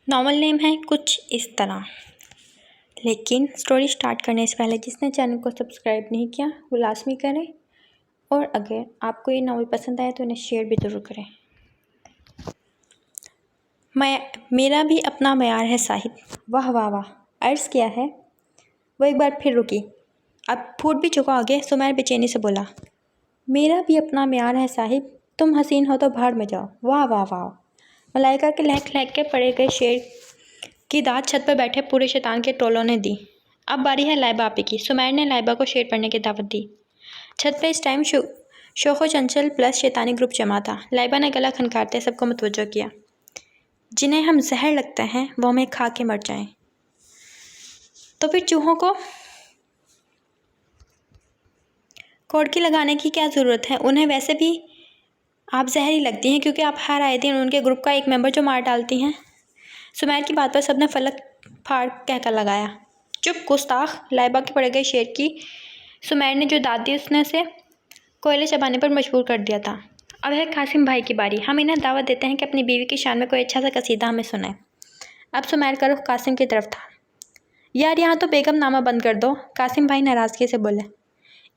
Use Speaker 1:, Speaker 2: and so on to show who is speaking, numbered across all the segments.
Speaker 1: Novel name है कुछ इस तरह। लेकिन स्टोरी स्टार्ट करने से पहले जिसने चैनल को सब्सक्राइब नहीं किया वो लाजमी करें, और अगर आपको ये नॉवल पसंद आए तो इन्हें शेयर भी ज़रूर करें। मेरा भी अपना मयार है साहिब। वाह वाह वाह, अर्ज़ किया है। वो एक बार फिर रुकी। अब फूट भी चुका आगे। सुमैर बेचैनी से बोला, मेरा भी अपना मयार है साहिब, तुम हसीन हो तो भाड़ में जाओ। वाह वाह वाह। मलाइका के लहक लहक के पड़े गए शेर की दाद छत पर बैठे पूरे शैतान के टोलों ने दी। अब बारी है लाइबा आपी की। सुमैर ने लाइबा को शेर पढ़ने की दावत दी। छत पर इस टाइम शोखो चंचल प्लस शैतानी ग्रुप जमा था। लाइबा ने गला खनकारते सबको मुतवज्जो किया। जिन्हें हम जहर लगता है वो हमें खा के मर जाएं, तो फिर चूहों को कोड़की लगाने की क्या ज़रूरत है? उन्हें वैसे भी आप जहरी लगती हैं क्योंकि आप हर आए दिन उनके ग्रुप का एक मेंबर जो मार डालती हैं। सुमैर की बात पर सबने फलक फाड़ कहकर लगाया। चुप गुस्ताख। लाइबा के पड़े गए शेर की सुमैर ने जो दाद दी उसने उसे कोयले चबाने पर मजबूर कर दिया था। अब है कासिम भाई की बारी। हम इन्हें दावत देते हैं कि अपनी बीवी की शान में कोई अच्छा सा कसीदा हमें सुनाए। अब सुमैर का रुख कासिम की तरफ था। यार यहाँ तो बेगम नामा बंद कर दो, कासिम भाई नाराज़गी से बोले।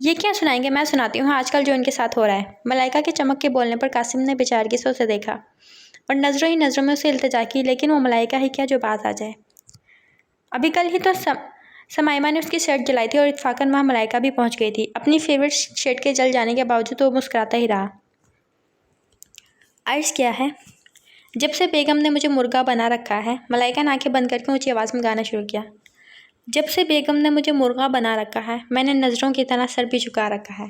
Speaker 1: ये क्या सुनाएंगे? मैं सुनाती हूँ आजकल जो इनके साथ हो रहा है। मलाइका के चमक के बोलने पर कासिम ने बेचारगी से उसे देखा और नज़रों ही नज़रों में उसे इल्तिजा की, लेकिन वो मलाइका ही क्या जो बात आ जाए। अभी कल ही तो समाइमा ने उसकी शर्ट जलाई थी और इत्फाकन वहाँ मलाइका भी पहुँच गई थी। अपनी फेवरेट शर्ट के जल जाने के बावजूद वो मुस्कुराता ही रहा। अर्ज़ किया है, जब से बेगम ने मुझे मुर्गा बना रखा है। मलाइका ने आंखें बंद करके ऊँची आवाज़ में गाना शुरू किया। जब से बेगम ने मुझे मुर्गा बना रखा है, मैंने नज़रों की तरह सर भी झुका रखा है।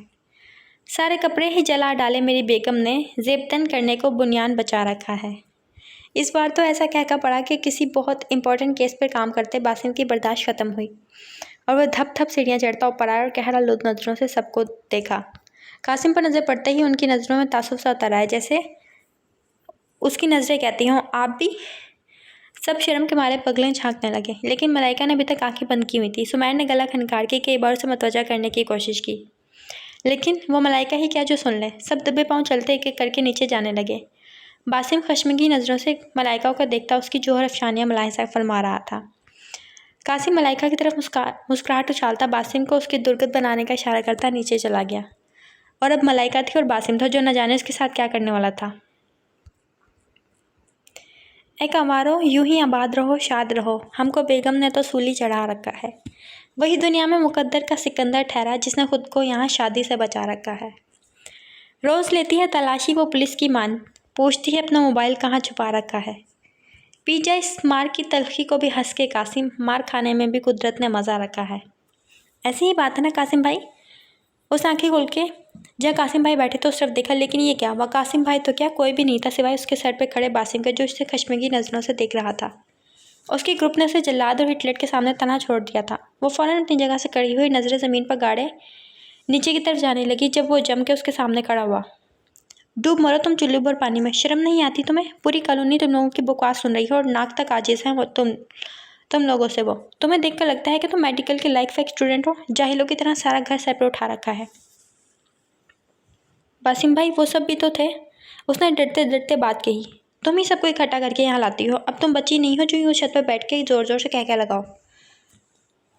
Speaker 1: सारे कपड़े ही जला डाले मेरी बेगम ने, ज़ेबतन करने को बुनियान बचा रखा है। इस बार तो ऐसा कहका पड़ा कि किसी बहुत इंपॉर्टेंट केस पर काम करते बासिम की बर्दाश्त ख़त्म हुई और वह धप धप सीढ़ियाँ चढ़ता ऊपर आया और गहरा लुत्फ़ नज़रों से सबको देखा। कासिम पर नज़र पड़ते ही उनकी नज़रों में तासुफ सा उतर आया, जैसे उसकी नज़रें कहती हों आप भी। सब शर्म के मारे पगलें झांकने लगे, लेकिन मलाइका ने अभी तक आंखें बंद की हुई थी। सुमैर ने गला खनकार के कई बार उसे मतवजा करने की कोशिश की, लेकिन वो मलाइका ही क्या जो सुन ले। सब दबे पाँव चलते एक एक करके नीचे जाने लगे। बासिम खशमगी नज़रों से मलाइका को देखता उसकी जोहर अफशानियाँ मुलाहिजा फरमा रहा था। कासिम मलाइका की तरफ मुस्कुराहट उछालता बासिम को उसकी दुर्गत बनाने का इशारा करता नीचे चला गया। और अब मलाइका थी और बासिम था जो न जाने उसके साथ क्या करने वाला था। एक आवारो, यूं ही आबाद रहो शाद रहो, हमको बेगम ने तो सूली चढ़ा रखा है। वही दुनिया में मुकद्दर का सिकंदर ठहरा जिसने खुद को यहाँ शादी से बचा रखा है। रोज़ लेती है तलाशी वो पुलिस की मान, पूछती है अपना मोबाइल कहाँ छुपा रखा है। पी जाए इस मार की तलखी को भी हंस के कासिम, मार खाने में भी कुदरत ने मज़ा रखा है। ऐसी ही बात है ना कासिम भाई? उस आंखें खोल के जहाँ कासिम भाई बैठे तो उस तरफ देखा, लेकिन ये क्या? वह कासिम भाई तो क्या कोई भी नहीं था सिवाय उसके सर पे खड़े बासिम के, जो उससे खशमगी नज़रों से देख रहा था। उसके ग्रुप ने उसे जल्लाद और हिटलर के सामने तना छोड़ दिया था। वो फ़ौरन अपनी जगह से खड़ी हुई, नज़रें ज़मीन पर गाड़े नीचे की तरफ जाने लगी जब वो जम के उसके सामने खड़ा हुआ। डूब मरो तुम चुल्लू भर पानी में, शर्म नहीं आती तुम्हें? पूरी कॉलोनी तुम लोगों की बकवास सुन रही है और नाक तक आजिज़ है वो तुम लोगों से। वो तुम्हें देखकर लगता है कि तुम मेडिकल के लायक फेक स्टूडेंट हो। जाहिलों की तरह सारा घर सर पर उठा रखा है। बासिम भाई वो सब भी तो थे, उसने डरते डरते बात कही। तुम ही सबको इकट्ठा करके यहाँ लाती हो। अब तुम बच्ची नहीं हो जो यूँ छत पर बैठ के ज़ोर ज़ोर से कह लगाओ।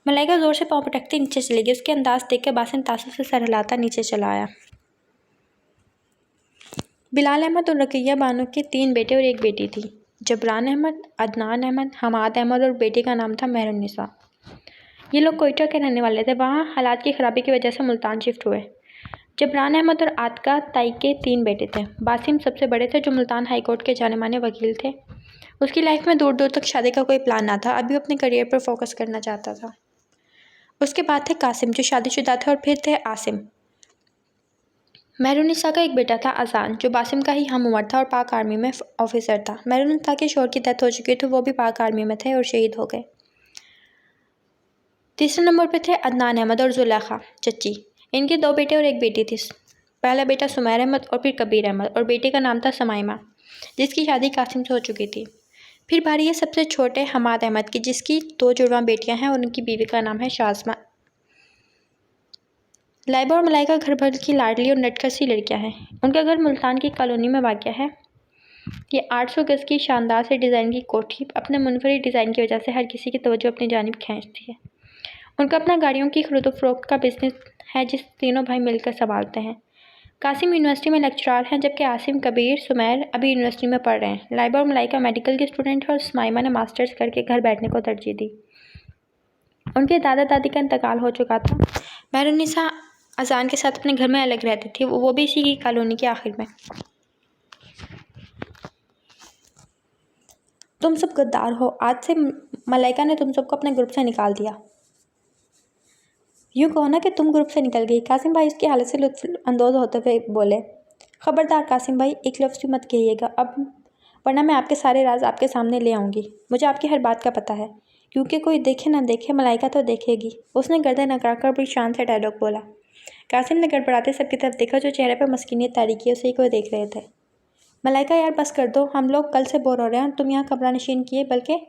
Speaker 1: मलाइका ज़ोर से पाँव पटकती नीचे चली गई। उसके अंदाज देख कर बासिम तासुफ से सर हिलाता नीचे चला आया। बिलाल अहमद और रक़िया बानो के 3 बेटे और 1 बेटी थी। जबरान अहमद, अदनान अहमद, हमाद अहमद और बेटी का नाम था मेहरुन्निसा। ये लोग कोयटा के रहने वाले थे। वहाँ हालात की ख़राबी की वजह से मुल्तान शिफ्ट हुए। जबरान अहमद और आतका ताई के 3 बेटे थे। बासिम सबसे बड़े थे जो मुल्तान हाई कोर्ट के जाने माने वकील थे। उसकी लाइफ में दूर दूर तक शादी का कोई प्लान ना था। अभी वो अपने करियर पर फोकस करना चाहता था। उसके बाद थे कासिम जो शादीशुदा थे, और फिर थे आसिम। मेहरुन्निसा का एक बेटा था अजान जो बासिम का ही हम उम्र था और पाक आर्मी में ऑफिसर था। मेहरुन्निसा के शौहर की डेथ हो चुकी थी, वो भी पाक आर्मी में थे और शहीद हो गए। तीसरे नंबर पर थे अदनान अहमद और जुलेखा चच्ची। इनके 2 बेटे और 1 बेटी थी। पहला बेटा सुमैर अहमद और फिर कबीर अहमद, और बेटी का नाम था समाइमा जिसकी शादी कासिम से हो चुकी थी। फिर बारी है सबसे छोटे हमाद अहमद की जिसकी 2 जुड़वा बेटियां हैं और उनकी बीवी का नाम है शाज़मा। लाइबा और मलाइका घर भर की लाडली और नटखट सी लड़कियां हैं। उनका घर मुल्तान की कॉलोनी में वाक़या है। ये 800 गज की शानदार से डिज़ाइन की कोठी अपने मुनफरिद डिज़ाइन की वजह से हर किसी की तवज्जो अपनी जानिब खींचती है। उनका अपना गाड़ियों की खरीदो फरोख्त का बिजनेस है जिसे तीनों भाई मिलकर संभालते हैं। कासिम यूनिवर्सिटी में लेक्चरार हैं, जबकि आसिम, कबीर, सुमैर अभी यूनिवर्सिटी में पढ़ रहे हैं। लाइबा और मलाइका मेडिकल की स्टूडेंट है और सुमाइमा ने मास्टर्स करके घर बैठने को तरजीह दी। उनके दादा दादी का इंतकाल हो चुका था। महरुन्निसा अजान के साथ अपने घर में अलग रहती थी, वो भी इसी की कॉलोनी के आखिर में। तुम सब गद्दार हो, आज से मलाइका ने तुम सबको अपने ग्रुप से निकाल दिया। यूँ कहो ना कि तुम ग्रुप से निकल गई। कासिम भाई उसकी हालत से लुत्फ़अंदोज़ होते हुए बोले। ख़बरदार कासिम भाई, एक लफ्ज़ भी मत कहिएगा अब, वरना मैं आपके सारे राज आपके सामने ले आऊँगी। मुझे आपकी हर बात का पता है, क्योंकि कोई देखे ना देखे मलाइका तो देखेगी। उसने गर्दन अकड़ाकर बड़ी शान से डायलॉग बोला। कासिम ने गड़बड़ाते सबकी तरफ देखा। जो चेहरे पर मस्कीनियत तारीकी है उसे ही कोई देख रहे थे। मलाइका यार बस कर दो, हम लोग कल से बोर हो रहे हैं। तुम यहाँ कमरा नशीन किए बल्कि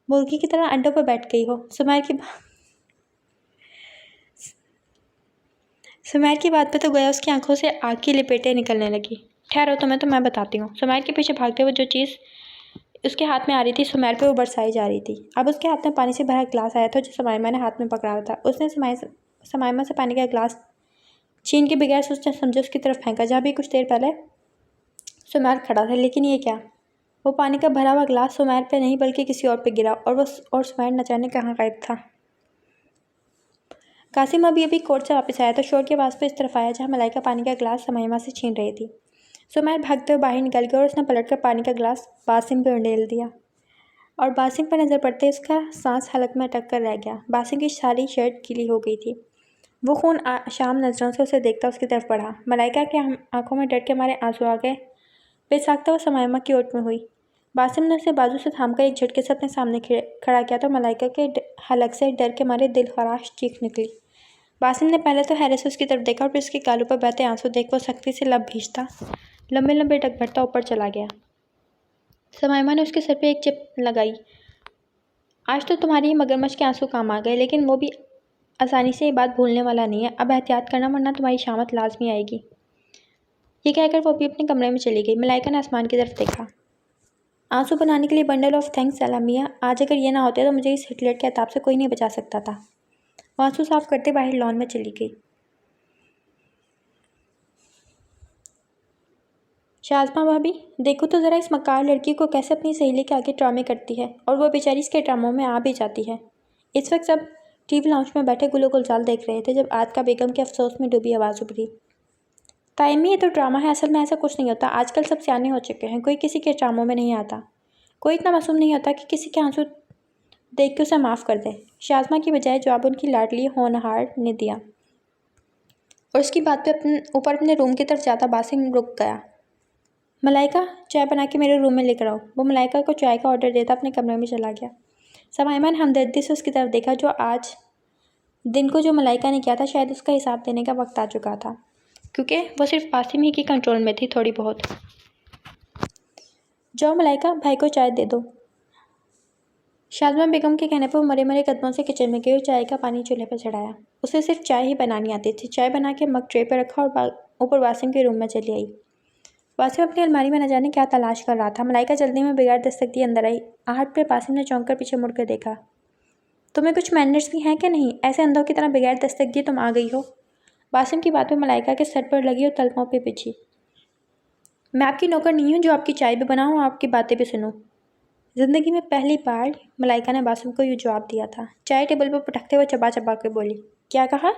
Speaker 1: मुर्गी की तरह अंडों पर बैठ गई हो। सुमैर की बात पे तो गोया उसकी आंखों से आग की लपेटें निकलने लगी। ठहरो तुम्हें तो मैं बताती हूँ। सुमैर के पीछे भागते हुए जो चीज़ उसके हाथ में आ रही थी, सुमैर पे वो बरसाई जा रही थी। अब उसके हाथ में पानी से भरा गिलास आया था जो समाइमा ने हाथ में पकड़ा हुआ था। उसने समाइमा से पानी का गिलास छीन के बगैर सोचे समझे उसकी तरफ फेंका, जहाँ भी कुछ देर पहले सुमैर खड़ा था। लेकिन ये क्या, वो पानी का भरा हुआ गिलास सुमैर पे नहीं बल्कि किसी और पे गिरा और सुमैर न जाने कहाँ गायब था। कासिम अभी कोर्ट से वापस आया तो शोर की आवाज़ पर इस तरफ आया जहाँ मलाइका पानी का गिलास समाइमा से छीन रही थी। सुमैर भागते हुए बाहर निकल गया और उसने पलटकर पानी का गिलास बासिम पर उंडेल दिया और बासिम पर नज़र पड़ते ही उसका सांस हलक में अटक कर रह गया। बासिम की सारी शर्ट गीली हो गई थी। वो खून शाम नज़रों से उसे देखता उसकी तरफ बढ़ा। मलाइका के आंखों में डर के मारे आंसू आ गए। बेसाख्ता वो समाइमा की ओट में हुई। बासिम ने उसे बाजू से थामकर एक झटके से अपने सामने खड़ा किया तो मलाइका के हलक से डर के मारे दिल खराश चीख निकली। बासिम ने पहले तो हैरत से उसकी तरफ देखा और फिर उसके गालों पर बहते आंसू देख वो सख्ती से लब भींचता लंबे लंबे टक भरता ऊपर चला गया। समाइमा ने उसके सर पे एक चिप लगाई। आज तो तुम्हारी मगरमच्छ के आंसू काम आ गए, लेकिन वो भी आसानी से ये बात भूलने वाला नहीं है। अब एहतियात करना वरना तुम्हारी शामत लाजमी आएगी। ये कहकर वो भी अपने कमरे में चली गई। मलाइका ने आसमान की तरफ देखा। आंसू बनाने के लिए बंडल ऑफ थैंक्स सलामिया। आज अगर ये ना होते तो मुझे इस हिटलर के अताब से कोई नहीं बचा सकता था। वो आंसू साफ करते बाहर लॉन में चली गई। शाज़मा भाभी, देखो तो ज़रा इस मक्कार लड़की को कैसे अपनी सहेली के आगे ड्रामे करती है, और वो बेचारी इसके ड्रामों में आ भी जाती है। इस वक्त सब टीवी लाउंज में बैठे गुलो गुलजार देख रहे थे जब आतिका बेगम के अफसोस में डूबी आवाज़ उभरी। तायमी, ये तो ड्रामा है, असल में ऐसा कुछ नहीं होता। आजकल सब सियाने हो चुके हैं, कोई किसी के ड्रामों में नहीं आता। कोई इतना मासूम नहीं होता कि किसी के आंसू देख के उसे माफ़ कर दे। शाज़मा की बजाय जवाब उनकी लाडली होनहार ने दिया और उसकी बात पे ऊपर अपने रूम की तरफ जाता बासिम रुक गया। मलाइका, चाय बना के मेरे रूम में लेकर आओ। वो मलाइका को चाय का ऑर्डर देता अपने कमरे में चला गया। समाइमा ने हमदर्दी से उसकी तरफ देखा। जो आज दिन को जो मलाइका ने किया था, शायद उसका हिसाब देने का वक्त आ चुका था, क्योंकि वो सिर्फ बासिम ही की कंट्रोल में थी थोड़ी बहुत। जाओ मलाइका, भाई को चाय दे दो। शाज़मा बेगम के कहने पर वो मरे मरे कदमों से किचन में गई और चाय का पानी चूल्हे पर चढ़ाया। उसे सिर्फ चाय ही बनानी आती थी। चाय बना के मग ट्रे पर रखा और ऊपर वासिम के रूम में चली आई। वासिम अपनी अलमारी में न जाने क्या तलाश कर रहा था। मलाइका जल्दी में बिगाड़ दस्तक दिए अंदर आई। आहट पर वासिम ने चौंक कर पीछे मुड़कर देखा। तुम्हें कुछ मैनर्स भी हैं क्या नहीं? ऐसे अंधों की तरह बिगाड़ दस्तक दिए तुम आ गई हो। वासिम की बात में मलाइका के सर पर लगी और तलपों पे पिछी। मैं आपकी नौकर नहीं हूँ जो आपकी चाय भी बनाऊँ और आपकी बातें भी सुनूँ। ज़िंदगी में पहली बार मलाइका ने वासिम को यूँ जवाब दिया था। चाय टेबल पर पटकते हुए चबा चबा के बोली। क्या कहा?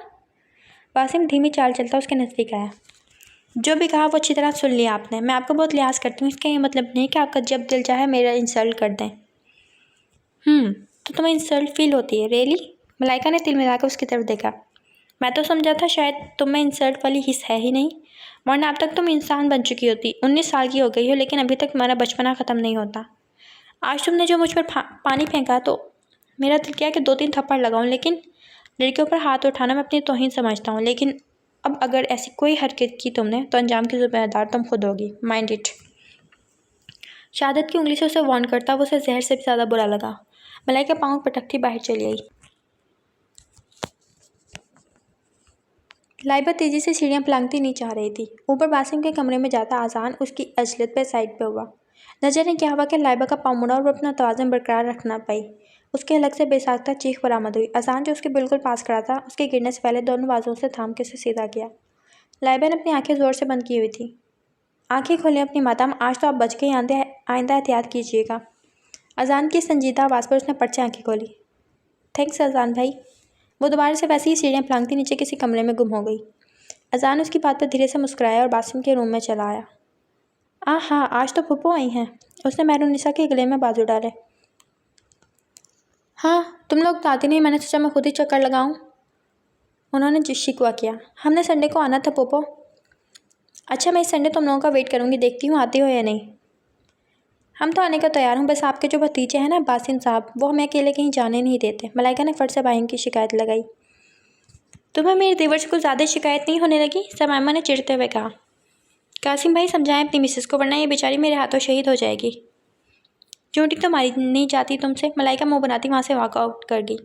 Speaker 1: वासिम धीमी चाल चलता उसके नज़दीक आया। जो भी कहा वो अच्छी तरह सुन लिया आपने। मैं आपको बहुत लिहाज करती हूँ, इसका ये मतलब नहीं कि आपका जब दिल चाहे मेरा इंसल्ट कर दें। तो तुम्हें इंसल्ट फील होती है? रियली? मलाइका ने तिल मिलाकर उसकी तरफ देखा। मैं तो समझा था शायद तुम में इंसल्ट वाली हिस्स है ही नहीं, वरना अब तक तुम इंसान बन चुकी होती। 19 साल की हो गई हो, लेकिन अभी तक तुम्हारा बचपना ख़त्म नहीं होता। आज तुमने जो मुझ पर पानी फेंका तो मेरा दिल किया कि 2-3 थप्पड़ लगाऊं, लेकिन लड़कियों पर हाथ उठाना मैं अपनी तौहीन समझता हूँ। लेकिन अब अगर ऐसी कोई हरकत की तुमने तो अंजाम की ज़िम्मेदार तुम खुद होगी। Mind it. शहादत की उंगली से उसे वार्न करता वो उसे जहर से भी ज़्यादा बुरा लगा। मलाइका पाँव पटकती बाहर चली आई। लाइबा तेज़ी से सीढ़ियाँ पलांगती नीचे आ रही थी। ऊपर बासिम के कमरे में जाता आजान उसकी अजलत पे साइड पे हुआ। न जाने क्या हुआ कि लाइबा का पाँव मुड़ा और वो अपना तवाज़ुन बरकरार रख ना पाई। उसके अलग से बेसाख्ता चीख बरामद हुई। अजान जो उसके बिल्कुल पास खड़ा था, उसके गिरने से पहले दोनों बाजुओं से थाम के उसे सीधा किया। लाइबा ने अपनी आंखें जोर से बंद की हुई थी। आंखें खोलें अपनी मातम, आज तो आप बच गई, आइंदा एहतियात कीजिएगा। अजान की संजीदा आवाज़ पर उसने पट से आंखें खोली। थैंक्स अजान भाई। वो दोबारा से वैसी ही सीढ़ियाँ फलांगती नीचे किसी कमरे में गुम हो गई। अजान उसकी बात पर धीरे से मुस्कुराया और बासिम के रूम में चला आया। हाँ, आज तो फूफो आई हैं। उसने मेहरुन्निसा के गले में बाजू डाले। हाँ, तुम लोग तो आती नहीं, मैंने सोचा मैं खुद ही चक्कर लगाऊं। उन्होंने शिकवा किया। हमने संडे को आना था पोपो। अच्छा, मैं इस संडे तुम लोगों का वेट करूंगी, देखती हूँ आती हो या नहीं। हम तो आने का तैयार हूँ, बस आपके जो भतीजे हैं ना बासिम साहब, वो हमें अकेले कहीं जाने नहीं देते। मलाइका ने फट से बाहिम की शिकायत लगाई। तुम्हें मेरे देवर से कुछ ज़्यादा शिकायत नहीं होने लगी? समाइमा ने चिढ़ते हुए कहा। कासिम भाई समझाएं अपनी मिसेस को, वरना ये बेचारी मेरे हाथों शहीद हो जाएगी। चोटी तो मारी नहीं जाती तुमसे। मलाइका मुंह बनाती वहाँ से वॉकआउट कर गई।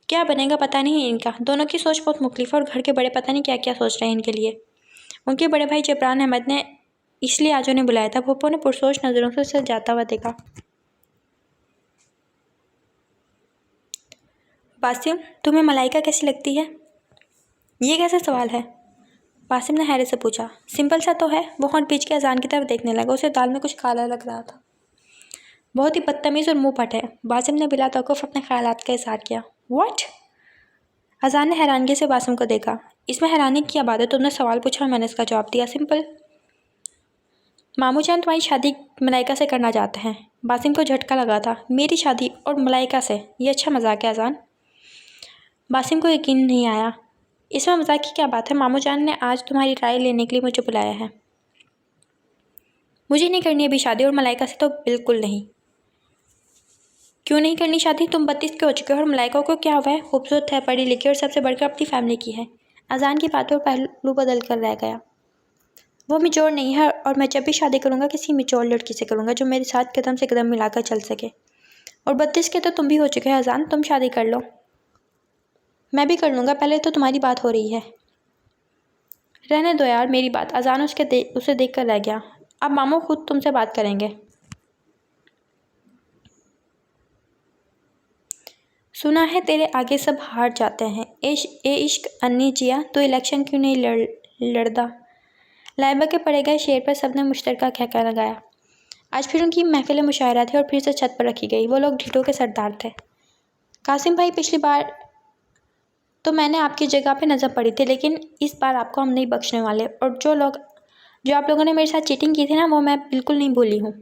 Speaker 1: क्या बनेगा पता नहीं इनका। दोनों की सोच बहुत मुख्तलिफ है और घर के बड़े पता नहीं क्या क्या सोच रहे हैं इनके लिए। उनके बड़े भाई जबरान अहमद ने इसलिए आज उन्हें बुलाया था। पप्पो ने पुरसोच नज़रों से उसे जाता हुआ देखा। बासिम, तुम्हें मलाइका कैसी लगती है? ये कैसा सवाल है? बासिम ने हैरत से पूछा। सिंपल सा तो है। वो होंठ बीच के अजान की तरफ देखने लगा। उसे दाल में कुछ काला लग रहा था। बहुत ही बदतमीज़ और मुंह फट है। बासिम ने बिला तौक़ुफ़ अपने ख्यालात का इज़हार किया। व्हाट? अजान ने हैरानगी से बासिम को देखा। इसमें हैरानी की बात है, तुमने सवाल पूछा और मैंने इसका जवाब दिया। सिंपल। मामू जान तुम्हारी शादी मलाइका से करना चाहते हैं। बासिम को झटका लगा था। मेरी शादी और मलाइका से? ये अच्छा मजाक है अजान। बासिम को यकीन नहीं आया। इसमें मजाक की क्या बात है? मामू जान ने आज तुम्हारी राय लेने के लिए मुझे बुलाया है। मुझे नहीं करनी अभी शादी, और मलाइका से तो बिल्कुल नहीं। क्यों नहीं करनी शादी? तुम 32 के हो चुके हो और मलाइका को क्या हुआ है? खूबसूरत है, पढ़ी लिखी और सबसे बढ़कर अपनी फैमिली की है। अजान की बातों पर पहलू बदल कर रह गया। वो मिचोड़ नहीं है, और मैं जब भी शादी करूँगा किसी मिचोड़ लड़की से करूँगा जो मेरे साथ कदम से कदम मिलाकर चल सके। और 32 के तो तुम भी हो चुके हो अजान, तुम शादी कर लो। मैं भी कर लूँगा, पहले तो तुम्हारी बात हो रही है। रहने दो यार मेरी बात। अजान उसे देख कर रह गया। अब मामू खुद तुमसे बात करेंगे। सुना है तेरे आगे सब हार जाते हैं। ए इश्क अन्नी जिया, तो इलेक्शन क्यों नहीं लड़दा? लाइबा के पड़े गए शेर पर सबने मुश्तरका कहका लगाया। आज फिर उनकी महफिल मुशायरा थी और फिर से छत पर रखी गई। वो लोग ढिठों के सरदार थे। कासिम भाई, पिछली बार तो मैंने आपकी जगह पे नज़र पड़ी थी, लेकिन इस बार आपको हम नहीं बख्शने वाले। और जो आप लोगों ने मेरे साथ चीटिंग की थी ना, वो मैं बिल्कुल नहीं भूली हूँ।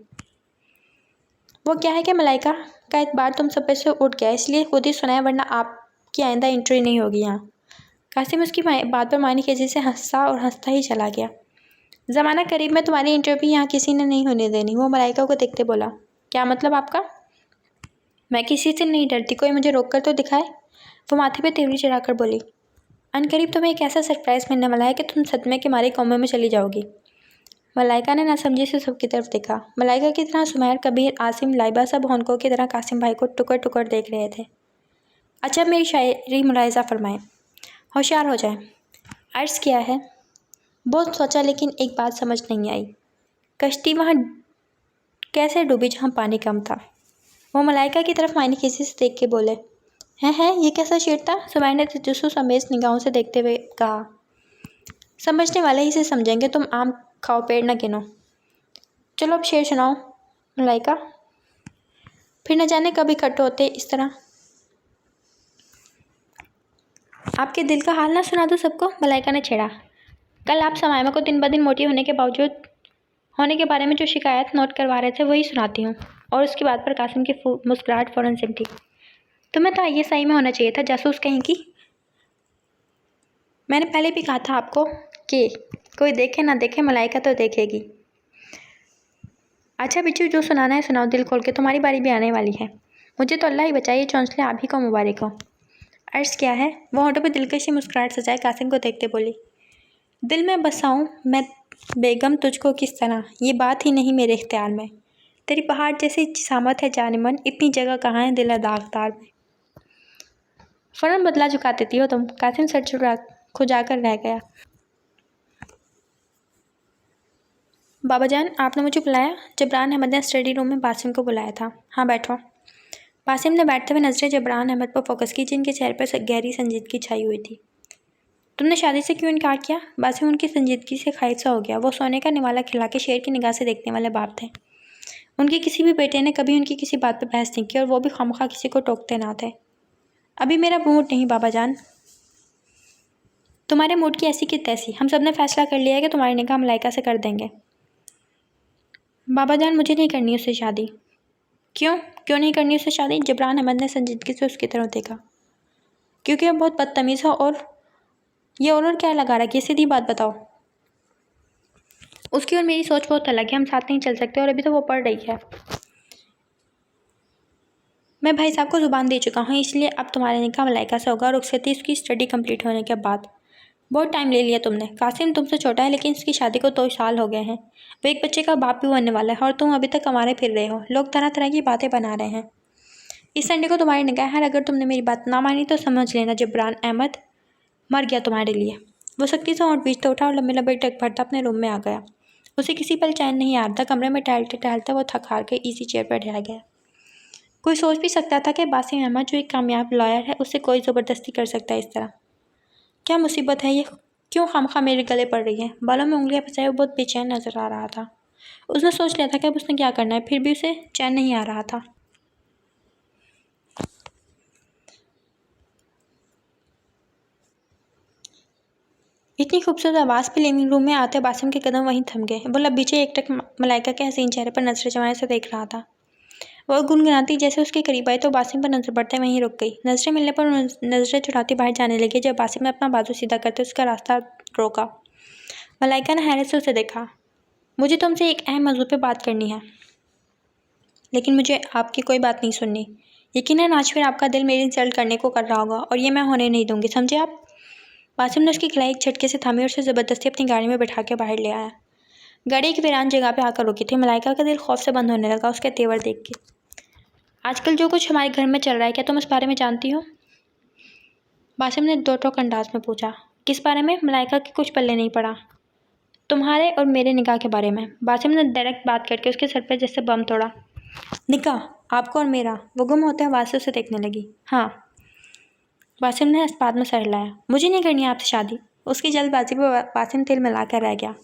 Speaker 1: वो क्या है कि मलाइका का एतबार तुम सब पे से उठ गया, इसलिए खुद ही सुनाया, वरना आपकी आइंदा एंट्री नहीं होगी यहाँ। कासिम उसकी बात पर मानी केजी से हंसा और हंसता ही चला गया। ज़माना करीब में तुम्हारी इंटरव्यू यहाँ किसी ने नहीं होने देनी। वो मलाइका को देखते बोला। क्या मतलब आपका? मैं किसी से नहीं डरती, कोई मुझे रोक कर तो दिखाए। वो माथे पे तिवड़ी चढ़ाकर बोली। अनकरीब तुम्हें एक ऐसा सरप्राइज़ मिलने वाला है कि तुम सदमे के मारे कोमे में चली जाओगी। मलाइका ने नासमझी से सबकी तरफ देखा। मलाइका की तरह सुमैर, कबीर, आसिम, लाइबा सब होनको की तरह कासिम भाई को टुकर टुकर देख रहे थे। अच्छा, मेरी शायरी मुलाहिज़ा फरमाएं। होशियार हो जाए। अर्ज़ किया है। बहुत सोचा, लेकिन एक बात समझ नहीं आई। कश्ती वहाँ कैसे डूबी जहाँ पानी कम था? वो मलाइका की तरफ मायने किसी से देख के बोले। हैं, ये कैसा शेर था? सुमैर ने तजस्सुस अमेज़ निगाहों से देखते हुए कहा। समझने वाले ही से समझेंगे, तुम आम खाओ पेड़ न गिनो। चलो अब शेर सुनाओ मलाइका। फिर न जाने कब इकट्ठे होते इस तरह। आपके दिल का हाल ना सुना दो सबको? मलाइका ने छेड़ा। कल आप समाइमा को दिन ब दिन मोटी होने के बारे में जो शिकायत नोट करवा रहे थे वही सुनाती हूँ। और उसकी बात पर कासिम की मुस्कुराहट फ़ौरन सिमटी। तुम्हें तो ये सही में होना चाहिए था, जासूस कहीं की। मैंने पहले भी कहा था आपको कि कोई देखे ना देखे, मलाइका तो देखेगी। अच्छा बिच्छू, जो सुनाना है सुनाओ दिल खोल के, तुम्हारी बारी भी आने वाली है। मुझे तो अल्लाह ही बचाइए, चौंसले आप ही को मुबारक हो। अर्ज़ क्या है? वो होठों पर दिलकशी मुस्कुराहट सजाए कासिम को देखते बोली। दिल में बसाऊँ मैं बेगम तुझको किस तरह, ये बात ही नहीं मेरे इख्तियार में। तेरी पहाड़ जैसी जिसामत है जानिमन, इतनी जगह कहाँ है दिल दागदार में। फ़ौरन बदला झुका देती हो तुम। कासिम सर खुजाकर रह गया। बाबा जान, आपने मुझे बुलाया? जबरान अहमद ने स्टडी रूम में बासिम को बुलाया था। हाँ बैठो। बासिम ने बैठते हुए नजरें जबरान अहमद पर फोकस की, जिनके चेहरे पर गहरी संजीदगी छाई हुई थी। तुमने शादी से क्यों इनकार किया? बासिम उनकी संजीदगी से खाइसा हो गया। वो सोने का निवाला खिला के शेर की निगाह से देखने वाले बाप थे। उनके किसी भी बेटे ने कभी उनकी किसी बात पर बहस नहीं की, और वो भी खामखा किसी को टोकते ना थे। अभी मेरा मूड नहीं बाबा जान। तुम्हारे मूड की ऐसी की तैसी। हम सब ने फैसला कर लिया है कि तुम्हारी निकाह मलाइका से कर देंगे। बाबा जान, मुझे नहीं करनी उससे शादी। क्यों क्यों नहीं करनी उससे शादी? जबरान अहमद ने संजीदगी से उसकी तरफ देखा। क्योंकि वह बहुत बदतमीज़ है, और ये और क्या लगा रखी है? सीधी बात बताओ। उसकी और मेरी सोच बहुत अलग है, हम साथ नहीं चल सकते, और अभी तो वो पढ़ रही है। मैं भाई साहब को ज़ुबान दे चुका हूँ, इसलिए अब तुम्हारे निकाह मलाइका से होगा, और रुखसती उसकी स्टडी कंप्लीट होने के बाद। बहुत टाइम ले लिया तुमने। कासिम तुमसे छोटा है, लेकिन इसकी शादी को 2 साल हो गए हैं। वो एक बच्चे का बाप भी बनने वाला है, और तुम अभी तक कमारे फिर रहे हो। लोग तरह तरह की बातें बना रहे हैं। इस संडे को तुम्हारी निकाह है, अगर तुमने मेरी बात ना मानी तो समझ लेना जबरान अहमद मर गया तुम्हारे लिए। वो सख्ती से होंठ पीछते उठा और लंबे लंबे टक भरता अपने रूम में आ गया। उसे किसी पल चैन नहीं आ रहा था। कमरे में टहलते टहलते वो थक हार के इसी चेयर पर ठहर गया। कोई सोच भी सकता था कि बासिम अहमद, जो एक कामयाब लॉयर है, उससे कोई ज़बरदस्ती कर सकता है इस तरह। क्या मुसीबत है ये? क्यों खामखा मेरे गले पड़ रही है? बालों में उंगलियां फंसाए वो बहुत बेचैन नजर आ रहा था। उसने सोच लिया था कि अब उसने क्या करना है, फिर भी उसे चैन नहीं आ रहा था। इतनी खूबसूरत आवाज़ पे लिविंग रूम में आते बासिम के कदम वहीं थम गए। वो लबीचे एकटक मलाइका के हसीन चेहरे पर नजर जमाए से देख रहा था। वह गुनगुनाती जैसे उसके करीब आई तो बासिम पर नजर पड़ते वहीं रुक गई। नजरें मिलने पर नजरें चुराती बाहर जाने लगी। जब बासिम ने अपना बाजू सीधा करते उसका रास्ता रोका, मलाइका ने हैरत से उसे देखा। मुझे तुमसे एक अहम मौजू पे बात करनी है, लेकिन मुझे आपकी कोई बात नहीं सुननी। यकीनन आज फिर आपका दिल मेरी इंसल्ट करने को कर रहा होगा, और ये मैं होने नहीं दूंगी, समझे आप? बासिम ने उसकी कलाई एक झटके से थामी और उसे ज़बरदस्ती अपनी गाड़ी में बैठा के बाहर ले आया। गाड़ी एक वीरान जगह पे आकर रुकी थी। मलाइका का दिल खौफ से बंद होने लगा उसके तेवर देख के। आजकल जो कुछ हमारे घर में चल रहा है, क्या तुम इस बारे में जानती हो? बासिम ने दो टोक अंदाज में पूछा। किस बारे में? मलाइका के कुछ पल्ले नहीं पड़ा। तुम्हारे और मेरे निकाह के बारे में। बासिम ने डायरेक्ट बात करके उसके सर पर जैसे बम तोड़ा। निकाह? आपको और मेरा? वो गुम होते आवाज़ से उसे देखने लगी। हाँ। बासिम ने इस्पात में सर हिलाया। मुझे नहीं करनी आपसे शादी। उसकी जल्दबाजी पर बासिम तिल मिला कर रह गया।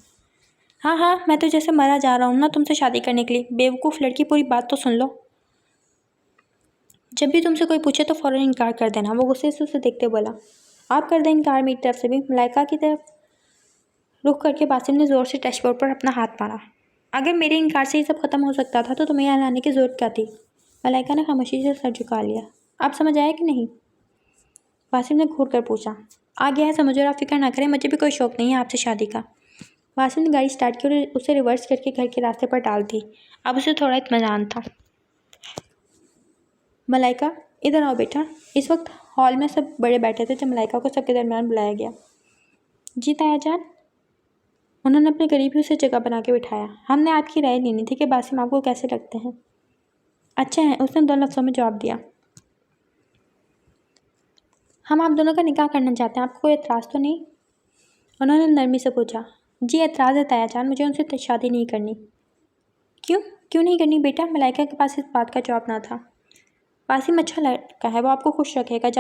Speaker 1: हाँ हाँ, मैं तो जैसे मरा जा रहा हूँ ना तुमसे शादी करने के लिए। बेवकूफ़ लड़की, पूरी बात तो सुन लो। जब भी तुमसे कोई पूछे तो फ़ौरन इनकार कर देना। वो गुस्से से उसे देखते बोला। आप कर दें इनकार मेरी तरफ से भी। मलाइका की तरफ रुख करके बासिम ने ज़ोर से डैशबोर्ड पर अपना हाथ मारा। अगर मेरे इनकार से ये सब खत्म हो सकता था तो तुम्हें यहाँ लाने की ज़रूरत क्या थी? मलाइका ने खामोशी से सर झुका लिया। आप समझ आया कि नहीं? बासिम ने घूर कर पूछा। आ गया है समझ, और आप फिक्र ना करें, मुझे भी कोई शौक़ नहीं है आपसे शादी का। बासिम ने गाड़ी स्टार्ट की और उसे रिवर्स करके घर के रास्ते पर डाल दी। अब उसे थोड़ा इत्मीनान था। मलाइका, इधर आओ बेटा। इस वक्त हॉल में सब बड़े बैठे थे जब मलाइका को सबके दरमियान बुलाया गया। जी ताया जान। उन्होंने अपने करीब ही उसे जगह बना के बिठाया। हमने आपकी राय लेनी थी कि बासिम आपको कैसे लगते हैं। अच्छे हैं, उसने 2 लफ्ज़ों में जवाब दिया। हम आप दोनों का निकाह करना चाहते हैं, आपको कोई एतराज़ तो नहीं? उन्होंने नरमी से पूछा। जी एतराज़ है ताया जान, मुझे उनसे शादी नहीं करनी। क्यों क्यों नहीं करनी बेटा? मलाइका के पास इस बात का जवाब ना था। बासिम अच्छा लड़का है, वो आपको खुश रखेगा।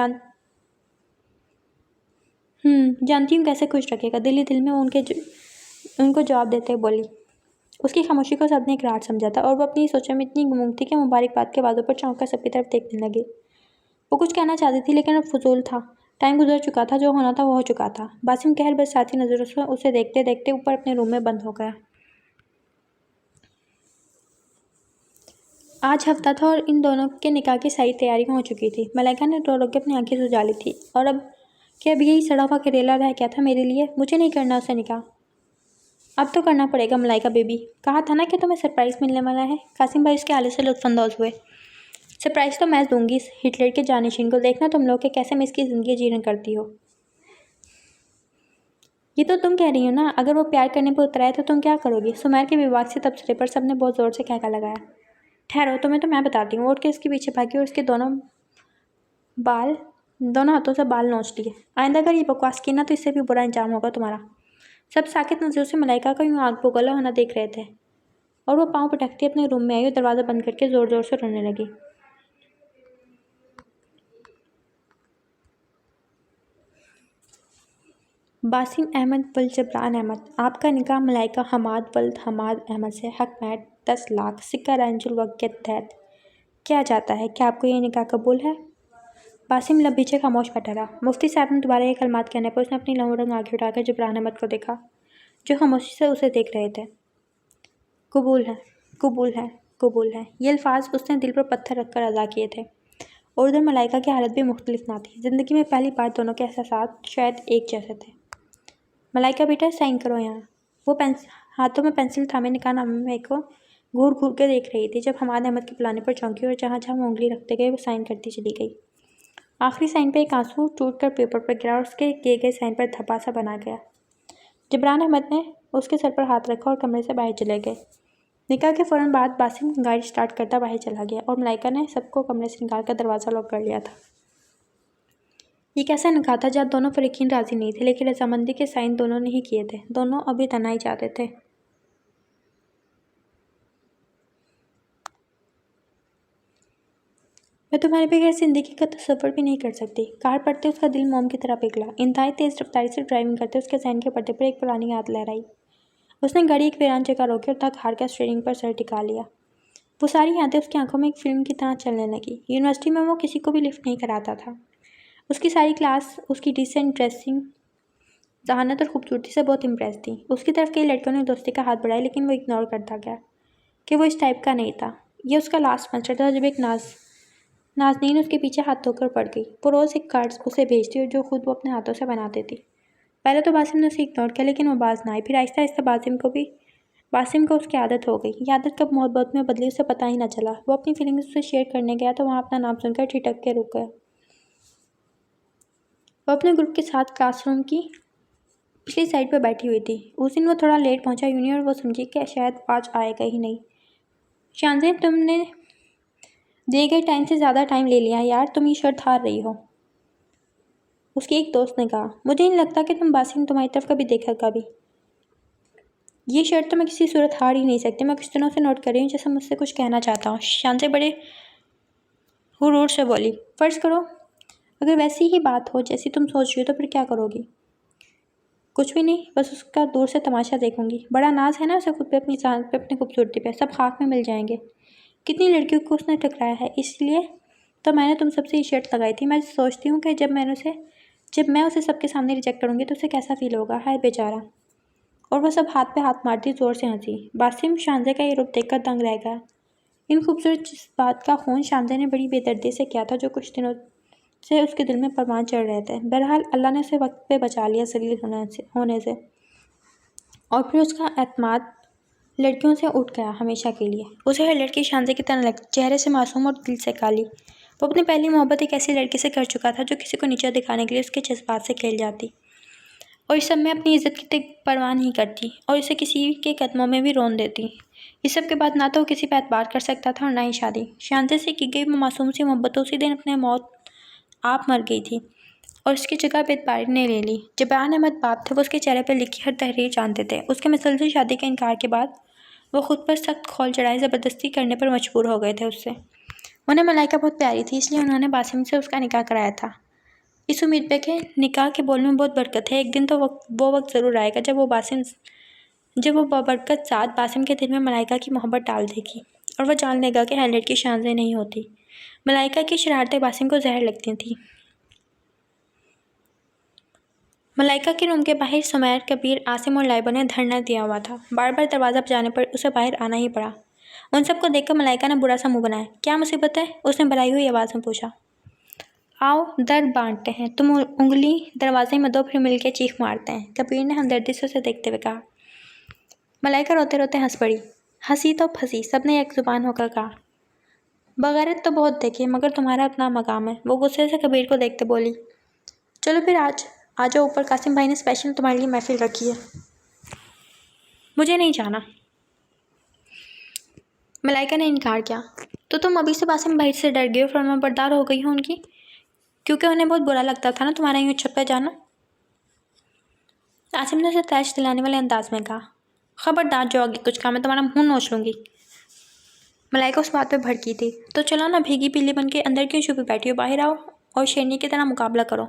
Speaker 1: जानती हूँ कैसे खुश रखेगा। दिल ही दिल में वो उनको जवाब देते बोली। उसकी खामोशी को सबने इकरार समझा था, और वो अपनी सोचों में इतनी गुमगुम थी कि मुबारकबाद के बातों पर चौंक कर सबकी तरफ देखने लगे। वो कुछ कहना चाहती थी, लेकिन अब फजूल था। टाइम गुजर चुका था, जो होना था वो हो चुका था। बासिम कहर बरसाती नज़रों से उसे देखते देखते ऊपर अपने रूम में बंद हो गया। आज हफ्ता था और इन दोनों के निकाह की सारी तैयारियां हो चुकी थी। मलाइका ने रो रो के अपनी आंखें सुझा ली थी, और अब क्या अब यही सड़ा हुआ करेला रह गया था मेरे लिए? मुझे नहीं करना उसे निकाह। अब तो करना पड़ेगा मलाइका बेबी। कहा था ना कि तुम्हें सरप्राइज़ मिलने वाला है। कासिम भाई उसके आले से लुत्फ़अंदोज़ हुए। सरप्राइज़ तो मैं दूंगी इस हिटलर के जानिशीन को। देखना तुम लोग के कैसे मैं इसकी ज़िंदगी जीना करती हो। ये तो तुम कह रही हो ना, अगर वो प्यार करने पर उतरा है तो तुम क्या करोगी? सुमैर के विवाह से तबसरे पर सबने बहुत ज़ोर से कहका लगाया। ठहरो, तुम्हें तो मैं बताती हूँ। उठ के उसके पीछे भागी और उसके दोनों हाथों से बाल नोच लिए। आइंदा अगर ये बकवास की ना तो इससे भी बुरा अंजाम होगा तुम्हारा। सब साकित नज़रों से मलाइका का यूँ आग बोगला होना देख रहे थे और वो पाँव पटकती अपने रूम में आई और दरवाज़ा बंद करके ज़ोर ज़ोर से रोने लगी। बासिम अहमद वल्द जबरान अहमद, आपका निकाह मलाइका हमाद वल्द हमाद अहमद से हक महर 10 लाख सिक्का रंजुल वक्त के तहत किया जाता है। क्या आपको ये निकाह कबूल है? बासिम लब पीछे खामोश बैठा रहा। मुफ्ती साहब ने दोबारा ये कलमात कहने पर उसने अपनी लहू रंग आंखें उठाकर जबरान अहमद को देखा, जो खामोशी से उसे देख रहे थे। कबूल है, कबूल है, कबूल है, ये अल्फाज उसने दिल पर पत्थर रखकर अदा किए थे। और उधर मलाइका की हालत भी मुख्तलिफ ना थी। ज़िंदगी में पहली बार दोनों के एहसास शायद एक जैसे थे। मलाइका बेटा साइन करो यहाँ। वो हाथों में पेंसिल थामे निकाहनामे को घूर घूर के देख रही थी। जब हमाद अहमद के बुलाने पर चौंकी और जहाँ जहाँ वो उंगली रखते गए वो साइन करती चली गई। आखिरी साइन पे एक आंसू टूट कर पेपर पर गिरा और उसके किए गए साइन पर धब्बा सा बना गया। जबरान अहमद ने उसके सर पर हाथ रखा और कमरे से बाहर चले गए। निकाह के फ़ौरन बाद बासिम गाड़ी स्टार्ट करता बाहर चला गया और मलाइका ने सबको कमरे से निकाल कर दरवाज़ा लॉक कर लिया था। ये कैसा निकाह था जहाँ दोनों फरीकीन राज़ी नहीं थे, लेकिन रजामंदी के साइन दोनों ने ही किए थे। दोनों अभी तन्हाई चाहते थे। मैं तुम्हारे बगैर ज़िंदगी का तसव्वुर भी नहीं कर सकती। कार पड़ते उसका दिल मोम की तरह पिघला। इंतहाई तेज़ रफ्तारी से ड्राइविंग करते उसके जहन के पर्दे पर एक पुरानी याद लहराई। उसने गाड़ी एक वीरान जगह रोकी और थक हार कर स्टीयरिंग पर सर टिका लिया। वो सारी यादें उसकी आंखों में एक फिल्म की तरह चलने लगी। यूनिवर्सिटी में वो किसी को भी लिफ्ट नहीं कराता था। उसकी सारी क्लास उसकी डिसेंट ड्रेसिंग, जहानत और खूबसूरती से बहुत इम्प्रेस थी। उसकी तरफ कई लड़कियों ने दोस्ती का हाथ बढ़ाया, लेकिन वो इग्नोर करता गया कि वो इस टाइप का नहीं था। ये उसका लास्ट मंचर था जब एक नाज़नीन उसके पीछे हाथ धोकर पड़ गई। वो रोज़ एक कार्ड्स उसे भेजती और जो खुद वो अपने हाथों से बनाती थी। पहले तो बासिम ने उसे इग्नोर किया, लेकिन वो बाज ना आई। फिर आहिस्ता आहिस्ता बासिम को उसकी आदत हो गई। ये आदत कब मोहब्बत में बदली उसे पता ही ना चला। वो अपनी फीलिंग्स उससे शेयर करने गया तो वहाँ अपना नाम सुनकर ठिठक के रुक गया। वो अपने ग्रुप के साथ क्लासरूम की पिछली साइड पर बैठी हुई थी। उस दिन वो थोड़ा लेट पहुंचा यूनियन और वो समझी कि शायद आज आएगा ही नहीं। शानज़ेब, तुमने दिए गए टाइम से ज़्यादा टाइम ले लिया यार, तुम ये शर्त हार रही हो, उसकी एक दोस्त ने कहा। मुझे नहीं लगता कि बासिम तुम्हारी तरफ कभी देखा कभी। ये शर्त तो मैं किसी सूरत हार ही नहीं सकती। मैं कुछ दिनों से नोट कर रही हूँ जैसे मुझसे कुछ कहना चाहता हूँ। शानज़ेब बड़े हुरूर से बोली। फ़र्ज़ करो अगर वैसी ही बात हो जैसी तुम सोच रही हो तो फिर क्या करोगी? कुछ भी नहीं, बस उसका दूर से तमाशा देखूंगी। बड़ा नाज है ना उसे खुद पे, अपनी जान पे, अपनी खूबसूरती पे। सब खाक में मिल जाएंगे। कितनी लड़कियों को उसने टकराया है, इसलिए तो मैंने तुम सबसे ये शर्त लगाई थी। मैं सोचती हूँ कि जब मैं उसे सबके सामने रिजेक्ट करूँगी तो उसे कैसा फील होगा। हाय बेचारा। और वह सब हाथ पे हाथ मारती ज़ोर से हंसी। बासिम शानज़े का ये रूप देखकर दंग रह गया। इन खूबसूरत बात का खून शानज़े ने बड़ी बेदर्दी से किया था, जो कुछ दिनों से उसके दिल में परवान चढ़ रहे थे। बहरहाल अल्लाह ने उसे वक्त पे बचा लिया जलील होने से। और फिर उसका एतमाद लड़कियों से उठ गया हमेशा के लिए। उसे हर लड़की शानज़े की तरह लगती, चेहरे से मासूम और दिल से काली। वो अपनी पहली मोहब्बत एक ऐसी लड़की से कर चुका था जो किसी को नीचा दिखाने के लिए उसके जज्बात से खेल जाती और इस सब में अपनी इज्जत की परवाह नहीं करती और इसे किसी के कदमों में भी रोन देती। इस सब के बाद ना तो वो किसी पर एतबार कर सकता था और ना ही शादी। शानज़े से की गई मासूम सी मोहब्बत उसी दिन अपने मौत आप मर गई थी और उसकी जगह बेतबारी ने ले ली। जबरान अहमद बाप थे, वो उसके चेहरे पर लिखी हर तहरीर जानते थे। उसके मुसलसल शादी के इनकार के बाद वो खुद पर सख्त खौल चढ़ाई ज़बरदस्ती करने पर मजबूर हो गए थे उससे। उन्हें मलाइका बहुत प्यारी थी, इसलिए उन्होंने बासिम से उसका निकाह कराया था, इस उम्मीद पे कि निकाह के बोल में बहुत बरकत है। एक दिन तो वो वक्त ज़रूर आएगा जब वो बबरकत ज़ात बासिम के दिल में मलाइका की मोहब्बत डाल देगी और वह जान लेगा कि हर लड़की शानज़े नहीं होती। मलाइका की शरारतें बासिम को जहर लगती थीं। मलाइका के रूम के बाहर सुमैर, कबीर, आसिम और लाइबा ने धरना दिया हुआ था। बार बार दरवाज़ा बजाने पर उसे बाहर आना ही पड़ा। उन सबको देखकर मलाइका ने बुरा सा मुंह बनाया। क्या मुसीबत है? उसने भलाई हुई आवाज़ में पूछा। आओ दर बांटते हैं। तुम उंगली दरवाजे में दो, फिर मिलकर चीख मारते हैं, कबीर ने हमदर्दी से उसे देखते हुए कहा। मलाइका रोते रोते हंस पड़ी। हंसी तो फंसी, सबने एक जुबान होकर कहा। बगैरत तो बहुत देखी, मगर तुम्हारा अपना मकाम है। वो गुस्से से कबीर को देखते बोली। चलो फिर आ जाओ ऊपर, कासिम भाई ने स्पेशल तुम्हारे लिए महफिल रखी है। मुझे नहीं जाना, मलाइका ने इनकार किया। तो तुम अभी से बासिम भाई से डर गई और फरमाबरदार हो गई हो उनकी, क्योंकि उन्हें बहुत बुरा लगता था ना तुम्हारा यूँ छत पर जाना। आसिम ने उसे तैश दिलाने वाले अंदाज में कहा। खबरदार जो आगे कुछ कहा मैं तुम्हारा मुंह नोच लूँगी। मलाइका उस बात पे भड़की थी। तो चलो ना, भीगी पीली बन के अंदर क्यों छुपी बैठी हो, बाहर आओ और शेरनी की तरह मुकाबला करो।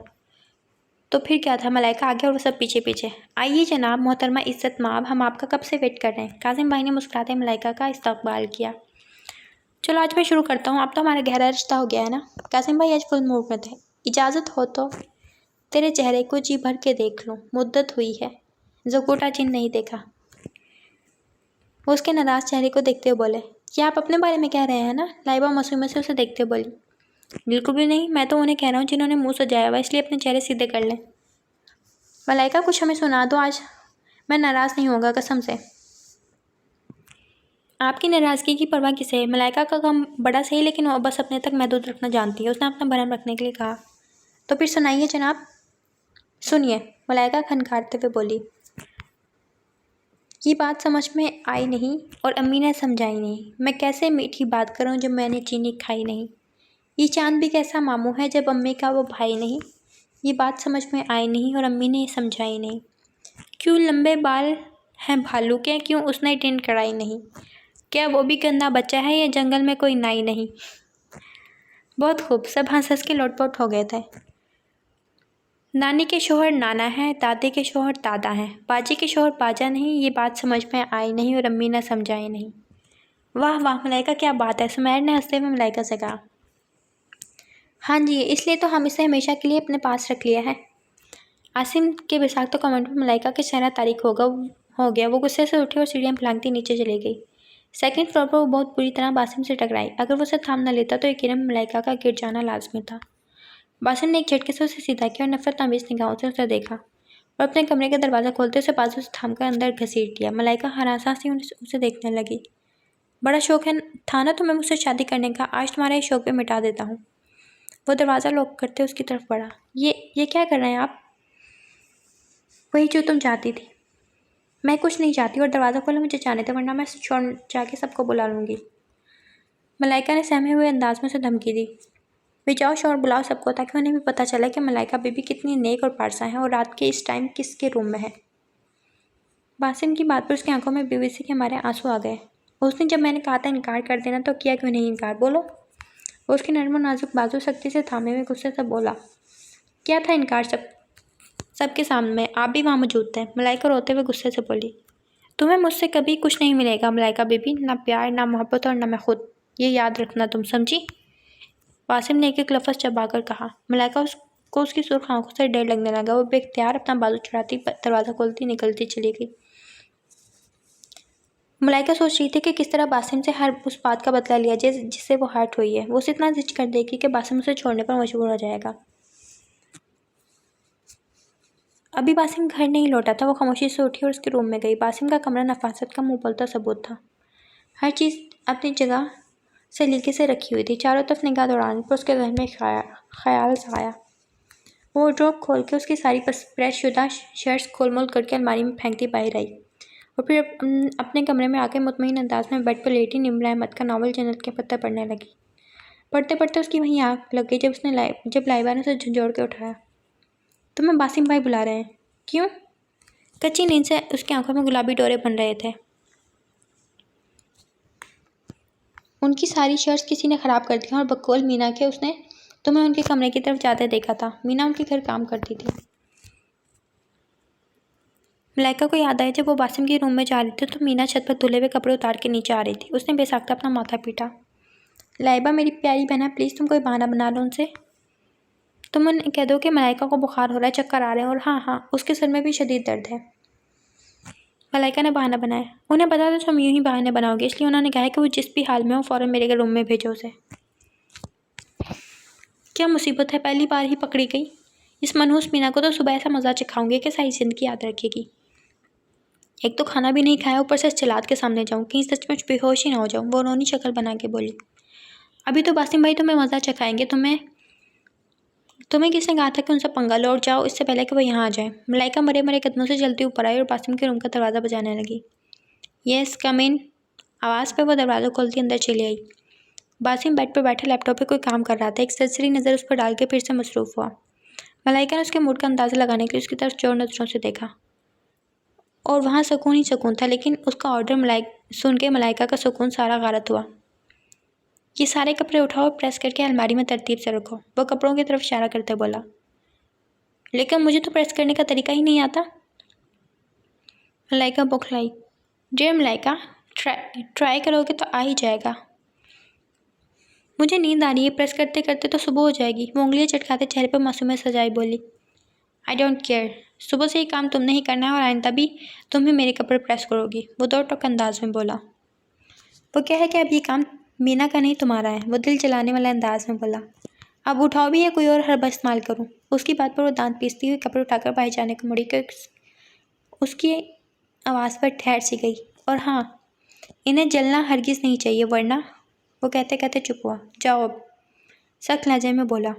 Speaker 1: तो फिर क्या था, मलाइका आगे और वो सब पीछे पीछे। आइए जनाब, मोहतरमा इज्जत माब, हम आपका कब से वेट कर रहे हैं। कासिम भाई ने मुस्कुराते मलाइका का इस्तकबाल किया। चलो आज मैं शुरू करता हूँ, अब तो हमारा गहरा रिश्ता हो गया है ना। कासिम भाई आज फुल मूड में थे। इजाज़त हो तो तेरे चेहरे को जी भर के देख लूँ, मुद्दत हुई है ज़कोटा जिन नहीं देखा। वो उसके नाराज़ चेहरे को देखते हुए बोले। क्या आप अपने बारे में कह रहे हैं ना। लाइबा मासूमियत से उसे देखते हुए बोली। बिल्कुल भी नहीं, मैं तो उन्हें कह रहा हूँ जिन्होंने मुंह सजाया हुआ, इसलिए अपने चेहरे सीधे कर लें। मलाइका कुछ हमें सुना दो, आज मैं नाराज़ नहीं होगा कसम से। आपकी नाराज़गी की परवाह किसे है। मलाइका का काम बड़ा सही, लेकिन वो बस अपने तक महदूद रखना जानती है। उसने अपना भरम रखने के लिए कहा। तो फिर सुनाइए जनाब। सुनिए, मलाइका खनखारते हुए बोली। ये बात समझ में आई नहीं और अम्मी ने समझाई नहीं। मैं कैसे मीठी बात करूं जब मैंने चीनी खाई नहीं। ये चांद भी कैसा मामू है जब अम्मी का वो भाई नहीं। ये बात समझ में आई नहीं और अम्मी ने समझाई नहीं। क्यों लंबे बाल हैं भालू के, क्यों उसने टिन कराई नहीं। क्या वो भी गंदा बच्चा है या जंगल में कोई नाई नहीं। बहुत खूब, सब हंस हंस के लोटपोट हो गए थे। नानी के शोहर नाना है, दादी के शोहर दादा हैं, बाजी के शोहर बाजा नहीं। ये बात समझ में आई नहीं और अम्मी ने समझाई नहीं। वाह वाह मलाइका, क्या बात है। सुमैर ने हंसते हुए मलाइका से कहा। हाँ जी, इसलिए तो हम इसे हमेशा के लिए अपने पास रख लिया है। आसिम के बेसाख्ता कमेंट में मलाइका का चेहरा तारीख हो गया। वो गुस्से से उठी और सीढ़ियाँ फलांगती नीचे चली गई। सेकंड फ्लोर पर वो बहुत बुरी तरह बासिम से टकराई। अगर वो उसे थाम न लेता तो यकीनन मलाइका का गिर जाना लाजमी था। बासिम ने एक झटके से उसे सीधा किया और नफरत आमीज निगाहों से उसे देखा और अपने कमरे का दरवाज़ा खोलते उसे बाजू से थामकर अंदर घसीट लिया। मलाइका हरासा सी उसे देखने लगी। बड़ा शौक है था ना तुम्हें मुझसे शादी करने का, आज तुम्हारे इस शौक पे मिटा देता हूँ। वो दरवाज़ा लॉक करते उसकी तरफ बढ़ा। ये क्या कर रहे हैं आप। वही जो तुम चाहती थी। मैं कुछ नहीं चाहती और दरवाज़ा खोले मुझे जाने दे, वरना मैं छोड़ जाके सबको बुला लूँगी। मलाइका ने सहमे हुए अंदाज में उसे धमकी दी। वे जाओ शोर बुलाओ सबको, ताकि उन्हें भी पता चले कि मलाइका बीबी कितनी नेक और पारसा है और रात के इस टाइम किसके रूम में है। बासिम की बात पर उसकी आंखों में बेबसी के हमारे आंसू आ गए। उस दिन जब मैंने कहा था इनकार कर देना, तो किया क्यों नहीं इनकार, बोलो। वो उसकी नर्म और नाजुक बाजू सख्ती से थामे हुए गुस्से से बोला। क्या था इनकार, सबके सामने, आप भी वहाँ मौजूद थे। मलाइका रोते हुए गुस्से से बोली। तुम्हें मुझसे कभी कुछ नहीं मिलेगा मलाइका बीबी, ना प्यार, ना मोहब्बत और ना मैं खुद। ये याद रखना तुम, समझी। वासिम ने एक लफ्ज़ चबाकर कहा। मलाइका उसको उसकी सुर्ख आंखों से डर लगने लगा। वो बेख्तियार अपना बाजू चढ़ाती दरवाज़ा खोलती निकलती चली गई। मलाइका सोच रही थी कि किस तरह बासिम से हर उस बात का बदला लिया जाए जिससे वो हर्ट हुई है। वो उसे इतना जिद कर देगी कि बासिम उसे छोड़ने पर मजबूर हो जाएगा। अभी बासिम घर नहीं लौटा था। वो खामोशी से उठी और उसके रूम में गई। बासिम का कमरा नफासत का मुँह बोलता सबूत था। हर चीज़ अपनी जगह सलीके से रखी हुई थी। चारों तरफ निगाह दौड़ाने पर उसके जहन में ख्याल सा आया। वो ड्रॉप खोल के उसकी सारी प्रेस शुदा शर्ट्स खोल-मोल करके अलमारी में फेंकती बाहर आई और फिर अपने कमरे में आकर मुतमईन अंदाज में बेड पर लेटी निम्र अहमद का नावल जन्नत के पत्ते पढ़ने लगी। पढ़ते पढ़ते उसकी वहीं आँख लग गई जब लाइबा ने उसे झंझोड़ के उठाया। तुम्हें बासिम भाई बुला रहे हैं। क्यों। कच्ची नींद से उसकी आंखों में गुलाबी डोरे बन रहे थे। उनकी सारी शर्ट्स किसी ने ख़राब कर दी और बकौल मीना के उसने तुम्हें उनके कमरे की तरफ जाते देखा था। मीना उनके घर काम करती थी। मलाइका को याद आया जब वो बासिम के रूम में जा रही थी तो मीना छत पर धुले हुए कपड़े उतार के नीचे आ रही थी। उसने बेसाख्ता अपना माथा पीटा। लाइबा मेरी प्यारी बहना, प्लीज़ तुम कोई बहाना बना लो उनसे। तुम उन्हें कह दो कि मलाइका को बुखार हो रहा है, चक्कर आ रहे हैं और हाँ उसके सर में भी शदीद दर्द है। मलाइका ने बहाना बनाया। उन्हें पता था तुम यूं ही बहाने बनाओगे, इसलिए उन्होंने कहा कि वो जिस भी हाल में हो फ़ौरन मेरे रूम में भेजो उसे। क्या मुसीबत है, पहली बार ही पकड़ी गई। इस मनहूस मीना को तो सुबह ऐसा मज़ा चखाऊंगी कि सारी ज़िंदगी याद रखेगी। एक तो खाना भी नहीं खाया, ऊपर से चलात के सामने जाऊँ, कहीं सचमुच बेहोश ही ना हो जाऊँ। वो रोनी शक्ल बना के बोली। अभी तो बासिम भाई तुम्हें मज़ा चखाएंगे। तुम्हें किसने कहा था कि उनसे पंगा लो और जाओ इससे पहले कि वो यहाँ आ जाए। मलाइका मरे मरे कदमों से जल्दी ऊपर आई और बासिम के रूम का दरवाज़ा बजाने लगी। यस कम इन। आवाज़ पे वो दरवाज़ा खोलती अंदर चली आई। बासिम बेड पर बैठे लैपटॉप पे कोई काम कर रहा था। एक सरसरी नज़र उस पर डाल के फिर से मसरूफ़ हुआ। मलाइका ने उसके मूड का अंदाज़ा लगाने के लिए उसकी तरफ चोर नज़रों से देखा। और वहाँ सुकून ही सुकून था, लेकिन उसका ऑर्डर सुन के मलाइका का सुकून सारा गारत हुआ। ये सारे कपड़े उठाओ और प्रेस करके अलमारी में तरतीब से रखो, वो कपड़ों की तरफ इशारा करते बोला। लेकिन मुझे तो प्रेस करने का तरीका ही नहीं आता। मलाइका बौखलाई। डियर मलाइका, ट्राई करोगे तो आ ही जाएगा। मुझे नींद आ रही है, प्रेस करते करते तो सुबह हो जाएगी। वो उंगलियां चटकाते चेहरे पर मासूमियत सजाई बोली। आई डोंट केयर, सुबह से ये काम तुमने ही करना है और आइंदा भी तुम ही मेरे कपड़े प्रेस करोगी, वो दो टोक अंदाज में बोला। वो क्या है कि अब ये काम मीना का नहीं तुम्हारा है, वो दिल जलाने वाले अंदाज में बोला। अब उठाओ भी या कोई और हरबा इस्तेमाल करूँ? उसकी बात पर वो दांत पीसती हुई कपड़े उठाकर बाहर जाने को मुड़ी कर उसकी आवाज़ पर ठहर सी गई। और हाँ, इन्हें जलना हरगिज़ नहीं चाहिए, वरना। वो कहते कहते चुप हुआ। जाओ अब, सख्त लहजे में बोला।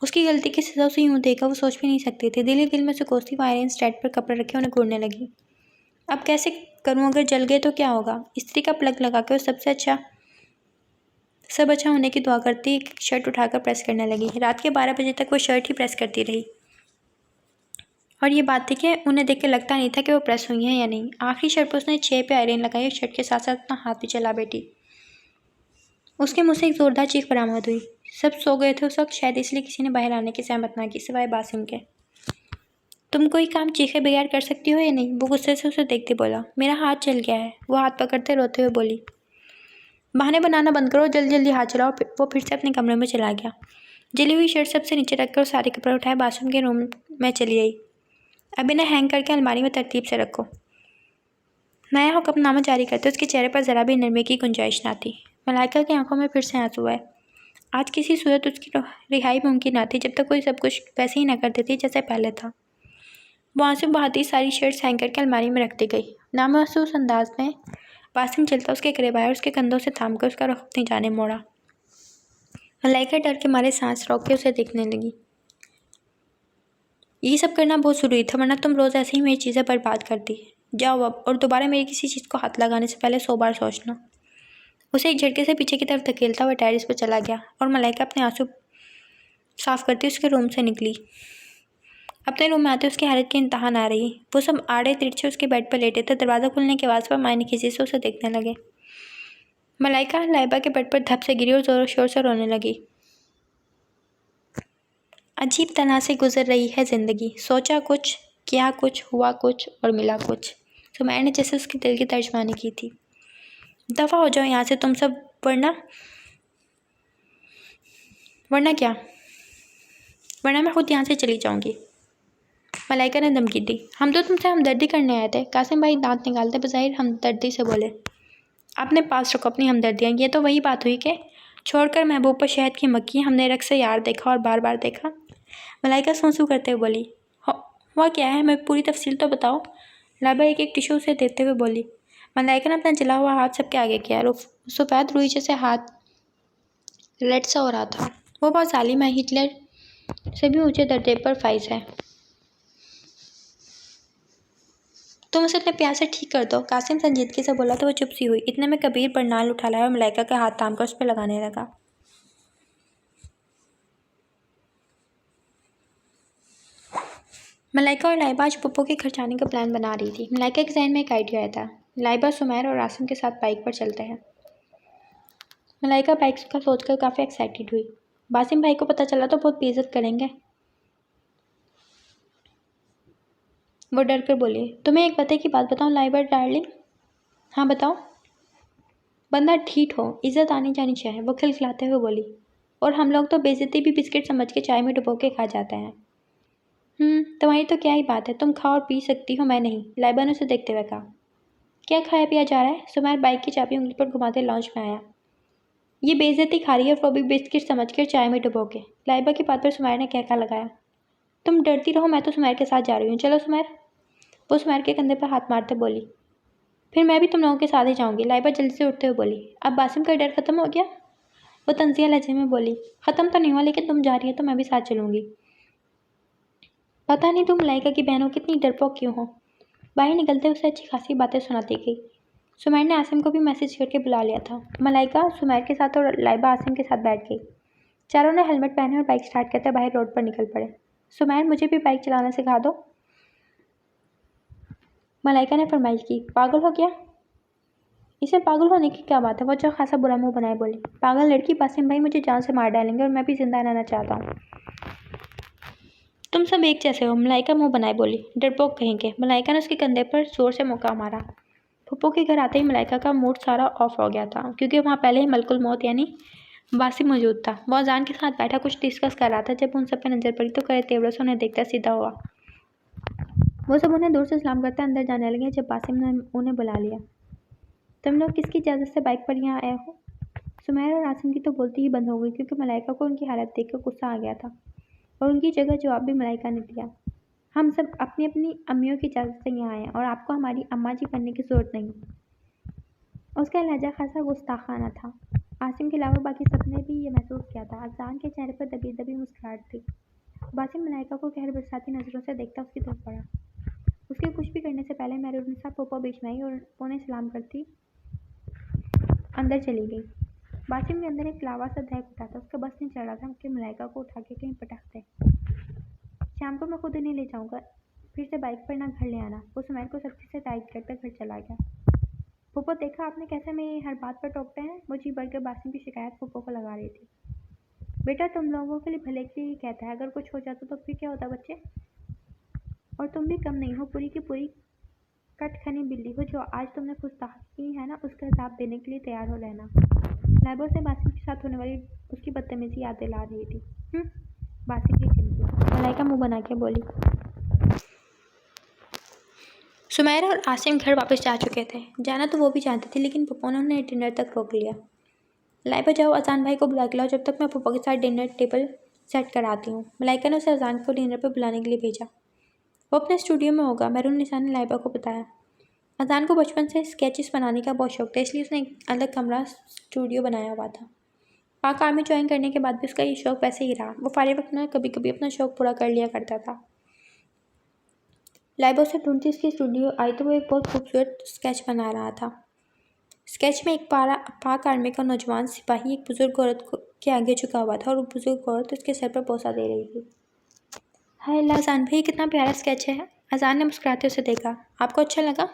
Speaker 1: उसकी गलती की सजा उसे यूं देखा वो सोच भी नहीं सकती थी। दिल ही दिल में से कोसती वो आयरन स्टैंड पर कपड़े रखे उन्हें घूरने लगी। अब कैसे करूं? अगर जल गए तो क्या होगा? स्त्री का प्लग लगा कर सब अच्छा होने की दुआ करती शर्ट उठाकर प्रेस करने लगी। रात के 12 बजे तक वो शर्ट ही प्रेस करती रही। और ये बात थी कि उन्हें देख के लगता नहीं था कि वो प्रेस हुई हैं या नहीं। आखिरी शर्ट पर उसने 6 पे आयरन लगाई और शर्ट के साथ साथ अपना हाथ भी चला बैठी। उसके मुंह से एक जोरदार चीख बरामद हुई। सब सो गए थे उस वक्त, शायद इसलिए किसी ने बाहर आने की सहमत ना की, सिवाय बासिम के। तुम कोई काम चीखे बगैर कर सकती हो या नहीं? वो गुस्से से उसे देखते बोला। मेरा हाथ जल गया है, वो हाथ पकड़ते रोते हुए बोली। बहाने बनाना बंद करो, जल्दी जल्दी हाथ चलाओ। वो फिर से अपने कमरे में चला गया। जली हुई शर्ट सबसे नीचे रखकर सारे कपड़े उठाए बाथरूम के रूम में चली आई। अब इन्हें हैंग करके अलमारी में तरतीब से रखो। नया हुक्मनामा जारी करते उसके चेहरे पर जरा भी नरमी की गुंजाइश ना थी। मलाइका की आंखों में फिर से आंसू आए। आज किसी सूरत उसकी रिहाई मुमकिन ना थी जब तक कोई सब कुछ वैसे ही न कर देती जैसे पहले था। वो आंसू बहाती सारी शर्ट्स हैंग करके अलमारी में रखती गई। नामहसूस अंदाज में बासिम चलता उसके करीब आया और उसके कंधों से थाम कर उसका रुख अपनी जाने मोड़ा। मलाइका डर के मारे सांस रोक के उसे देखने लगी। ये सब करना बहुत ज़रूरी था, वरना तुम रोज़ ऐसे ही मेरी चीज़ें बर्बाद करती। जाओ अब, और दोबारा मेरी किसी चीज़ को हाथ लगाने से पहले 100 बार सोचना। उसे एक झटके से पीछे की तरफ धकेलता हुआ टेरेस पर चला गया और मलाइका अपने आंसू साफ करती उसके रूम से निकली। अपने रूम में आते उसकी हालत की इंतहा ना रही। वो सब आड़े तिरछे उसके बेड पर लेटे थे। दरवाज़ा खुलने की आवाज़ पर मायने खिसी से उसे देखने लगे। मलाइका लाइबा के बेड पर धप से गिरी और ज़ोर शोर से रोने लगी। अजीब तरह से गुजर रही है ज़िंदगी। सोचा कुछ, किया कुछ, हुआ कुछ और मिला कुछ। सुमैर ने जैसे उसके दिल की तर्जमानी की थी। दफ़ा हो जाओ यहाँ से तुम सब, वरना क्या? वरना मैं खुद यहाँ से चली जाऊँगी। मलाइका ने धमकी दी। हम तो तुमसे हमदर्दी करने आए थे। कासिम भाई दांत निकालते बज़ाहिर हमदर्दी से बोले। आपने पास रखो अपनी हमदर्दियाँ। ये तो वही बात हुई कि छोड़कर महबूब पर शहद की मक्खी, हमने रख से यार देखा और बार बार देखा। मलाइका सूंसू करते हुए बोली। हुआ क्या है, मैं पूरी तफसील तो बताओ। लाइबा एक एक टिशू उसे देते हुए बोली। मलाइका ने अपना जला हुआ हाथ सबके आगे किया। सफ़ेद रुई जैसे हाथ रेड सा हो रहा था। वो बहुत जालिम है, हिटलर से भी ऊंचे दर्जे पर फाइज है। तुम उसे अपने प्यार से ठीक कर दो, कासिम संजीदगी से बोला तो वो चुप सी हुई। इतने में कबीर बरनाल उठा लाया और मलाइका का हाथ थाम कर उस पर लगाने लगा। मलाइका और लाइबा आज पप्पो के घर जाने का प्लान बना रही थी। मलाइका के जहन में एक आइडिया आया था। लाइबा, सुमैर और आसिम के साथ बाइक पर चलते हैं। मलाइका बाइक का सोचकर काफ़ी एक्साइटेड हुई। बासिम भाई को पता चला तो बहुत बेइज्जत करेंगे। वो डर कर बोली। तुम्हें एक पते की बात बताऊं लाइबा डार्लिंग? हाँ बताओ। बंदा ठीठ हो, इज्जत आनी जानी चाहिए, वो खिलखिलाते हुए बोली। और हम लोग तो बेइज्जती भी बिस्किट समझ के चाय में डुबो के खा जाते हैं। तुम्हारी तो क्या ही बात है, तुम खाओ और पी सकती हो, मैं नहीं। लाइबा ने उसे देखते हुए कहा। क्या खाया पिया जा रहा है? सुमैर बाइक की चाबी उंगली पर घुमाते लॉन्च में आया। ये बेइज्जती खा रही है, वो भी बिस्किट समझ कर चाय में डुबो के। लाइबा की बात पर सुमैर ने कहका लगाया। तुम डरती रहो, मैं तो सुमैर के साथ जा रही हूँ। चलो सुमैर। वो सुमैर के कंधे पर हाथ मारते बोली। फिर मैं भी तुम लोगों के साथ ही जाऊँगी। लाइबा जल्दी से उठते हुए बोली। अब बासिम का डर खत्म हो गया? वो तंजिया लहजे में बोली। ख़त्म तो नहीं हुआ, लेकिन तुम जा रही हो तो मैं भी साथ चलूँगी। पता नहीं तुम मलाइका की बहनों कितनी डरपोक क्यों हो। बाहर निकलते उसे अच्छी खासी बातें सुनाती गई। सुमैर ने आसिम को भी मैसेज करके बुला लिया था। मलाइका सुमैर के साथ और लाइबा आसिम के साथ बैठ गई। चारों ने हेलमेट पहने और बाइक स्टार्ट करते बाहर रोड पर निकल पड़े। सुमैर, मुझे भी बाइक चलाना सिखा दो। मलाइका ने फरमाइश की, पागल हो क्या? इसमें पागल होने की क्या बात है? वो अच्छा खासा बुरा मुंह बनाए बोली, पागल लड़की, बासिम भाई मुझे जान से मार डालेंगे और मैं भी जिंदा रहना चाहता हूँ। तुम सब एक जैसे हो, मलाइका मुंह बनाए बोली, डरपोक कहेंगे। मलाइका ने उसके कंधे पर जोर से मुक्का मारा। पप्पू के घर आते ही मलाइका का मूड सारा ऑफ हो गया था, क्योंकि वहाँ पहले ही मलकुल मौत यानी बासिम मौजूद था। वो अजान के साथ बैठा कुछ डिस्कस कर रहा था। जब उन सब पे नजर पड़ी तो करे तेवरों से उन्हें देखता सीधा हुआ। वो सब उन्हें दूर से सलाम करते अंदर जाने लगे। जब बासिम ने उन्हें बुला लिया, तुम लोग किसकी इजाज़त से बाइक पर यहाँ आए हो? सुमैर और आसिम की तो बोलती ही बंद हो गई, क्योंकि मलाइका को उनकी हालत देखकर गुस्सा आ गया था और उनकी जगह जवाब भी मलाइका ने दिया। हम सब अपनी अपनी अम्मियों की इजाज़त से यहाँ आए हैं और आपको हमारी अम्मा जी बनने की ज़रूरत नहीं। उसका लहजा खासा गुस्ताखाना था। आसिम के अलावा बाकी सबने भी ये महसूस किया था। अजान के चेहरे पर दबी दबी मुस्कुराहट थी। बासिम मलाइका को गहर बरसाती नज़रों से देखता उसकी तरफ बढ़ा। उसके कुछ भी करने से पहले मेहरुनिसा पोपो बीच में आई और उन्हें सलाम करती अंदर चली गई। बासिम के अंदर एक लावा सा दहक उठा था। उसका बस नहीं चल रहा था कि मलाइका को उठा के कहीं पटक दे। शाम को मैं खुद इन्हें ले जाऊंगा, फिर से बाइक पर ना घर ले आना। वो सुमैर को सख्ती से तायद करता घर चला गया। फूफो देखा आपने कैसे मेरी हर बात पर टोकते हैं? वो जी बढ़कर बासिम की शिकायत फूफो को लगा रही थी। बेटा तुम लोगों के लिए भले के लिए कहता है, अगर कुछ हो जाता तो फिर क्या होता बच्चे? और तुम भी कम नहीं हो, पूरी की पूरी कटखनी बिल्ली हो। जो आज तुमने गुस्ताखी है ना, उसका हिसाब देने के लिए तैयार हो रहना। लाइबो से बासिम के साथ होने वाली उसकी बदतमीजी याद दिला रही थी। बासिम की चिंता, मलाइका मुंह बना के बोली। सुमैरा और आसिम घर वापस जा चुके थे। जाना तो वो भी चाहते थे, लेकिन पप्पू ने उन्हें डिनर तक रोक लिया। लाइबा जाओ, अजान भाई को बुला के लाओ, जब तक मैं पप्पू के साथ डिनर टेबल सेट कराती हूँ। मलाइका ने उसे अजान को डिनर पर बुलाने के लिए भेजा। वो अपने स्टूडियो में होगा, मेहरुनिसा ने लाइबा को बताया। अजान को बचपन से स्केचेस बनाने का बहुत शौक था, इसलिए उसने एक अलग कमरा स्टूडियो बनाया हुआ था। पाक आर्मी ज्वाइन करने के बाद भी उसका ये शौक वैसे ही रहा। वो फारिग वक्त में कभी कभी अपना शौक पूरा कर लिया करता था। लाइबा से ढूंढती उसकी स्टूडियो आई तो वो एक बहुत खूबसूरत स्केच बना रहा था। स्केच में एक पाक आर्मी का नौजवान सिपाही एक बुजुर्ग औरत के आगे झुका हुआ था और वो बुजुर्ग औरत उसके सर पर बोसा दे रही थी। हाय अल्लाह, अजान भाई कितना प्यारा स्केच है। अजान ने मुस्कुराते उसे देखा। आपको अच्छा लगा?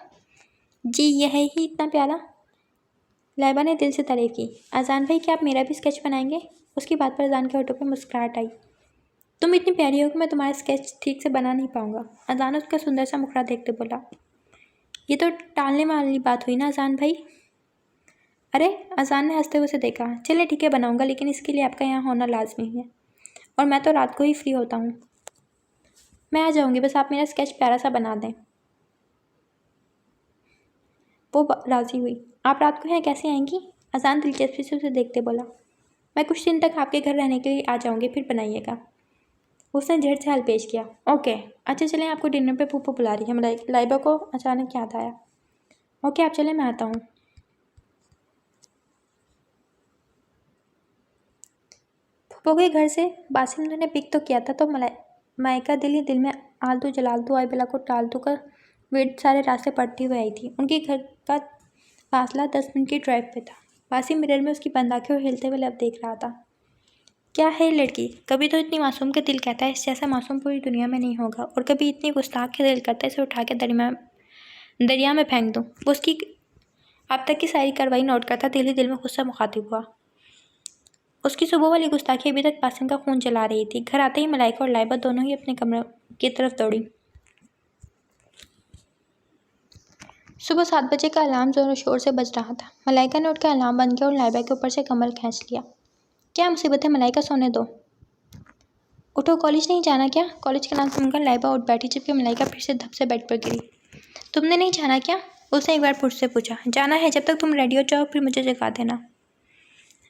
Speaker 1: जी, यह है ही इतना प्यारा। लाइबा ने दिल से तारीफ की। अजान भाई, क्या आप मेरा भी स्केच बनाएंगे? उसकी बात पर अजान के होठों पर मुस्कुराहट आई। तुम इतनी प्यारी हो कि मैं तुम्हारा स्केच ठीक से बना नहीं पाऊंगा। अजान उसका सुंदर सा मुखड़ा देखते बोला। ये तो टालने वाली बात हुई ना अजान भाई? अरे, अजान ने हंसते हुए उसे देखा। चलिए ठीक है, बनाऊंगा, लेकिन इसके लिए आपका यहाँ होना लाजमी है और मैं तो रात को ही फ्री होता हूँ। मैं आ जाऊँगी, बस आप मेरा स्केच प्यारा सा बना दें। वो राज़ी हुई। आप रात को यहाँ कैसे आएंगी? अजान दिलचस्पी से उसे देखते बोला। मैं कुछ दिन तक आपके घर रहने के लिए आ जाऊँगी, फिर बनाइएगा। उसने झट से हल पेश किया। ओके, अच्छा चलें, आपको डिनर पे फूफू बुला रही है। लाइबा को अचानक याद आया। ओके आप चलें, मैं आता हूँ। फूफो के घर से बासिम ने पिक तो किया था, तो मलाइका दिल ही दिल में आलतू जलालतू आई बिला को टालतू का वेट सारे रास्ते पड़ती हुई आई थी। उनके घर का फासला 10 मिनट की ड्राइव पे था। बासिम मिरर में उसकी बंद आंखें और हिलते हुए लब देख रहा था। क्या है लड़की, कभी तो इतनी मासूम के दिल कहता है इस जैसा मासूम पूरी दुनिया में नहीं होगा, और कभी इतनी गुस्ताख के दिल करता है इसे उठा के दरिया में फेंक दूँ। वो उसकी अब तक की सारी कार्रवाई नोट करता दिल ही दिल में गुस्सा मुखातिब हुआ। उसकी सुबह वाली गुस्ताखी अभी तक बासिम का खून जला रही थी। घर आते ही मलाइका और लाइबा दोनों ही अपने कमरे की तरफ दौड़ी। सुबह 7 बजे का अलार्म जोरों शोर से बज रहा था। मलाइका ने उठकर अलार्म बंद किया और लाइबा के ऊपर से कमल खींच लिया। क्या मुसीबत है मलाइका, सोने दो। उठो, कॉलेज नहीं जाना क्या? कॉलेज का नाम सुनकर लाइबा उठ बैठी, जबकि मलाइका फिर से धप से बेड पर गिरी। तुमने नहीं जाना क्या? उसने एक बार फिर से पूछा। जाना है, जब तक तुम रेडी हो जाओ फिर मुझे जगा देना।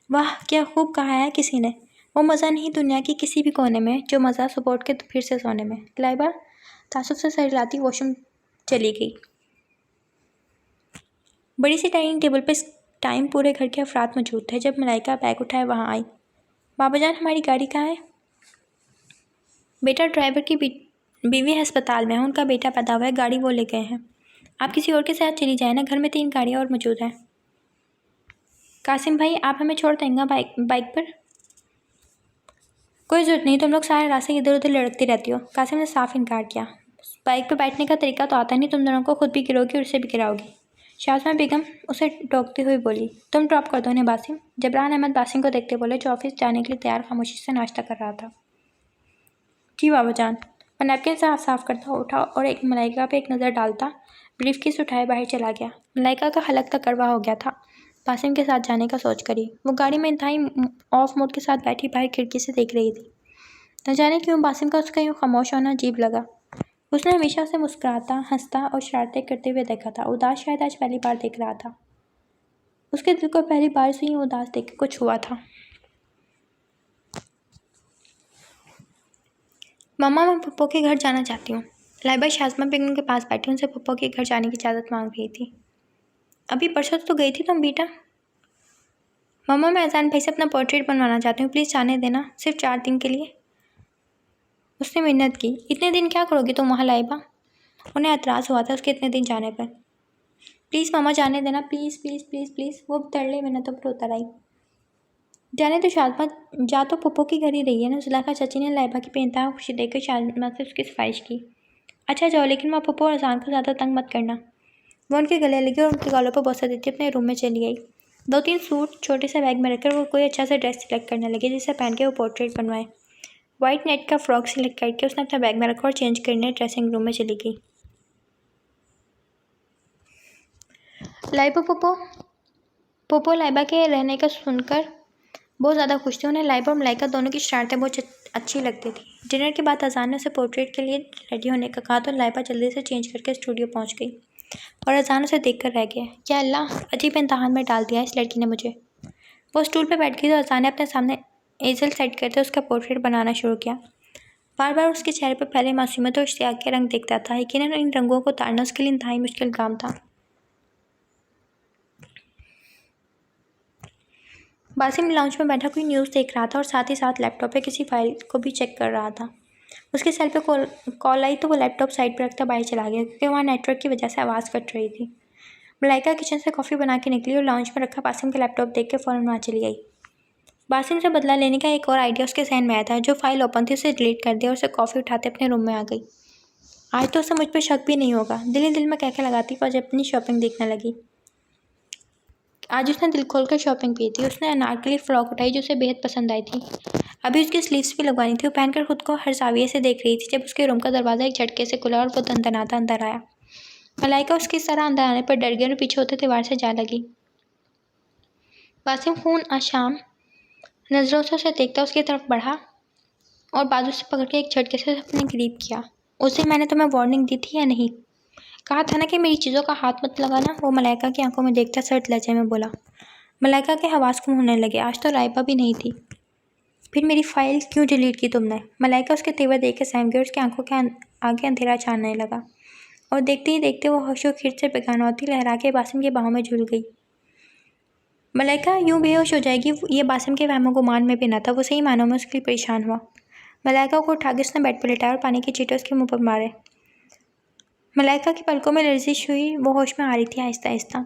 Speaker 1: वाह, क्या खूब कहा है किसी ने। वो मज़ा नहीं दुनिया की किसी भी कोने में जो मज़ा सुबह उठ के फिर से सोने में। लाइबा तासुब से सर हिलाती वॉशरूम चली गई। बड़ी सी डाइनिंग टेबल पर इस टाइम पूरे घर के अफराद मौजूद थे। जब मलाइका बैग उठाए वहाँ आई। बाबा जान, हमारी गाड़ी कहाँ है? बेटा, ड्राइवर की बीवी अस्पताल में है, उनका बेटा पैदा हुआ है, गाड़ी वो ले गए हैं। आप किसी और के साथ चली जाए ना, घर में 3 गाड़ियाँ और मौजूद हैं। कासिम भाई, आप हमें छोड़ देंगे बाइक पर? कोई ज़रूरत नहीं, तुम लोग सारे रास्ते इधर उधर लड़कती रहती हो। कासिम ने साफ इनकार किया। बाइक पर बैठने का तरीका तो आता नहीं, तुम दोनों को खुद भी गिरोगी और उसे भी गिराओगी। शाज़मा बेगम उसे टोकती हुई बोली। तुम ड्रॉप कर दो उन्हें बासिम। जबरान अहमद बासिम को देखते बोले, जो ऑफिस जाने के लिए तैयार खामोशी से नाश्ता कर रहा था। जी बाबा जान। और नैपकिन से हाथ साफ करता उठा और एक मलाइका पे एक नज़र डालता ब्रीफकेस उठाए बाहर चला गया। मलाइका का हलक तक कड़वा हो गया था बासिम के साथ जाने का सोच करी। वो गाड़ी में इंतहाई ऑफ मोड के साथ बैठी बाहर खिड़की से देख रही थी। न जाने क्यों बासिम का उसका यूँ खामोश होना अजीब लगा। उसने हमेशा उसे मुस्कुराता, हंसता और शरारतें करते हुए देखा था। उदास शायद आज पहली बार देख रहा था। उसके दिल को पहली बार से ही उदास देख के कुछ हुआ था। मम्मा, मैं पप्पो के घर जाना चाहती हूँ। लाइबा शाज़मा बेगम के पास बैठी उनसे पप्पो के घर जाने की इजाज़त मांग रही थी। अभी परसों तो गई थी तुम बेटा। मम्मा, मैं अजान भाई से अपना पोर्ट्रेट बनवाना चाहती हूँ, प्लीज़ जाने देना, सिर्फ 4 दिन के लिए। उसने मिन्नत की। इतने दिन क्या करोगी तुम वहाँ लाइबा? उन्हें एतराज़ हुआ था उसके इतने दिन जाने पर। प्लीज़ मामा जाने देना, प्लीज़ प्लीज़ प्लीज़ प्लीज़। वो तरले मिन्नतों पर उतर आई। जाने तो शाज़मा, जा तो पप्पो के घर ही रही है ना। जुलेखा चाची ने लाइबा की बेइंतहा खुशी देखकर शाज़मा से उसकी सिफारिश की। अच्छा जाओ, लेकिन वहाँ पप्पो और अजान को ज़्यादा तंग मत करना। वो उनके गले लगी और उनके गालों पर बोसा देती अपने रूम में चली गई। 2-3 सूट छोटे से बैग में रखकर वो कोई अच्छा सा ड्रेस सिलेक्ट करने लगी जिसे पहन के वो पोर्ट्रेट बनवाए। वाइट नेट का फ्रॉक सिलेक्ट करके उसने अपना बैग में रखा और चेंज करने ड्रेसिंग रूम में चली गई। लाइबा पोपो लाइबा के रहने का सुनकर बहुत ज़्यादा खुश थी। उन्हें लाइबा और मलाइका दोनों की शरारतें बहुत अच्छी लगती थी। डिनर के बाद अजान ने उसे पोर्ट्रेट के लिए रेडी होने का कहा तो लाइबा जल्दी से चेंज करके स्टूडियो पहुंच गई और अजान उसे देखकर रह गया। क्या अल्लाह, अजीब इम्तहान में डाल दिया इस लड़की ने मुझे। वो स्टूल पर बैठ गई तो अजान ने अपने सामने एजल सेट करते उसका पोर्ट्रेट बनाना शुरू किया। बार बार उसके चेहरे पर पहले मासूमियत और इश्तियाक के रंग देखता था। यकीनन इन रंगों को उतारना उसके लिए इंतहाई मुश्किल काम था। बासिम लाउंज में बैठा कोई न्यूज़ देख रहा था और साथ ही साथ लैपटॉप पे किसी फाइल को भी चेक कर रहा था। उसके सेल पे कॉल आई तो वो लैपटॉप साइड पर रखता बाहर चला गया क्योंकि वहाँ नेटवर्क की वजह से आवाज़ कट रही थी। मलाइका किचन से कॉफ़ी बना के निकली और लाउंज में रखा बासिम का लैपटॉप देख के फ़ौरन वहाँ चली गई। बासिम से बदला लेने का एक और आइडिया उसके जहन में आया था। जो फाइल ओपन थी उसे डिलीट कर दिया और उसे कॉफ़ी उठाते अपने रूम में आ गई। आज तो उसे मुझ पर शक भी नहीं होगा, दिल ही दिल में कहके लगाती और जब अपनी शॉपिंग देखने लगी। आज उसने दिल खोलकर शॉपिंग की थी। उसने अनारकली फ्रॉक उठाई जो उसे बेहद पसंद आई थी। अभी उसकी स्लीव्स भी लगवानी थी। वो पहनकर खुद को हर जाविये से देख रही थी जब उसके रूम का दरवाज़ा एक झटके से खुला और वो दनदनाता अंदर आया। मलाइका उसकी इस तरह अंदर आने पर डर गई और पीछे होते दीवार से जा लगी। बासिम खून आशाम नज़रों से उसे देखता उसकी तरफ बढ़ा और बाजू से पकड़ के एक झटके से अपने करीब किया। उसे मैंने तुम्हें वार्निंग दी थी या नहीं? कहा था ना कि मेरी चीज़ों का हाथ मत लगाना। वो मलाइका की आंखों में देखता सर्द लहजे में बोला। मलाइका के हवास गुम होने लगे। आज तो लाइबा भी नहीं थी। फिर मेरी फ़ाइल क्यों डिलीट की तुमने? मलाइका उसके तेवर देख के सहम गई और उसकी आंखों के आगे अंधेरा छाने लगा और देखते ही देखते वो होशो खीर से बेगाना होती लहरा के बासिम की बाहों में झूल गई। मलाइका यूँ बेहोश हो जाएगी ये बासिम के वहमो गुमान में भी न था। वो सही मानों में उसके लिए परेशान हुआ। मलाइका को उठा के उसने बेड पर लिटाया और पानी के छींटे उसके मुंह पर मारे। मलाइका की पलकों में लर्जिश हुई। वो होश में आ रही थी आहिस्ता आहिस्ता।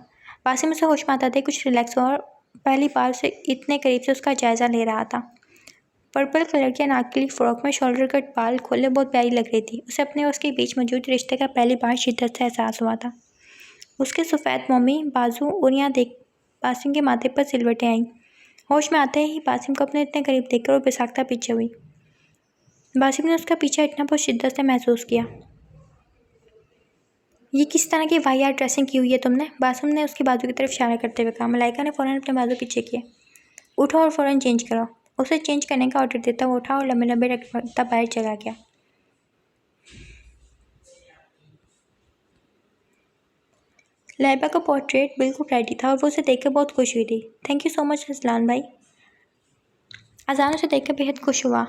Speaker 1: बासिम उसे होश में आता था कुछ रिलैक्स हुआ और पहली बार उसे इतने करीब से उसका जायज़ा ले रहा था। पर्पल कलर की अनारकली फ्रॉक में शोल्डर कट बाल खोले बहुत प्यारी लग रही थी। उसे अपने उसके बीच मौजूद रिश्ते का पहली बार शिद्दत से एहसास हुआ था। उसके सफ़ेद मोमी बाजू उंगलियां देख बासिम के माथे पर सिलवटें आईं। होश में आते ही बासिम को अपने इतने करीब देखकर वो बेसाख्ता पीछे हुई। बासिम ने उसका पीछे हटना बहुत शिद्दत से महसूस किया। ये किस तरह की वाहियात ड्रेसिंग की हुई है तुमने? बासिम ने उसकी बाजू की तरफ इशारा करते हुए कहा। मलाइका ने फ़ौरन अपने बाजू पीछे किए। उठो और फ़ौरन चेंज करो। उसे चेंज करने का ऑर्डर देता वो उठा और लंबे लंबे रखता बाहर चला गया। लाइबा का पोर्ट्रेट बिल्कुल रेडी था और वो उसे देखकर बहुत खुश हुई थी। थैंक यू सो मच रज़लान भाई। अजान उसे देखकर बेहद खुश हुआ।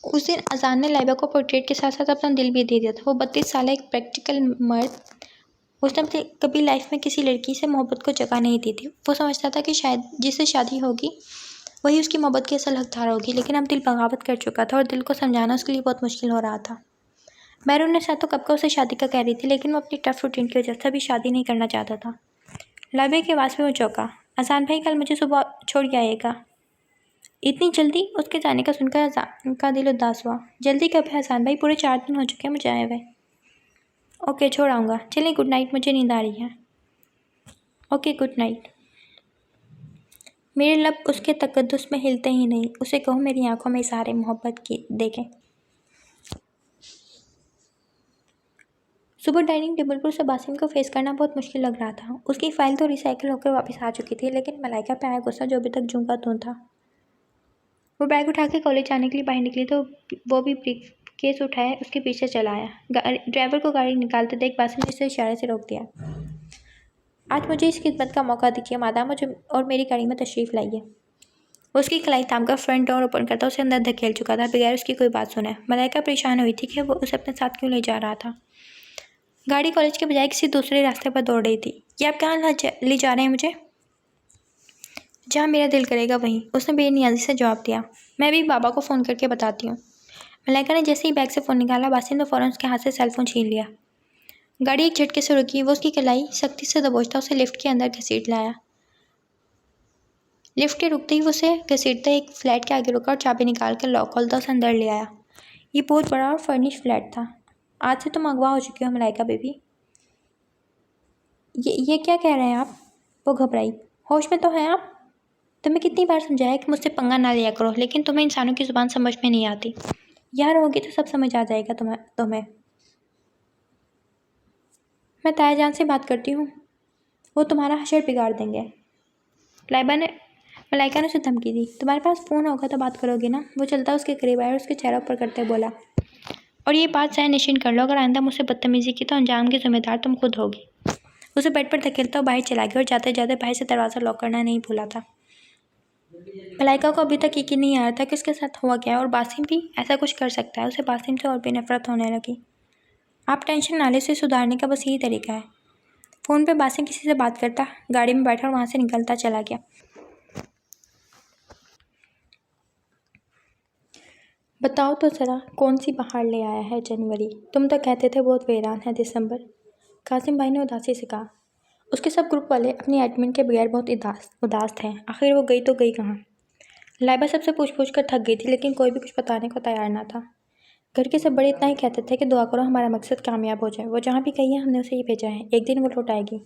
Speaker 1: उस दिन अजान ने लाइबा को पोर्ट्रेट के साथ साथ अपना दिल भी दे दिया था। वो 32 साल एक प्रैक्टिकल मर्द। उसने अपनी कभी लाइफ में किसी लड़की से मोहब्बत को जगह नहीं दी थी। वो समझता था कि शायद जिससे शादी होगी वही उसकी मोहब्बत की असल हकदार होगी, लेकिन अब दिल बगावत कर चुका था और दिल को समझाना उसके लिए बहुत मुश्किल हो रहा था। बैरून ने साथ तो कब का उसे शादी का कह रही थी, लेकिन वो अपनी टफ रूटीन की वजह से अभी शादी नहीं करना चाहता था। लाइबा की आवाज़ में वो चौंका। अजान भाई कल मुझे सुबह छोड़ के आइएगा। इतनी जल्दी? उसके जाने का सुनकर का दिल उदास हुआ। जल्दी कब है हसान भाई? पूरे 4 दिन हो चुके हैं मुझे आए हुए। ओके, छोड़ आऊँगा। चलिए, गुड नाइट, मुझे नींद आ रही है। Okay, good night. मेरे लब उसके तकद्दुस में हिलते ही नहीं। उसे कहो मेरी आंखों में इज़हारे मोहब्बत की देखें। सुबह डाइनिंग टेबल पर उसे बासिम को फेस करना बहुत मुश्किल लग रहा था। उसकी फाइल तो रिसाइकिल होकर वापस आ चुकी थी, लेकिन मलाइका पे आया गुस्सा जो अभी तक जूं का त्यों था। वो बैग उठा के कॉलेज जाने के लिए बाहर निकली तो वो भी ब्रीफकेस उठाए उसके पीछे चला आया। ड्राइवर को गाड़ी निकालते देख बासिम ने उसे इशारे से रोक दिया। आज मुझे इस खिदमत का मौका दीजिए मादाम, मुझे और मेरी गाड़ी में तशरीफ़ लाइए। उसकी कलाई थाम कर फ्रंट डोर ओपन करता उसे अंदर धकेल चुका था बगैर उसकी कोई बात सुने। मलाइका परेशान हुई थी कि वो उसे अपने साथ क्यों ले जा रहा था। गाड़ी कॉलेज के बजाय किसी दूसरे रास्ते पर दौड़ रही थी। ये आप कहाँ ले जा रहे हैं मुझे? जहाँ मेरा दिल करेगा वहीं, उसने बेनियाजी से जवाब दिया। मैं भी बाबा को फ़ोन करके बताती हूँ। मलाइका ने जैसे ही बैग से फ़ोन निकाला, बासिम ने फ़ौरन उसके हाथ से सेलफोन छीन लिया। गाड़ी एक झटके से रुकी। वो उसकी कलाई सख्ती से दबोचता उसे लिफ्ट के अंदर घसीट लाया। लिफ्ट के रुकते ही वो उसे घसीटते एक फ्लैट के आगे रुका और चाबी निकाल कर लॉक खोलता उसे अंदर ले आया। ये बहुत बड़ा और फर्निश फ्लैट था। आज से तुम अगवा हो चुकी हो मलाइका बेबी। ये क्या कह रहे हैं आप? वो घबराई। होश में तो हैं आप? तुम्हें कितनी बार समझाया कि मुझसे पंगा ना लिया करो, लेकिन तुम्हें इंसानों की ज़ुबान समझ में नहीं आती। यहाँ रहोगी तो सब समझ आ जाएगा तुम्हें। मैं ताया जान से बात करती हूँ, वो तुम्हारा हशर बिगाड़ देंगे। मलाइका ने उसे धमकी दी। तुम्हारे पास फ़ोन होगा तो बात करोगे ना? वो चलता उसके करीब आया और उसके चेहरे पर करते बोला, और ये बात सहन निश्चिंत कर लो, अगर आइंदा मुझसे बदतमीजी की तो अंजाम की जिम्मेदार तुम खुद होगी। उसे बेड पर धकेलता और बाहर चला गया और जाते जाते बाहर से दरवाज़ा लॉक करना नहीं भूला था। मलाइका को अभी तक यकीन नहीं आ रहा था कि उसके साथ हुआ क्या, और बासिम भी ऐसा कुछ कर सकता है। उसे बासिम से और भी नफरत होने लगी। आप टेंशन ना लें, इसे सुधारने का बस यही तरीका है। फ़ोन पे बासिम किसी से बात करता, गाड़ी में बैठा और वहाँ से निकलता चला गया। बताओ तो ज़रा, कौन सी बहार ले आया है जनवरी? तुम तो कहते थे बहुत वीरान है दिसंबर। कासिम भाई ने उदासी से कहा। उसके सब ग्रुप वाले अपनी एडमिन के बगैर बहुत उदास थे। आखिर वो गई तो गई कहाँ? लाइबा सबसे पूछ कर थक गई थी, लेकिन कोई भी कुछ बताने को तैयार ना था। घर के सब बड़े इतना ही कहते थे कि दुआ करो हमारा मकसद कामयाब हो जाए। वो जहाँ भी गई है हमने उसे ही भेजा है, एक दिन वो लौट आएगी।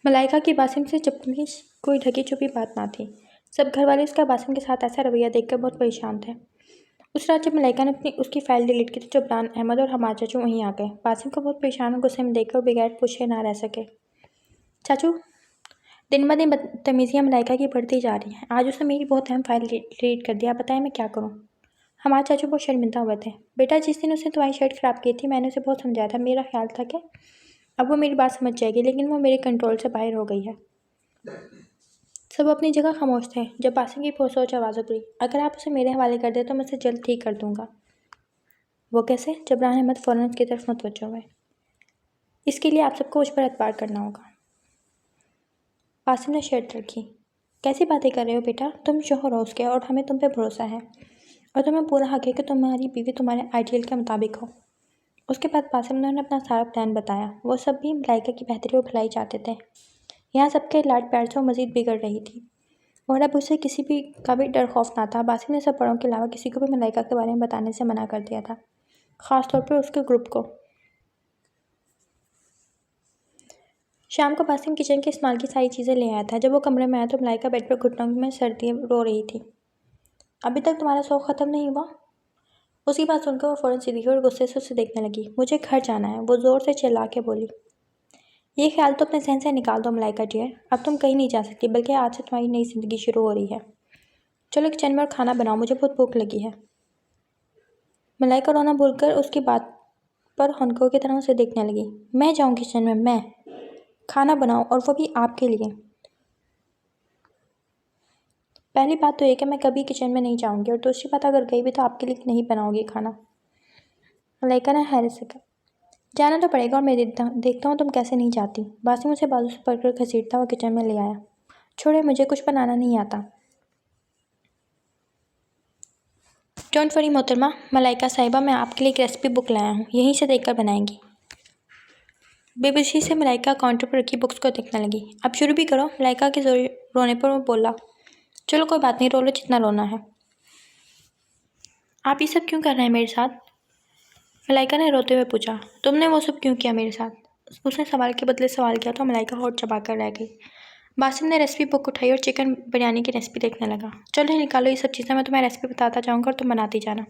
Speaker 1: मलाइका की बासिम से चुप्पी कोई ढकी छुपी बात ना थी। सब घर वाले उसका बासिम के साथ ऐसा रवैया देखकर बहुत परेशान थे। उस रात जब मलाइका ने उसकी फाइल डिलीट की तो जबरान अहमद और हमार चाचू वहीं आ गए। बासिम को बहुत परेशान और गुस्से में देखकर बगैर पूछे ना रह सके। चाचू, दिन ब दिन बदतमीजियाँ मलाइका की बढ़ती जा रही हैं। आज उसने मेरी बहुत अहम फाइल डिलीट कर दिया। बताएं मैं क्या करूँ? हमारे चाचू बहुत शर्मिंदा हुए थे। बेटा, जिस दिन उसने तुम्हारी शर्ट ख़राब की थी मैंने उसे बहुत समझाया था। मेरा ख्याल था कि अब वो मेरी बात समझ जाएगी, लेकिन वो मेरे कंट्रोल से बाहर हो गई है। सब अपनी जगह खामोश थे जब बासिम की पुरसोच आवाज़ उभरी। अगर आप उसे मेरे हवाले कर दे तो मैं उसे जल्द ठीक कर दूंगा। वो कैसे? जबरान अहमद फ़ौरन उसकी तरफ मुतवज्जो हुए। इसके लिए आप सबको उस पर एतबार करना होगा। बासिम ने शर्त रखी। कैसी बातें कर रहे हो बेटा? तुम शोहर हो उसके और हमें तुम पे भरोसा है, और तुम्हें पूरा हक है कि तुम्हारी बीवी तुम्हारे आइडियल के मुताबिक हो। उसके बाद बासिम ने उन्हें अपना सारा प्लान बताया। वो सब भी मलाइका की बेहतरी और भलाई चाहते थे। यहाँ सबके लाड प्यार से वो मज़ीद बिगड़ रही थी, और अब उसे किसी भी का भी डर खौफ ना था। बासिम ने सब बड़ों के अलावा किसी को भी मलाइका के बारे में बताने से मना कर दिया था, ख़ास तौर पर उसके ग्रुप को। शाम को बासिम किचन के इस्तेमाल की सारी चीज़ें ले आया था। जब वो कमरे में आया तो मलाइका बेड पर घुटनों में सर्दी रो रही थी। अभी तक तुम्हारा शौक़ ख़त्म नहीं हुआ? उसकी बात सुनकर वो फ़ौरन सीधी हुई और गुस्से से उसे देखने लगी। मुझे घर जाना है, वो ज़ोर से चिल्ला के बोली। ये ख्याल तो अपने जहन से निकाल दो मलाइका डियर। अब तुम कहीं नहीं जा सकती, बल्कि आज से तुम्हारी नई ज़िंदगी शुरू हो रही है। चलो किचन में और खाना बनाओ, मुझे बहुत भूख लगी है। मलाइका रोना भूलकर उसकी बात पर हनकों की तरह उसे देखने लगी। मैं जाऊँ किचन में? मैं? खाना बनाओ, और वो भी आपके लिए। पहली बात तो ये कि मैं कभी किचन में नहीं जाऊँगी, और दूसरी बात अगर गई भी तो आपके लिए नहीं बनाऊँगी खाना। मलाइका ने हैरत से कहा। जाना तो पड़ेगा, और मैं देखता हूँ तुम कैसे नहीं जाती। बासिम उसे बाजू से पकड़कर घसीटता हुआ किचन में ले आया। छोड़े, मुझे कुछ बनाना नहीं आता। डोंट वरी मोहतरमा मलाइका साहिबा, मैं आपके लिए एक रेसिपी बुक लाया हूँ, यहीं से देखकर बनाएंगी। बेबसी से मलाइका काउंटर पर रखी बुक्स को देखने लगी। अब शुरू भी करो। मलाइका के जोर रोने पर वो बोला, चलो कोई बात नहीं, रो लो जितना रोना है। आप ये सब क्यों कर रहे हैं मेरे साथ? मलाइका ने रोते हुए पूछा। तुमने वो सब क्यों किया मेरे साथ? उसने सवाल के बदले सवाल किया तो मलाइका होठ चबाकर रह गई। बासिम ने रेसिपी बुक उठाई और चिकन बिरयानी की रेसिपी देखने लगा। चलो निकालो ये सब चीज़ें, मैं तुम्हें रेसिपी बताता जाऊँगा और तुम बनाती जाना।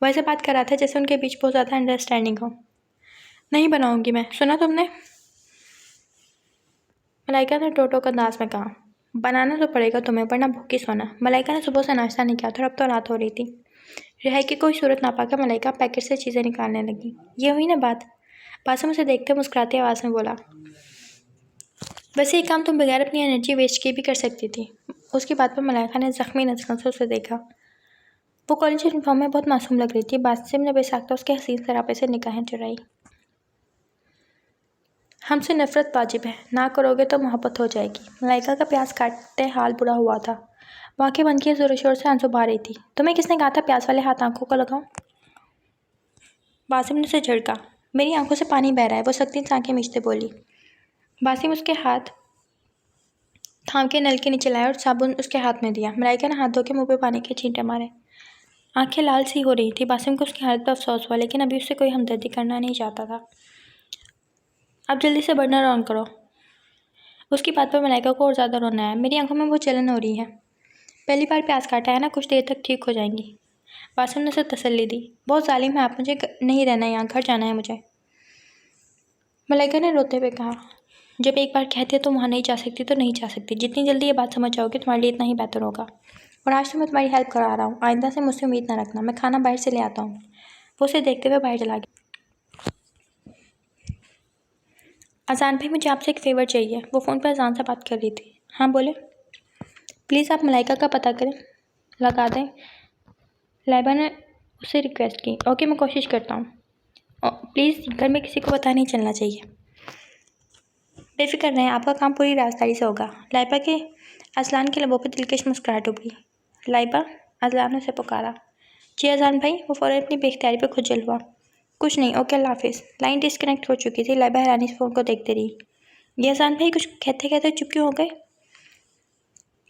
Speaker 1: वैसे बात कर रहा था जैसे उनके बीच बहुत ज़्यादा अंडरस्टैंडिंग हो। नहीं बनाऊंगी मैं, सुना तुमने? मलाइका ने टोटो का अंदाज में कहा। बनाना तो पड़ेगा तुम्हें, वरना भूखी सोना। मलाइका ने सुबह से नाश्ता नहीं किया था और अब तो रात हो रही थी। रिहाई की कोई सूरत ना पाकर मलाइका पैकेट से चीज़ें निकालने लगी। ये हुई ना बात। बासिम उसे देखते मुस्कुराती आवाज़ में बोला, वैसे ये काम तुम बगैर अपनी एनर्जी वेस्ट किए भी कर सकती थी। उसकी बात पर मलाइका ने जख्मी नज़रों से उसे देखा। वो कॉलेज यूनिफॉर्म में बहुत मासूम लग रही थी। बासिम ने बेसाख्ता उसके हसीन सरापे से निगाहें चुराई। हमसे नफरत वाजिब है, ना करोगे तो मोहब्बत हो जाएगी। मलाइका का प्याज काटते हाल बुरा हुआ था। वो आंखें बंद किए जोर शोर से आंसू बहा रही थी। तुम्हें किसने कहा था प्याज वाले हाथ आंखों को लगाओ? बासिम ने उसे झड़का। मेरी आंखों से पानी बह रहा है, वो सख्ती से आंखें मीचते बोली। बासिम उसके हाथ थाम के नल के नीचे लाया और साबुन उसके हाथ में दिया। मलाइका ने हाथ धो के मुँह पे पानी के छींटे मारे। आंखें लाल सी हो रही थी। बासिम को उसकी हालत पर अफसोस हुआ, लेकिन अभी उससे कोई हमदर्दी करना नहीं चाहता था। अब जल्दी से बर्नर ऑन करो। उसकी बात पर मलाइका को और ज़्यादा रोना आया। मेरी आंखों में बहुत जलन हो रही है। पहली बार प्याज काटा है ना, कुछ देर तक ठीक हो जाएंगी। बासिम ने उसे तसल्ली दी। बहुत जालिम है आप, मुझे नहीं रहना यहाँ, घर जाना है मुझे। मलाइका ने रोते हुए कहा, जब एक बार कहते हो तो वहाँ नहीं जा सकती तो नहीं जा सकती। जितनी जल्दी ये बात समझ जाओगे तुम्हारे लिए इतना ही बेहतर होगा। और आज तो मैं तुम्हारी हेल्प करा रहा हूँ, आइंदा से मुझसे उम्मीद ना रखना। मैं खाना बाहर से ले आता हूँ। वो उसे देखते हुए बाहर चला गया। अजान भाई, मुझे आपसे एक फ़ेवर चाहिए। वो फ़ोन पर अजान से बात कर रही थी। हाँ बोले। प्लीज़ आप मलाइका का पता करें, लगा दें। लाइबा ने उससे रिक्वेस्ट की। ओके, मैं कोशिश करता हूँ। प्लीज़ घर में किसी को पता नहीं चलना चाहिए। बेफिक्र रहें, आपका काम पूरी राजदारी से होगा। लाइबा के अजलान के लबों पर दिलकश मुस्कुराहट उभरी। लाइबा, अजलान ने उसे पुकारा। जी अजान भाई। वो फ़ौरन अपनी बेख्तियारी पर खुजल हुआ। कुछ नहीं, ओके अल्लाह हाफिज़। लाइन डिस्कनेक्ट हो चुकी थी। लाइबा हैरानी से फ़ोन को देखते रही। ये अजान भाई, कुछ कहते कहते चुप क्यों हो गए?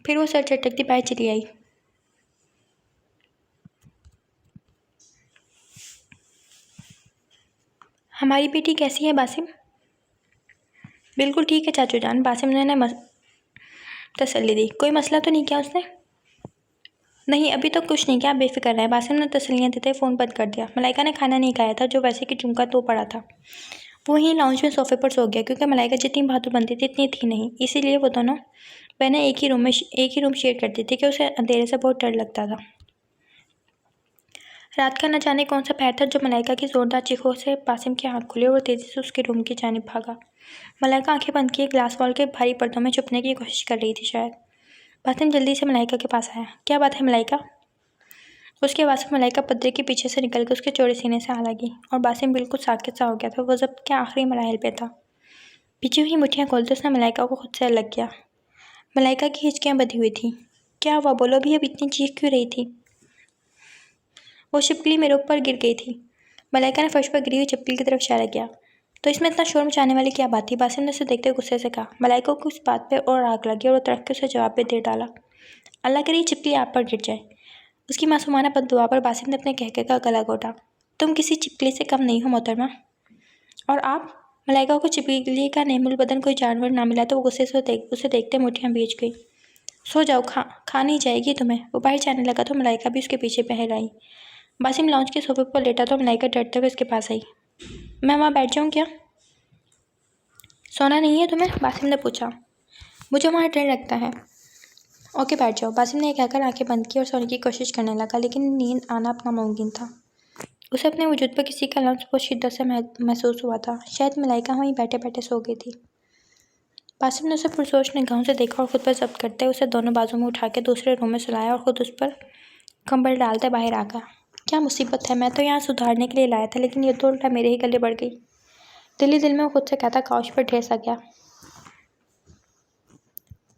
Speaker 1: फिर वो सर झटकती बाहर चली आई। हमारी बेटी कैसी है बासिम? बिल्कुल ठीक है चाचू जान। बासिम ने तसल्ली दी। कोई मसला तो नहीं किया उसने? नहीं, अभी तो कुछ नहीं किया, आप बेफिक्र रहें। बासिम ने तसल्लियाँ देते फ़ोन बंद कर दिया। मलाइका ने खाना नहीं खाया था, जो वैसे कि चुमका तो पड़ा था। वो वहीं लाउंज में सोफे पर सो गया, क्योंकि मलाइका जितनी बहादुर बनती थी इतनी थी नहीं। इसीलिए वो दोनों बहनें एक ही रूम शेयर करती थी कि उसे अंधेरे से बहुत डर लगता था। रात का न जाने कौन सा पैर था जो मलाइका की जोरदार चीखों से बासिम की आँख खुली और वो तेज़ी से उसके रूम की जानिब भागा। मलाइका आंखें बंद किए ग्लास वॉल के भारी पर्दों में छुपने की कोशिश कर रही थी शायद। बासिम जल्दी से मलाइका के पास आया। क्या बात है मलाइका? उसकी आवाज़ से मलाइका पर्दे के पीछे से निकल कर उसके चौड़े सीने से आ लगी और बासिम बिल्कुल साकित सा हो गया था। वो जब्त के आखिरी मराहिल पे था। पीछे हुई मुठ्ठियाँ खोलते उसने मलाइका को खुद से अलग किया। मलाइका की हिचकियाँ बंधी हुई थी। क्या हुआ, बोलो भी, अब इतनी चीख क्यों रही थी? वो छिपकली मेरे ऊपर गिर गई थी। मलाइका ने फर्श पर गिरी हुई छिपकली की तरफ इशारा किया। तो इसमें इतना शोर मचाने वाली क्या बात थी? बासिम ने उसे देखते हुए गुस्से से कहा। मलाइका को उस बात पर और आग लगी और वो तड़क के उसे जवाब भी दे डाला। अल्लाह करे छिपकली आप पर गिर जाए। उसकी मासूमाना बद्दुआ पर बासिम ने अपने कहके का गला घोटा। तुम किसी छिपकली से कम नहीं हो मोहतरमा। और आप? मलाइका को छिपकली का नेमुल बदन कोई जानवर ना मिला तो वो गुस्से से उसे देखते मुठ्ठियाँ भींच गई। सो जाओ, खा नहीं जाएगी तुम्हें। वो बाहर जाने लगा तो मलाइका भी उसके पीछे बहर आई। बासिम लाउंज के सोफे पर लेटा तो मलाइका डरते हुए उसके पास आई। मैं वहाँ बैठ जाऊँ क्या? सोना नहीं है तुम्हें? बासिम ने पूछा। मुझे वहाँ डर लगता है। ओके बैठ जाओ। बासिम ने कहकर आंखें बंद की और सोने की कोशिश करने लगा, लेकिन नींद आना अपना नामुमकिन था। उसे अपने वजूद पर किसी का लम्स बहुत शिद्दत से महसूस हुआ था। शायद मलाइका वहीं बैठे बैठे सो गई थी। बासिम ने उसे पुरजोश निगाहों से देखा और खुद पर जब्त करते उसे दोनों बाजू में उठा के दूसरे रूम में सुलाया और खुद उस पर कंबल डालते बाहर आ गया। क्या मुसीबत है, मैं तो यहाँ सुधारने के लिए लाया था, लेकिन ये तो उल्टा मेरे ही गले बढ़ गई। दिल ही दिल में वो खुद से कहता काश पर ढेर सा गया।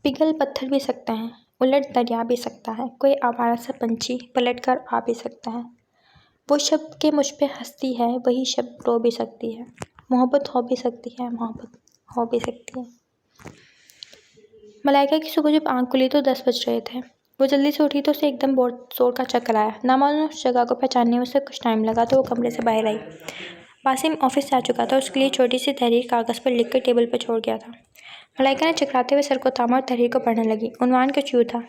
Speaker 1: पिघल पत्थर भी सकते हैं, उलट दरिया भी सकता है, कोई आवारा सा पंछी पलट कर आ भी सकता है। वो शब्द के मुझ पे हंसती है, वही शब्द रो भी सकती है। मोहब्बत हो भी सकती है, मोहब्बत हो भी सकती है। मलाइका की सुबह जब आँख खुली तो 10 बज रहे थे। वो जल्दी से उठी तो उसे एकदम बहुत जोर का चक्कर आया। नामालूम उस जगह को पहचानने में उसे कुछ टाइम लगा तो वो कमरे से बाहर आई। बासिम ऑफिस से आ चुका था और उसके लिए छोटी सी तहरीर कागज़ पर लिखकर टेबल पर छोड़ गया था। मलाइका ने चकराते हुए सर को थामा और तहरीर को पढ़ने लगी। उन्वान कुछ यूँ था,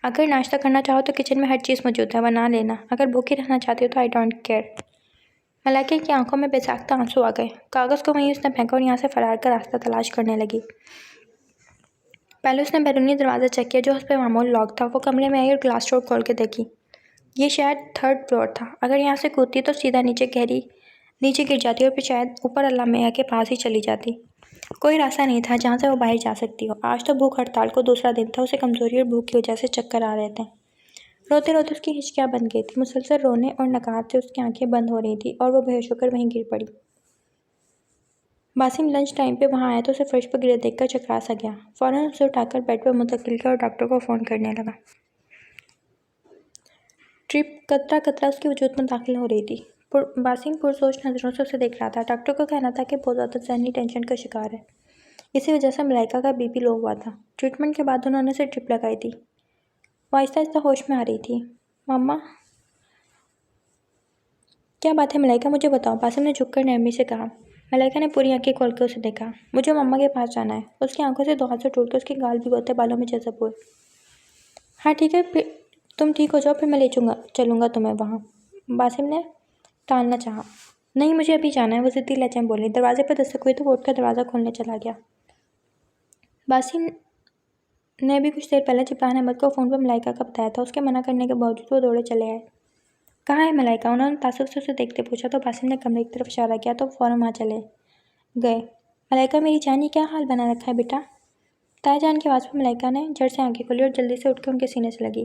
Speaker 1: अगर नाश्ता करना चाहो तो किचन में हर चीज़ मौजूद है, बना लेना। अगर भूखी रहना चाहती हो तो आई डोंट केयर। मलाइका की आंखों में बेसाख्ता आंसू आ गए। कागज़ को वहीं उसने फेंका और यहाँ से फरार का रास्ता तलाश करने लगी। पहले उसने बैरूनी दरवाज़ा चेक किया जो उस पर मामूल लॉक था। वो कमरे में आई और ग्लास डोर खोल के देखी। ये शायद 3rd फ्लोर था। अगर यहाँ से कूदती तो सीधा नीचे गिर जाती और फिर शायद ऊपर अल्लाह मियाँ के पास ही चली जाती। कोई रास्ता नहीं था जहाँ से वो बाहर जा सकती हो। आज तो भूख हड़ताल को दूसरा दिन था। उसे कमज़ोरी और भूख की वजह से चक्कर आ रहे थे। रोते रोते उसकी हिचकियाँ बन गई थी। मुसलसल रोने और नकाहत से उसकी आंखें बंद हो रही थी और वो बेहोश होकर वहीं गिर पड़ी। बासिम लंच टाइम पे वहाँ आया तो उसे फर्श पर गिरे देखकर चकरा सा गया। फ़ौरन उसे उठाकर बेड पर मुंतकिल किया और डॉक्टर को फ़ोन करने लगा। ट्रिप कतरा कतरा उसके वजूद में दाखिल हो रही थी। बासिम पुरसोच नज़रों से उसे देख रहा था। डॉक्टर को कहना था कि बहुत ज़्यादा ज़हनी टेंशन का शिकार है। इसी वजह से मलाइका का बीपी लो हुआ था। ट्रीटमेंट के बाद उन्होंने उसे ट्रिप लगाई थी। वो आहिस्ता आहिस्ता होश में आ रही थी। मम्मा, क्या बात है मलाइका, मुझे बताओ, बासिम ने झुककर नरमी से कहा। मलाइका ने पूरी आंखें खोल कर उसे देखा। मुझे मम्मा के पास जाना है। उसकी आंखों से 2 आंसू टूट कर उसके गाल भिगोते बालों में जज़ब हुए। हाँ ठीक है, फिर तुम ठीक हो जाओ, फिर मैं चलूँगा तुम्हें वहाँ। बासिम ने टालना चाहा। नहीं, मुझे अभी जाना है, वो ज़िद्दी लहजे में बोली। दरवाजे पर दस्तक हुई तो वो उठकर दरवाज़ा खोलने चला गया। बासिम ने भी कुछ देर पहले जिब्रान अहमद को फ़ोन पर मलाइका का बताया था। उसके मना करने के बावजूद वो दौड़े चले आए। कहाँ है मलाइका, उन्होंने तासुब से उसे देखते पूछा तो बासिम ने कमरे की तरफ इशारा किया तो फ़ौरन वहाँ चले गए। मलाइका मेरी जान, ये क्या हाल बना रखा है बेटा? ताया जान की आवाज़ पर मलाइका ने झट से आंखें खोली और जल्दी से उठकर उनके सीने से लगी।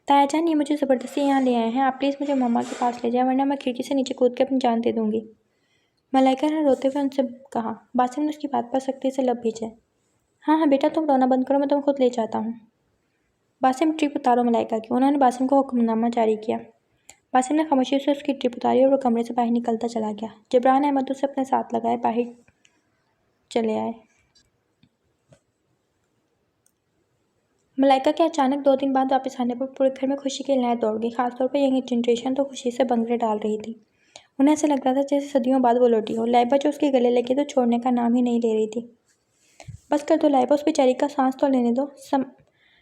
Speaker 1: ताया जान, ये मुझे ज़बरदस्ती यहाँ ले आए हैं। आप प्लीज़ मुझे मम्मा के पास ले जाएं, वरना मैं खिड़की से नीचे कूद के अपनी जान दे दूँगी। मलाइका ने रोते हुए उनसे कहा। बासिम ने उसकी बात पर सख्ती से लब भींचे। हाँ हाँ बेटा, तुम रोना बंद करो, मैं तुम्हें खुद ले जाता हूँ। बासिम, ट्रिप उतारो मलाइका की। उन्होंने बासिम को हुक्मनामा जारी किया। बासिम ने खामोशी से उसकी ट्रिप उतारी और वो कमरे से बाहर निकलता चला गया। जिब्रान अहमद उसे अपने साथ लगाए बाहर चले आए। मलाइका के अचानक 2 दिन बाद वापस आने पर पूरे घर में खुशी की लहर दौड़ गई। खासतौर पर यंग जनरेशन तो खुशी से बंगरे डाल रही थी। उन्हें ऐसा लग रहा था जैसे सदियों बाद वो लौटी हो। लाइबा जो उसके गले लगी तो छोड़ने का नाम ही नहीं ले रही थी। बस कर दो लाइबा, उस बेचारी का सांस तो लेने दो।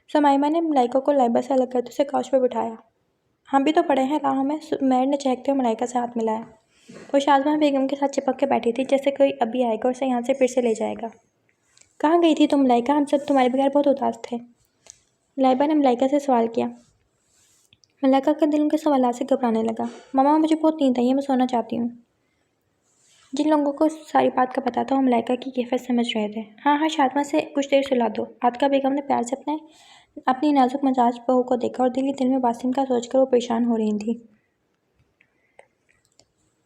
Speaker 1: समाइमा ने मलाइका को लाइबा से अलग करते उसे काउच पर बिठाया। हम भी तो पड़े हैं राहों में। मैर ने चहकते हुए मलाइका से हाथ मिलाया। वो शाज़मा बेगम के साथ चिपक के बैठी थी जैसे कोई अभी आएगा और उसे यहाँ से फिर से ले जाएगा। कहाँ गई थी तुम मलाइका? हम सब तुम्हारे बगैर बहुत उदास थे। लाइबा ने मलाइका से सवाल किया। मलाइका का दिल उनके सवालात से घबराने लगा। मामा, मुझे बहुत नींद आई है, मैं सोना चाहती हूँ। जिन लोगों को सारी बात का पता था वो मलाइका की कैफियत समझ रहे थे। हाँ हाँ, शाज़मा से कुछ देर सुला दो। आतिका बेगम ने प्यार से अपनी नाजुक मजाज बहू को देखा और दिल ही दिल में बासिम का सोचकर वो परेशान हो रही थी।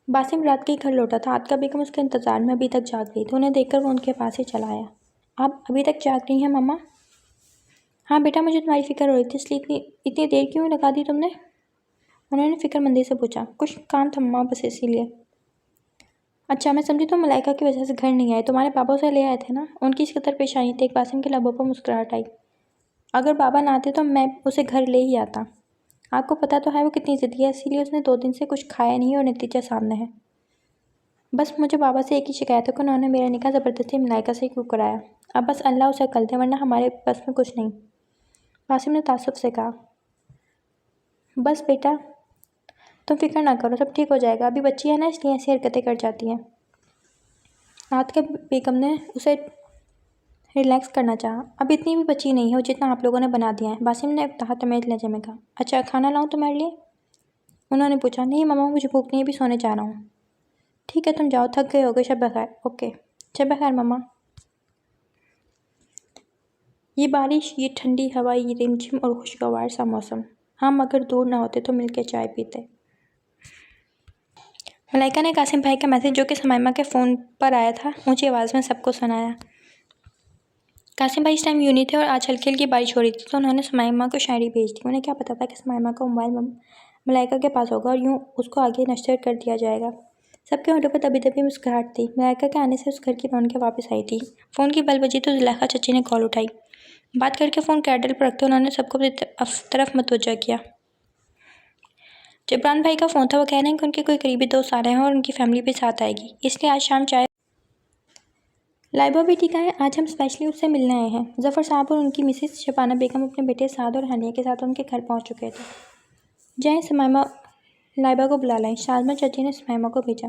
Speaker 1: बासिम रात के ही घर लौटा था। आतिका बेगम उसके इंतज़ार में अभी तक जाग रही थी। उन्हें देखकर वो उनके पास ही चला आया। आप अभी तक जाग रही हैं मम्मा? हाँ बेटा, मुझे तुम्हारी फ़िक्र हो रही थी, इसलिए इतनी देर क्यों लगा दी तुमने? उन्होंने फ़िक्रमंदी से पूछा। कुछ काम था मम्मा, बस इसीलिए। अच्छा, मैं समझी तुम मलाइका की वजह से घर नहीं आए। तुम्हारे पापा उसे ले आए थे ना? उनकी इस कदर पेशानी थी। बासिम के लबों पर मुस्कुराहट आई। अगर बाबा ना आते तो मैं उसे घर ले ही आता। आपको पता तो है वो कितनी ज़िद्दी है, इसीलिए उसने 2 दिन से कुछ खाया नहीं और नतीजा सामने है। बस मुझे बाबा से एक ही शिकायत है कि उन्होंने मेरा निकाह ज़बरदस्ती मलाइका से क्यों कराया। अब बस अल्लाह उसे अक्ल दे, वरना हमारे बस में कुछ नहीं। बासिम ने तासुब से कहा। बस बेटा, तुम फिक्र ना करो, सब ठीक हो जाएगा। अभी बच्ची है ना, इसलिए ऐसी हरकतें कर जाती हैं। आतिका बेगम ने उसे रिलैक्स करना चाहा। अब इतनी भी बच्ची नहीं हो जितना आप लोगों ने बना दिया है। बासिम ने तहतमेज लहजे में कहा। अच्छा, खाना लाऊं तुम्हारे लिए? उन्होंने पूछा। नहीं मम्मा, मुझे भूख नहीं है, भी सोने जा रहा हूँ। ठीक है, तुम जाओ, थक गए होगे। शब बखैर। ओके, शब बखैर मम्मा। ये बारिश, ये ठंडी हवा, ये रिमझिम और खुशगवार सा मौसम, हम अगर दूर ना होते तो मिलकर चाय पीते। मलाइका ने कासिम भाई का मैसेज जो कि समाइमा के फ़ोन पर आया था ऊंची आवाज़ में सबको सुनाया। कासिम भाई इस टाइम यूनी थे और आज हल्की हल्की बारिश हो रही थी तो उन्होंने समाइमा को शायरी भेज दी। उन्हें क्या पता था कि समाइमा का मोबाइल मलाइका के पास होगा और यूँ उसको आगे नश्तर कर दिया जाएगा। सबके होठों पर दबी दबी मुस्कुराहट थी। मलाइका के आने से उस घर की रौनकें वापस आई थी। फ़ोन की बेल बजी तो जुलेखा चाची ने कॉल उठाई। बात करके फ़ोन कैडल पर रखते उन्होंने सबको अपनी तरफ मुतवज्जह किया। जबरान भाई का फ़ोन था। वो कह रहे हैं कि उनके कोई करीबी दोस्त आ रहे हैं और उनकी फैमिली भी साथ आएगी, इसलिए आज शाम चाय। लाइबा बेटी का है, आज हम स्पेशली उससे मिलने आए हैं। जफ़र साहब और उनकी मिसेस शबाना बेगम अपने बेटे साद और हनिया के साथ उनके घर पहुंच चुके थे। जाएं सुमाइमा लाइबा को बुला लाएं। शाज़मा चाची ने सुमाइमा को भेजा।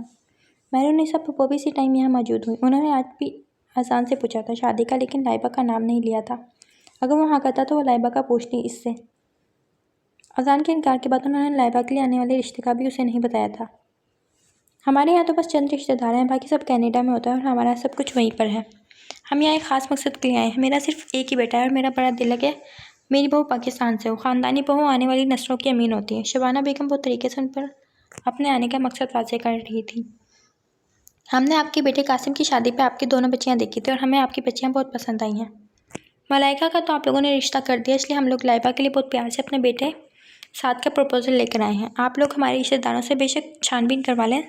Speaker 1: मेहरुन्निसा फूफो भी इसी टाइम यहाँ मौजूद हुई। उन्होंने आज भी आसान से पूछा था शादी का, लेकिन लाइबा का नाम नहीं लिया था। अगर वो हाँ करता तो वो लाइबा का पूछती इससे। अजान के इनकार के बाद उन्होंने लाइबा के लिए आने वाले रिश्ते का भी उसे नहीं बताया था। हमारे यहाँ तो बस चंद रिश्तेदार हैं, बाकी सब कनाडा में होता है और हमारा सब कुछ वहीं पर है। हम यहाँ एक ख़ास मकसद के लिए आए हैं। मेरा सिर्फ एक ही बेटा है और मेरा बड़ा दिल है कि मेरी बहू पाकिस्तान से हो। ख़ानदानी बहू आने वाली नस्लों की अमीन होती है। शबाना बेगम बहुत तरीके से उन पर अपने आने का मकसद वाज़ेह कर रही थी। हमने आपके बेटे कासिम की शादी पे आपकी दोनों बच्चियाँ देखी थी और हमें आपकी बच्चियाँ बहुत पसंद आई हैं। मलाइका का तो आप लोगों ने रिश्ता कर दिया, इसलिए हम लोग लाइबा के लिए बहुत प्यार से अपने बेटे साद का प्रपोज़ल लेकर आए हैं। आप लोग हमारे रिश्तेदारों से बेशक छानबीन करवा लें।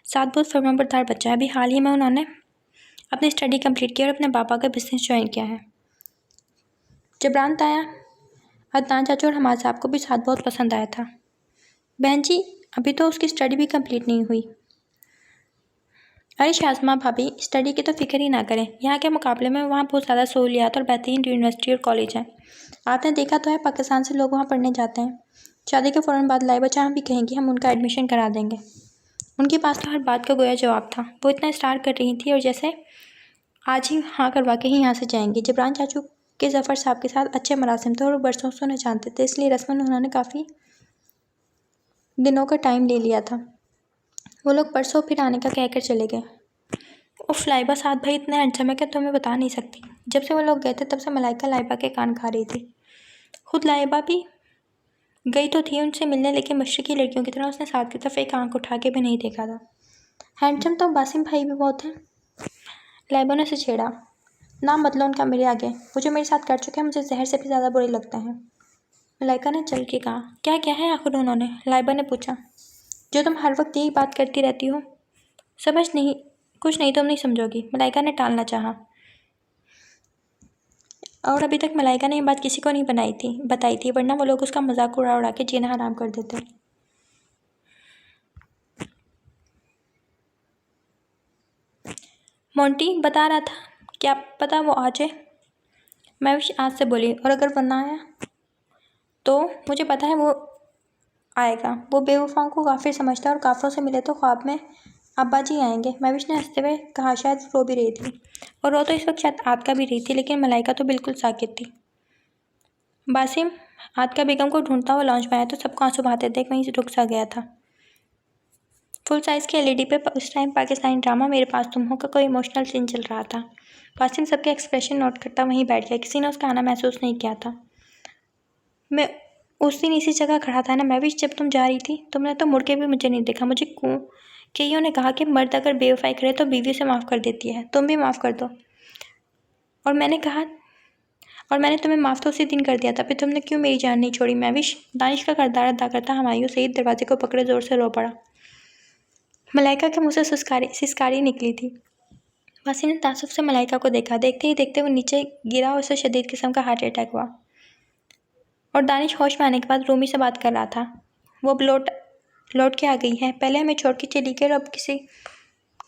Speaker 1: साद बहुत फर्माबरदार बच्चा है। अभी हाल ही में उन्होंने अपनी स्टडी कंप्लीट की और अपने पापा का बिजनेस ज्वाइन किया है। जबरान ताया, अदनान चाचू और हमारे साहब को भी साद बहुत पसंद आया था। बहन जी, अभी तो उसकी स्टडी भी कंप्लीट नहीं हुई। अरे शाज़मा भाभी, स्टडी की तो फिक्र ही ना करें। यहाँ के मुकाबले में वहाँ बहुत ज़्यादा सहूलियात और बेहतरीन यूनिवर्सिटी और कॉलेज हैं। आपने देखा तो है, पाकिस्तान से लोग वहाँ पढ़ने जाते हैं। शादी के फ़ौरन बाद लाइबा जहाँ भी कहेंगी हम उनका एडमिशन करा देंगे। उनके पास तो हर बात का गोया जवाब था। वो इतना स्टार कर रही थी और जैसे आज ही हाँ करवा के ही यहाँ से जाएंगी। जबरान चाचू के जफ़र साहब के साथ अच्छे मरासिम थे और वो बरसों से उन्हें जानते थे, इसलिए रस्मन उन्होंने काफ़ी दिनों का टाइम ले लिया था। वो लोग परसों फिर आने का कहकर चले गए। उफ, लाइबा साद भाई इतने हैंडसम है कि तुम्हें बता नहीं सकती। जब से वो लोग गए थे तब से मलाइका लाइबा के कान खा रही थी। खुद लाइबा भी गई तो थी उनसे मिलने, लेकिन मशरकी लड़कियों की तरह उसने साद की तरफ एक आंख उठा के भी नहीं देखा था। हैंडसम तो बासिम भाई भी बहुत हैं। लाइबा ने उसे छेड़ा। नाम बदलो उनका मेरे आगे। वो जो मेरे साथ कर चुके हैं मुझे जहर से भी ज़्यादा बुरे लगते हैं। मलाइका ने चल के कहा। क्या क्या है आखिर उन्होंने? लाइबा ने पूछा। जो तुम हर वक्त यही बात करती रहती हो। समझ नहीं, कुछ नहीं, तुम नहीं समझोगी। मलाइका ने टालना चाहा। और अभी तक मलाइका ने ये बात किसी को नहीं बताई थी, वरना वो लोग उसका मजाक उड़ा उड़ा के जीना हराम कर देते। मोंटी बता रहा था, क्या पता वो आ जाए। मैं भी आज से बोली, और अगर वो ना आया तो मुझे पता है वो आएगा। वो बेवफाओं को काफिर समझता है और काफिरों से मिले तो ख्वाब में अब्बा जी आएंगे। महविश ने हंसते हुए कहा। शायद रो भी रही थी, और रो तो इस वक्त शायद आतका भी रही थी, लेकिन मलाइका तो बिल्कुल साकित थी। बासिम आतका बेगम को ढूंढता हुआ लॉन्च में आया तो सबको आंसू बहाते देख वहीं से रुक सा गया था। फुल साइज़ की एलईडी पे उस टाइम पाकिस्तानी ड्रामा मेरे पास तुम हो का कोई इमोशनल सीन चल रहा था। बासिम सबके एक्सप्रेशन नोट करता वहीं बैठ गया। किसी ने उसका आना महसूस नहीं किया था। मैं उस दिन इसी जगह खड़ा था ना महविश, जब तुम जा रही थी तुमने तो मुड़ के भी मुझे नहीं देखा। मुझे कईयों ने कहा कि मर्द अगर बेवफाई करे तो बीवी से माफ़ कर देती है, तुम भी माफ़ कर दो। और मैंने तुम्हें माफ़ तो उसी दिन कर दिया था, फिर तुमने क्यों मेरी जान नहीं छोड़ी महविश? दानिश का किरदार अदा करता हुमायूं सईद दरवाजे को पकड़े ज़ोर से रो पड़ा। मलाइका के मुँह से सिसकारी निकली थी। वासी ने तासुफ से मलाइका को देखा। देखते ही देखते वो नीचे गिरा और उसे शदीद किस्म का हार्ट अटैक हुआ। और दानिश होश में आने के बाद रूमी से बात कर रहा था। वो अब लौट के आ गई है। पहले हमें छोड़ के चली गई और अब किसी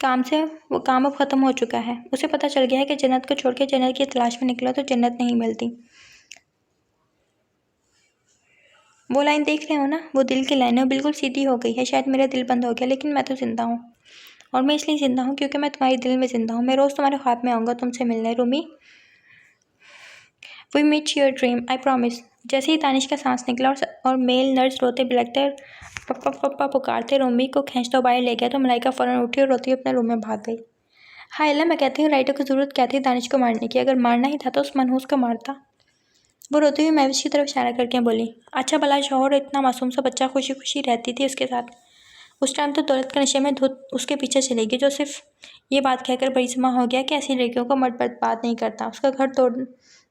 Speaker 1: काम से वो काम अब ख़त्म हो चुका है। उसे पता चल गया है कि जन्नत को छोड़ के जन्नत की तलाश में निकलो तो जन्नत नहीं मिलती। वो लाइन देख रहे हो ना, वो दिल की लाइन है, वो बिल्कुल सीधी हो गई है। शायद मेरा दिल बंद हो गया, लेकिन मैं तो जिंदा हूँ। और मैं इसलिए जिंदा हूँ क्योंकि मैं तुम्हारे दिल में जिंदा हूँ। मैं रोज़ तुम्हारे ख्वाब में आऊँगा तुमसे मिलने Rumi. We meet your dream, I promise. जैसे ही दानिश का सांस निकला और मेल नर्स रोते बिलखते और पप्पा पप्पा पुकारते रूमी को खींचते बाहर ले गया तो मलाइका फ़ौरन उठी और रोती हुई अपने रूम में भाग गई। हाय अल्लाह, मैं कहती हूँ राइटर को ज़रूरत क्या थी दानिश को मारने की? अगर मारना ही था तो उस मनहूस को मारता। वो रोती हुई महविश की तरफ इशारा करके बोली। अच्छा भला शौहर, इतना मासूम सा बच्चा खुशी खुशी रहती थी उसके साथ। उस टाइम तो दौलत के नशे में धुत उसके पीछे चलेगी, जो सिर्फ ये बात कहकर बड़ी समा हो गया कि ऐसी लड़कियों को मर्द बर्बाद नहीं करता, उसका घर तोड़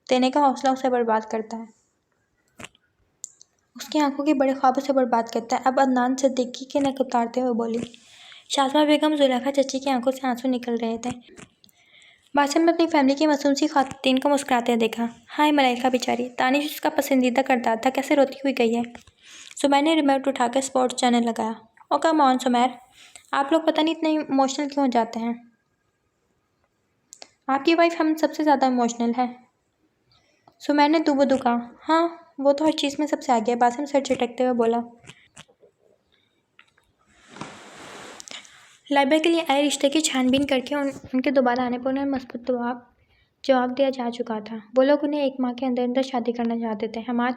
Speaker 1: देने का हौसला उसे बर्बाद करता है, उसकी आंखों के बड़े ख्वाब उसे बर्बाद करता है। अब अदनान सिद्दीकी के नक उतारते हुए बोली। शाज़मा बेगम जुलेखा चची की आंखों से आंसू निकल रहे थे। बासिम ने अपनी फैमिली की मासूम सी खातिन को मुस्कुराते देखा। हाय मलाइका बेचारी, तानिश उसका पसंदीदा किरदार था, कैसे रोती हुई गई है। सुमैर ने रिमोट उठाकर स्पोर्ट्स चैनल लगाया। ओ कम ऑन सुमैर, आप लोग पता नहीं इतने इमोशनल क्यों हो जाते हैं। आपकी वाइफ हम सबसे ज़्यादा इमोशनल है। सुमैर ने दुबोदू कहा। हाँ, वो तो हर चीज़ में सबसे आगे है। बासिम सर झटकते हुए बोला। लाइबा के लिए आए रिश्ते की छानबीन करके उनके दोबारा आने पर उन्हें मस्बत जवाब दिया जा चुका था। वो लोग उन्हें एक माह के अंदर अंदर शादी करना चाहते थे। हमारे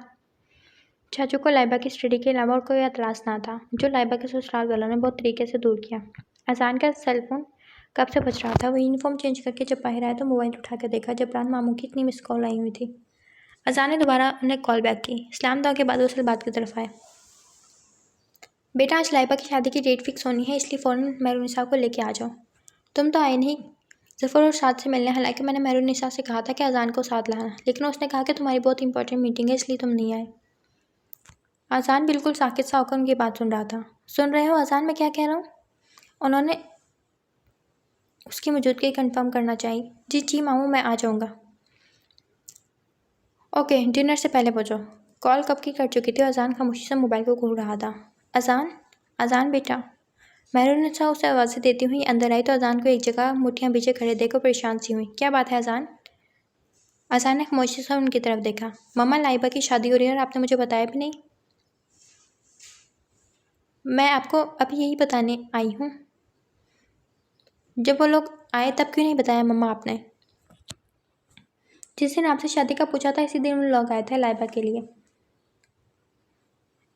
Speaker 1: चाचू को लाइबा की स्टडी के अलावा और कोई एतराज़ ना था, जो लाइबा के ससुराल वालों ने बहुत तरीके से दूर किया। अजान का सेलफोन कब से बज रहा था। वो यूनिफॉर्म चेंज करके जब बाहर आया तो मोबाइल उठा कर देखा। जबरान मामू की इतनी मिस कॉल आई हुई थी। अजान ने दोबारा उन्हें कॉल बैक की। इस्लाम दाव के बाद वो सलबात की तरफ आए। बेटा, आज लाइबा की शादी की डेट फिक्स होनी है, इसलिए फ़ौरन मेहरुनिसा को लेके आ जाओ। तुम तो आए नहीं ज़फ़र और साथ से मिलने। हालांकि मैंने मेहरुनिसा से कहा था कि अजान को साथ लाना, लेकिन उसने कहा कि तुम्हारी बहुत इंपॉर्टेंट मीटिंग है, इसलिए तुम नहीं आए। अजान बिल्कुल साकित सा होकर उनकी बात सुन रहा था। सुन रहे हो अजान, मैं क्या कह रहा हूँ? उन्होंने उसकी मौजूदगी कंफर्म करना चाहिए। जी जी मामू, मैं आ जाऊँगा। ओके, डिनर से पहले पहुँचो। कॉल कब की कर चुकी थी। अजान खामोशी से मोबाइल को घूर रहा था। अजान, अजान बेटा। मेहरुनिसा उसे आवाज़ें देती हुई अंदर आई तो अजान को एक जगह मुठ्ठियाँ बीचे खड़े देखकर परेशान सी हुई। क्या बात है अजान? अजान ने खामोशी से उनकी तरफ देखा। मम्मा, लाइबा की शादी हो रही है और आपने मुझे बताया भी नहीं। मैं आपको अभी यही बताने आई हूँ। जब वो लोग आए तब क्यों नहीं बताया मम्मा आपने? जिस दिन आपसे शादी का पूछा था इसी दिन वो लोग आए थे लाइबा के लिए।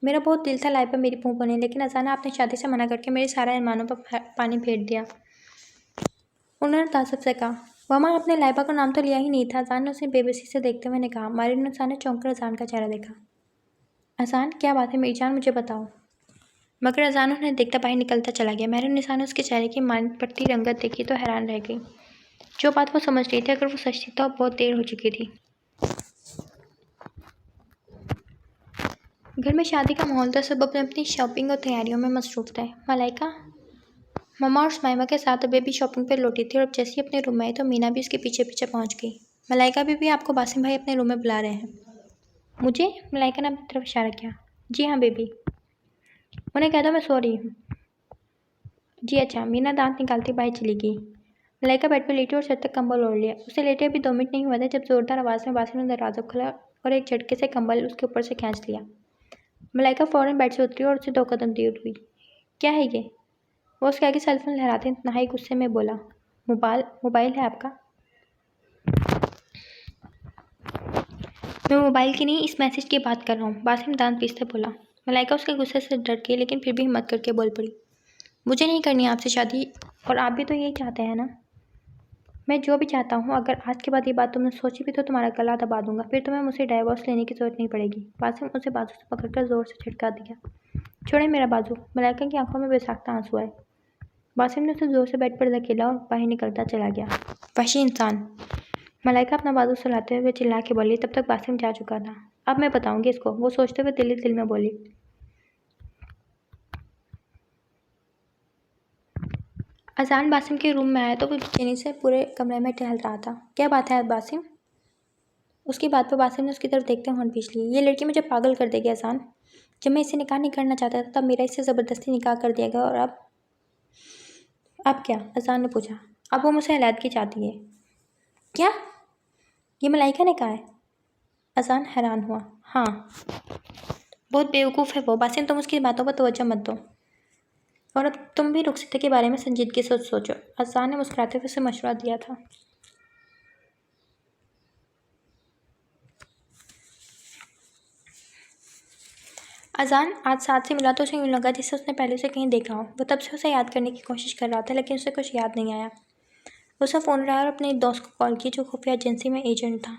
Speaker 1: मेरा बहुत दिल था लाइबा मेरी बहू बने, लेकिन अचानक आपने शादी से मना करके मेरे सारे अरमानों पर पानी फेर दिया। उन्होंने तासुब से कहा। मम्मा, आपने लाइबा का नाम तो लिया ही नहीं था। अजान ने उसे बेबसी से देखते हुए ने कहा। मेहरुनिसा ने चौंक कर अजान का चेहरा देखा। अजान, क्या बात है मेरी जान, मुझे बताओ। मगर अजान उन्हें देखता बाहर निकलता चला गया। मेहरुनिसा ने उसके चेहरे की मानद पड़ती रंगत देखी तो हैरान रह गई। जो बात वो समझ रही थी, अगर वो सच थी तो बहुत देर हो चुकी थी। घर में शादी का माहौल था। सब अपनी शॉपिंग और तैयारियों में मसरूफ थे। मलाइका मम्मा और सुमाइमा के साथ अभी भी शॉपिंग पर लौटी थी और अब जैसे ही अपने रूम में आई तो मीना भी उसके पीछे पीछे पहुंच गई। मलाइका भी आपको बासिम भाई अपने रूम में बुला रहे हैं। मुझे? मलाइका ने अपनी तरफ इशारा किया। जी हाँ बेबी। उन्हें कह दो मैं सो रही हूँ। जी अच्छा। मीना दांत निकालती बाहर चली गई। मलाइका बेड पर लेटी और सर तक कंबल ओढ़ लिया। उसे लेटे अभी 2 मिनट नहीं हुआ था जब जोरदार आवाज़ में बासिम ने दरवाज़ा खोला और एक झटके से कंबल उसके ऊपर से खींच लिया। मलाइका फ़ौरन बेड से उतरी और उसे 2 कदम दूर हुई। क्या है ये? वो उसके आगे सेलफोन लहराते नहाई गुस्से में बोला। मोबाइल है आपका? मैं मोबाइल की नहीं, इस मैसेज की बात कर रहा हूँ। बासिम दांत पीसते बोला। मलाइका उसके गुस्से से डर गई, लेकिन फिर भी हिम्मत करके बोल पड़ी। मुझे नहीं करनी आपसे शादी, और आप भी तो यही चाहते हैं ना? मैं जो भी चाहता हूँ, अगर आज के बाद ये बात तुमने सोची भी तो तुम्हारा गला दबा दूंगा, फिर तुम्हें मुझसे डाइवोर्स लेने की जरूरत नहीं पड़ेगी। बासिम उसे बाजू से पकड़कर जोर से झटका दिया। छोड़े मेरा बाजू। मलाइका की आंखों में बेसाख्ता आंसू आए। बासिम ने उसे जोर से बेड पर धकेला और बाहर निकलता चला गया। वहशी इंसान। मलाइका अपना बाजू सुलाते हुए चिल्ला के बोली। तब तक बासिम जा चुका था। अब मैं बताऊंगी इसको, वो सोचते हुए दिल ही दिल में बोली। अजान बासिम के रूम में आया तो वो बेचैनी से पूरे कमरे में टहल रहा था। क्या बात है बासिम? उसकी बात पर बासिम ने उसकी तरफ देखते होंठ खींच लिए। ये लड़की मुझे पागल कर देगी अजान। जब मैं इससे निकाह नहीं करना चाहता था तब मेरा इससे ज़बरदस्ती निकाह कर दिया गया, और अब क्या? अजान ने पूछा। अब वो मुझसे अलहदगी चाहती है। क्या? ये मलाइका ने कहा है? अजान हैरान हुआ। हाँ, बहुत बेवकूफ़ है वो। बासिम, तुम उसकी बातों पर तवज्जो मत दो, और अब तुम भी रुखसती के बारे में संजीदगी से सोचो। अजान ने मुस्कुराते हुए उसे मशवरा दिया था। अजान आज साथ से मिला तो उसे यूँ लगा जैसे उसने पहले उसे कहीं देखा हो। वो तब से उसे याद करने की कोशिश कर रहा था, लेकिन उसे कुछ याद नहीं आया। उसने फ़ोन उठाया और अपने एक दोस्त को कॉल की जो खुफिया एजेंसी में एजेंट था।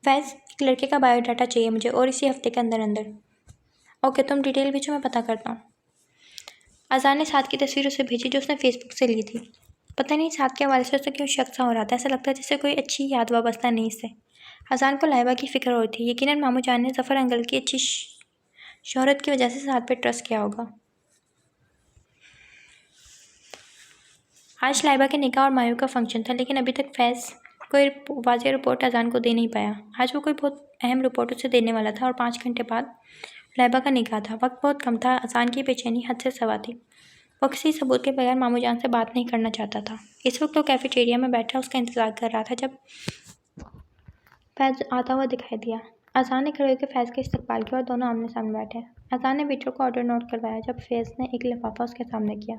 Speaker 1: फैज़, एक लड़के का बायोडाटा चाहिए मुझे, और इसी हफ्ते के अंदर अंदर। ओके, तुम डिटेल भेजो, मैं पता करता हूँ। अजान ने साथ की तस्वीर उसे भेजी जो उसने फेसबुक से ली थी। पता नहीं साथ के हवाले से उसे क्यों शक सा हो रहा था। ऐसा लगता है जैसे कोई अच्छी याद वाबस्ता नहीं इससे। अजान को लाइबा की फ़िक्र हो रही थी। यकीनन मामू जान ने ज़फ़र अंकल की अच्छी शोहरत की वजह से साथ पे ट्रस्ट किया होगा। आज लाइबा के निकाह और मायू का फंक्शन था, लेकिन अभी तक फैज़ कोई वाज़ेह रिपोर्ट अज़ान को दे नहीं पाया। आज वो कोई बहुत अहम रिपोर्ट उसे देने वाला था और 5 घंटे बाद लाइबा का निकाह था। वक्त बहुत कम था। अज़ान की बेचैनी हद से सवा थी। वो किसी सबूत के बगैर मामू जान से बात नहीं करना चाहता था। इस वक्त वो कैफेटेरिया में बैठा उसका इंतज़ार कर रहा था जब फैज़ आता हुआ दिखाई दिया। अज़ान ने खड़े होकर फैज़ के इस्तकबाल किया और दोनों आमने सामने बैठे। अज़ान ने वेटर को ऑर्डर नोट करवाया जब फैज़ ने एक लिफाफा उसके सामने किया,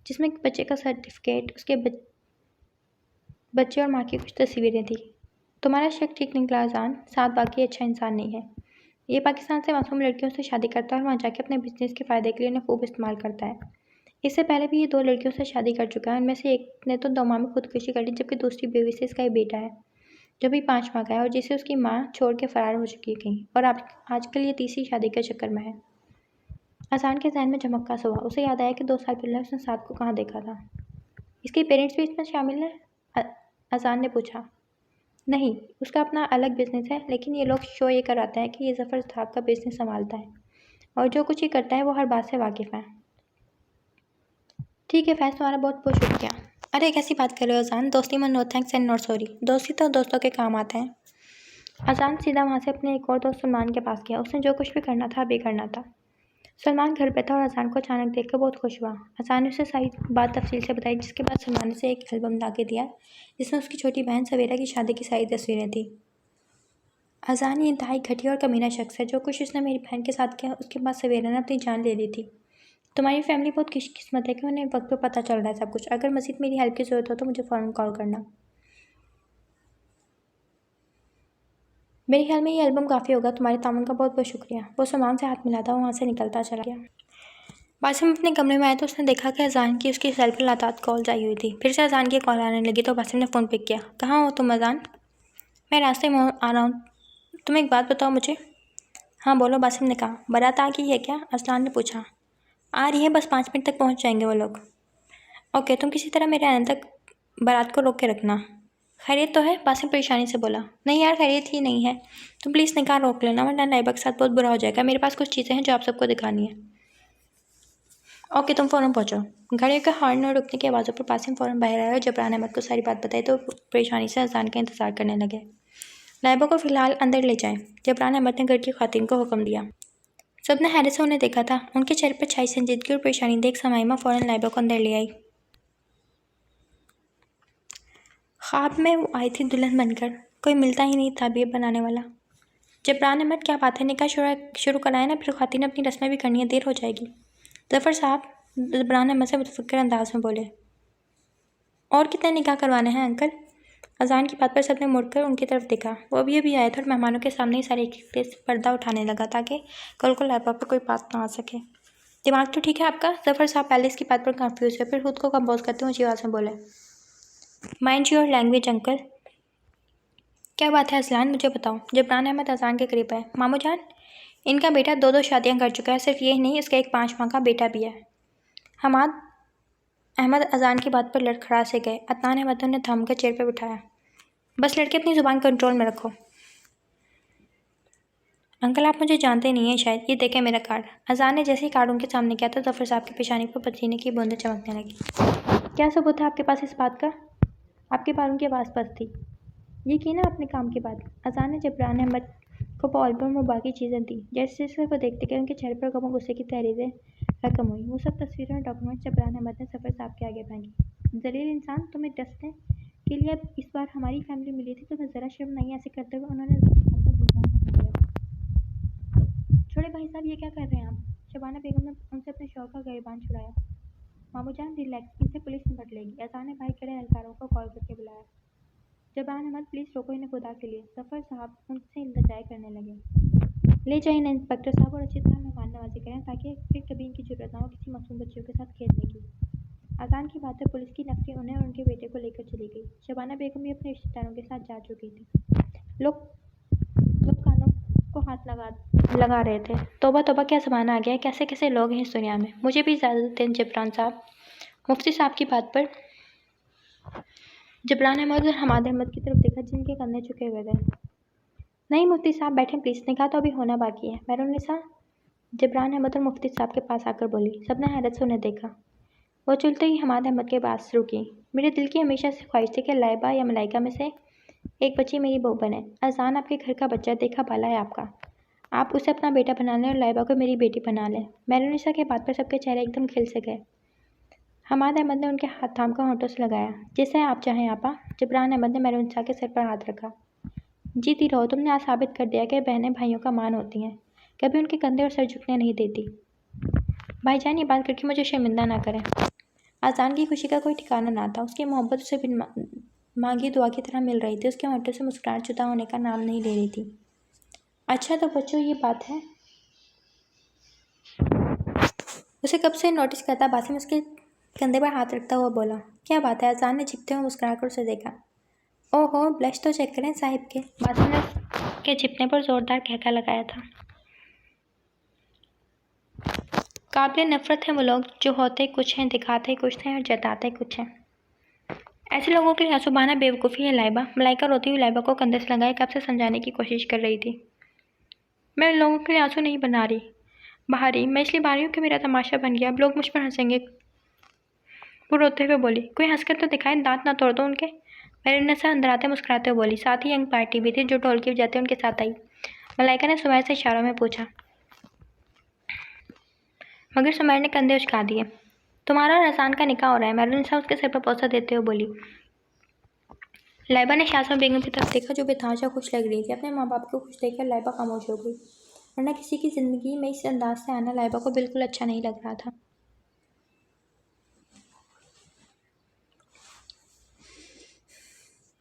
Speaker 1: जिसमें एक बच्चे का सर्टिफिकेट, उसके बच्चे और माँ की कुछ तस्वीरें थी। तुम्हारा शक ठीक निकला अज़ान, साथ बाकी अच्छा इंसान नहीं है। ये पाकिस्तान से मासूम लड़कियों से शादी करता है और वहाँ जाके अपने बिजनेस के फ़ायदे के लिए उन्हें खूब इस्तेमाल करता है। इससे पहले भी ये 2 लड़कियों से शादी कर चुका है। उनमें से एक ने तो 2 माह में खुदकुशी कर ली, जबकि दूसरी बीवी से इसका एक बेटा है जो भी 5 माह का है और जिसे उसकी माँ छोड़ के फ़रार हो चुकी है कहीं, और आजकल ये तीसरी शादी के चक्कर में है। अज़ान के ज़हन में झमक्का सा हुआ। उसे याद आया कि 2 साल पहले उसने साद को कहाँ देखा था। इसके पेरेंट्स भी इसमें शामिल हैं? अज़ान ने पूछा। नहीं, उसका अपना अलग बिजनेस है, लेकिन ये लोग शो ये कराते हैं कि ये ज़फ़र साहब का बिजनेस संभालता है और जो कुछ ये करता है वो हर बात से वाकिफ़ है। ठीक है फैज़, तुम्हारा बहुत बहुत शुक्रिया। अरे कैसी बात कर रहे हो अज़ान? दोस्ती में no thanks and not sorry. दोस्ती तो दोस्तों के काम आते हैं। अज़ान सीधा वहाँ से अपने एक और दोस्त सलमान के पास गया। उसने जो कुछ भी करना था अभी करना था। सलमान घर पे था और अज़ान को अचानक देखकर बहुत खुश हुआ। अज़ान ने उसे सारी बात तफसील से बताई, जिसके बाद सलमान ने उसे एक एल्बम ला के दिया जिसमें उसकी छोटी बहन सवेरा की शादी की सारी तस्वीरें थी। अज़ान ये इंतहाई घटिया और कमीना शख्स है। जो कुछ उसने मेरी बहन के साथ किया, उसके बाद सवेरा ने अपनी जान ले ली थी। तुम्हारी फैमिली बहुत खुशकिस्मत है कि उन्हें वक्त पे पता चल रहा है सब कुछ। अगर मज़ीद मेरी हेल्प की ज़रूरत हो तो मुझे फ़ौरन कॉल करना। मेरे ख्याल में ये एल्बम काफ़ी होगा। तुम्हारे तामुन का बहुत बहुत शुक्रिया। वो सलमान से हाथ मिलाता वहाँ से निकलता चला गया। बासिम अपने कमरे में आया तो उसने देखा कि अज़ान की उसकी सेल पर लगातार कॉल्स आई हुई थी। फिर से अज़ान की कॉल आने लगी तो बासिम ने फ़ोन पिक किया। कहाँ हो तुम अज़ान? मैं रास्ते में आ रहा हूँ। तुम एक बात बताओ मुझे। हाँ बोलो, बासिम ने कहा। बारात आ गई है क्या? अज़ान ने पूछा। आ रही है, बस 5 मिनट तक पहुँच जाएंगे वो लोग। ओके, तुम किसी तरह मेरे आने तक बारात को रोक के रखना। खैरियत तो है? बासिम परेशानी से बोला। नहीं यार, खैरियत ही नहीं है। तुम प्लीज़ निकाह रोक लेना, वरना लाइबा के साथ बहुत बुरा हो जाएगा। मेरे पास कुछ चीज़ें हैं जो आप सबको दिखानी है। ओके, तुम फ़ौरन पहुँचो। घड़ियों के हॉर्न और रुकने की आवाज़ों पर बासिम फ़ौरन बाहर आया और जबरान अहमद को सारी बात बताई तो परेशानी से अज़ान का इंतज़ार करने लगे। लाइबा को फ़िलहाल अंदर ले जाएं। जबरान अहमद ने घर की ख़ातिन को हुक्म दिया। सब ने हैरत से उन्हें देखा था। उनके चेहरे पर छाई संजीदगी और परेशानी देख समाइमा फ़ौरन लाइबा को अंदर ले आई। ख्वाब में वो आई थी दुल्हन बनकर। कोई मिलता ही नहीं था ये बनाने वाला। जबरान अहमद, क्या बात है? निकाह शुरू कराए ना, फिर ख़ातिन अपनी रस्में भी करनी है, देर हो जाएगी। ज़फ़र साहब, जबरान अहमद से मुतफक्किर अंदाज में बोले। और कितने निकाह करवाने हैं अंकल? अज़ान की बात पर सबने मुड़कर उनकी तरफ देखा। वो अभी आया था और मेहमानों के सामने ही सारे एक पर्दा उठाने लगा ताकि कल को लैपटॉप पर कोई बात ना आ सके। दिमाग तो ठीक है आपका? ज़फ़र साहब पहले इसकी बात पर कंफ्यूज है, फिर खुद को कंपोज करते हुए ऊँची आवाज़ में बोले। Mind your language uncle. क्या बात है अज़लान, मुझे बताओ। जबरान अहमद अज़ान के करीब आए। मामू जान, इनका बेटा 2 शादियाँ कर चुका है। सिर्फ यही नहीं, इसका एक 5 माह का बेटा भी है। हमाद अहमद अज़ान की बात पर लड़खड़ा से गए। अदनान अहमद ने थम कर चेयर पर बिठाया। बस लड़के, अपनी ज़ुबान कंट्रोल में रखो। अंकल, आप मुझे जानते नहीं हैं शायद। ये देखें मेरा कार्ड। अज़ान ने जैसे ही कार्ड उनके सामने किया तो ज़फ़र साहब की पेशानी पर पसीने की बूंदें चमकने लगी। क्या सबूत है आपके पास इस बात का? आपके बालों की आवाज़ बस थी। ये की ना अपने काम की बात। अज़ान ने जबरान अहमद को वो एल्बम और बाकी चीज़ें दी। जैसे जैसे वो देखते गए उनके चेहरे पर गम और गुस्से की तहरीरें रकम हुई। वो सब तस्वीरें और डॉक्यूमेंट्स जबरान अहमद ने ज़फ़र साहब के आगे फेंकी। जलील इंसान, तुम्हें डस्टने के लिए अब इस बार हमारी फैमिली मिली थी, तुम्हें ज़रा शर्म नहीं? ऐसे करते हुए उन्होंने ज़फ़र साहब का गिरबान पकड़ लिया। छोड़े भाई साहब, ये क्या कर रहे हैं आप? शबाना बेगम ने उनसे अपने शौहर का गिरबान छुड़ाया। मामू जान रिलैक्स, इनसे पुलिस निपट लेगी। अज़ान ने भाई खड़े एहलकारों को कॉल करके बुलाया। जबरान अहमद, प्लीज़ रोको इन्हें खुदा के लिए। ज़फ़र साहब उनसे इल्तिजाई करने लगे। ले जाइए इंस्पेक्टर साहब और अच्छी तरह मेहमान नवाजी करें ताकि फिर कभी इनकी ज़रूरत ना हो किसी मासूम बच्चियों के साथ खेलने की। अज़ान की बातें पुलिस की नफरी उन्हें और उनके बेटे को लेकर चली गई। शबाना बेगम भी अपने रिश्तेदारों के साथ जा चुकी थी। लोग लोग कानों को हाथ लगा रहे थे। तौबा तौबा, क्या ज़माना आ गया है? कैसे कैसे लोग हैं इस दुनिया में। मुझे भी इजाज़त दें जबरान साहब। मुफ्ती साहब की बात पर जबरान अहमद और हमाद अहमद की तरफ देखा जिनके कंधे झुके हुए थे। नहीं मुफ्ती साहब, बैठें प्लीज़, निकाह तो अभी होना बाकी है। मैरून निसा जबरान अहमद और मुफ्ती साहब के पास आकर बोली। सबने हैरत से उन्हें देखा। वो चलते ही हमाद अहमद के पास रुकी। मेरे दिल की हमेशा से ख्वाहिश थी कि लाइबा या मलाइका में से एक बच्ची मेरी बहू बने। अजान आपके घर का बच्चा देखा पाला है आपका। आप उसे अपना बेटा बना लें और लाइबा को मेरी बेटी बना लें। मैनुनिसा के बात पर सबके चेहरे एकदम खिल से गए। हमाद अहमद ने उनके हाथ थाम कर होंठों से लगाया। जैसे आप चाहें आपा। जबरान अहमद ने मैनुनिसा के सिर पर हाथ रखा। जीती रहो, तुमने आज साबित कर दिया कि बहनें भाइयों का मान होती हैं, कभी उनके कंधे और सर झुकने नहीं देती। भाईजान, ये बात करके मुझे शर्मिंदा ना करें। आजान की खुशी का कोई ठिकाना ना था। उसकी मोहब्बत उसे बिन मांगी दुआ की तरह मिल रही थी। उसके होंठों से मुस्कुराहट जुदा होने का नाम नहीं ले रही थी। अच्छा तो बच्चों, ये बात है। उसे कब से नोटिस करता बासिम उसके कंधे पर हाथ रखता हुआ बोला। क्या बात है? आजान ने झिकते हुए मुस्कुराकर उसे देखा। ओहो, ब्लश तो चेक करें साहिब के। बासिम ने के झिपने पर जोरदार कहका लगाया था। काबिल नफरत है वो लोग जो होते कुछ हैं, दिखाते कुछ हैं और जताते कुछ हैं। ऐसे लोगों के लिए आंसू बहाना बेवकूफ़ी है लाइबा। मलाइका रोती हुई लाइबा को कंधे से लगाए कब से समझाने की कोशिश कर रही थी। मैं उन लोगों के लिए आंसू नहीं बना रही बाहरी, मैं इसलिए बाहरी हूँ कि मेरा तमाशा बन गया। अब लोग मुझ पर हंसेंगे। वो रोते हुए बोली। कोई हंसकर तो दिखाए, दांत ना तोड़ दो उनके। मैनुनिसा अंदर आते मुस्कुराते हुए बोली। साथ ही यंग पार्टी भी थी जो ढोलकी बजाते उनके साथ आई। मलाइका ने सुमैर से इशारों में पूछा, मगर सुमैर ने कंधे उचका दिए। तुम्हारा और अहसान का निकाह हो रहा है। मैनुनिसा उसके सिर पर पोसा देते हुए बोली। लाइबा ने शाज़मा बेगम की तरफ देखा जो बेतहाशा खुश लग रही थी। अपने माँ बाप को खुश देखकर लाइबा खामोश हो गई, वरना किसी की ज़िंदगी में इस अंदाज से आना लाइबा को बिल्कुल अच्छा नहीं लग रहा था।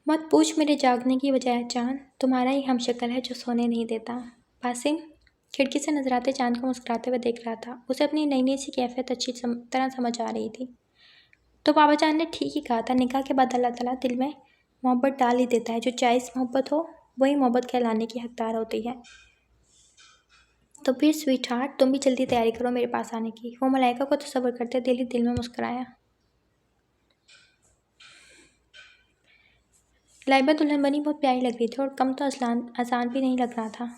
Speaker 1: मत पूछ मेरे जागने की वजह है चांद, तुम्हारा ही हमशक्ल है जो सोने नहीं देता। बासिम खिड़की से नजर आते चांद को मुस्कुराते हुए देख रहा था। उसे अपनी नई नई सी कैफियत अच्छी तरह समझ आ रही थी। तो बाबा जान ने ठीक ही कहा था, निकाह के बाद अल्लाह ताला दिल में मोहब्बत डाल ही देता है। जो जायज़ मोहब्बत हो वही मोहब्बत कहलाने की हकदार होती है। तो फिर स्वीट हार्ट, तुम भी जल्दी तैयारी करो मेरे पास आने की। वो मलाइका को तसव्वुर करते दिल ही दिल में मुस्कुराया। लाइबा दुल्हन बनी बहुत प्यारी लग रही थी और कम तो आसान भी नहीं लग रहा था।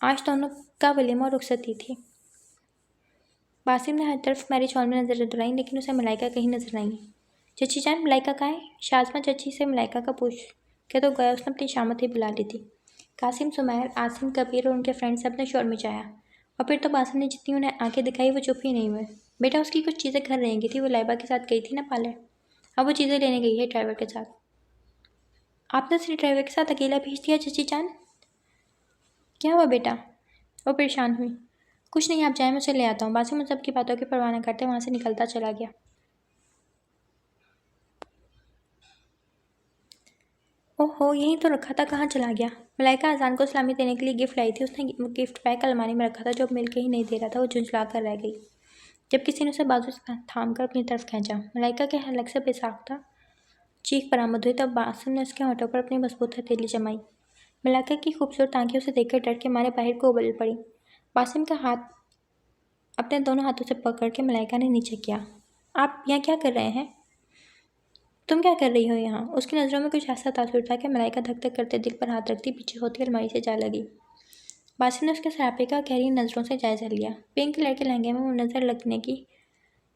Speaker 1: आज दोनों का वलीमा और रुखसती थी। बासिम ने हर तरफ मैरिज हॉल में नजर दौड़ाई, लेकिन उसे मलाइका कहीं नजर नहीं। चची जान, मलाइका कहाँ है? शाज़मा चची से मलाइका का पूछ के तो गया, उसने अपनी शामत ही बुला ली थी। कासिम, सुमैर, आसिम, कबीर और उनके फ्रेंड सब ने शोर मचाया और फिर तो बासिम ने जितनी उन्हें आंखें दिखाई वो चुप ही नहीं हुए। बेटा, उसकी कुछ चीज़ें घर रह गई थी, वो लाइबा के साथ गई थी ना पार्लर। अब वो चीज़ें लेने गई है ड्राइवर के साथ। आपने सिर्फ ड्राइवर के साथ अकेला भेज दिया चची जान? क्या हुआ बेटा? वो परेशान हुई। कुछ नहीं, आप जाए, मैं उसे ले आता हूँ। बासिम उन सबकी बातों की परवाह न करते वहाँ से निकलता चला गया। ओहो, यहीं तो रखा था, कहाँ चला गया? मलाइका अजान को सलामी देने के लिए गिफ्ट लाई थी। उसने गिफ्ट बैग अलमारी में रखा था जो अब मिल के ही नहीं दे रहा था। वो झुंझला कर रह गई जब किसी ने उसे बाजू से थाम कर अपनी तरफ खींचा। मलाइका के हलक से बेसाख्ता चीख बरामद हुई। तब बासिम ने उसके होठों पर अपनी मजबूत हथेली जमाई। मलाइका की खूबसूरत आंखें उसे देखकर डर के मारे बाहर को उबल पड़ी। बासिम का हाथ अपने दोनों हाथों से पकड़ के मलाइका ने नीचे किया। आप यहाँ क्या कर रहे हैं? तुम क्या कर रही हो यहाँ? उसकी नज़रों में कुछ ऐसा तासुर था कि मलाइका धक धक करते दिल पर हाथ रखती पीछे होती अलमारी से जा लगी। बासिम ने उसके सरापे का गहरी नज़रों से जायजा लिया। पिंक कलर के लहंगे में वो नज़र लगने की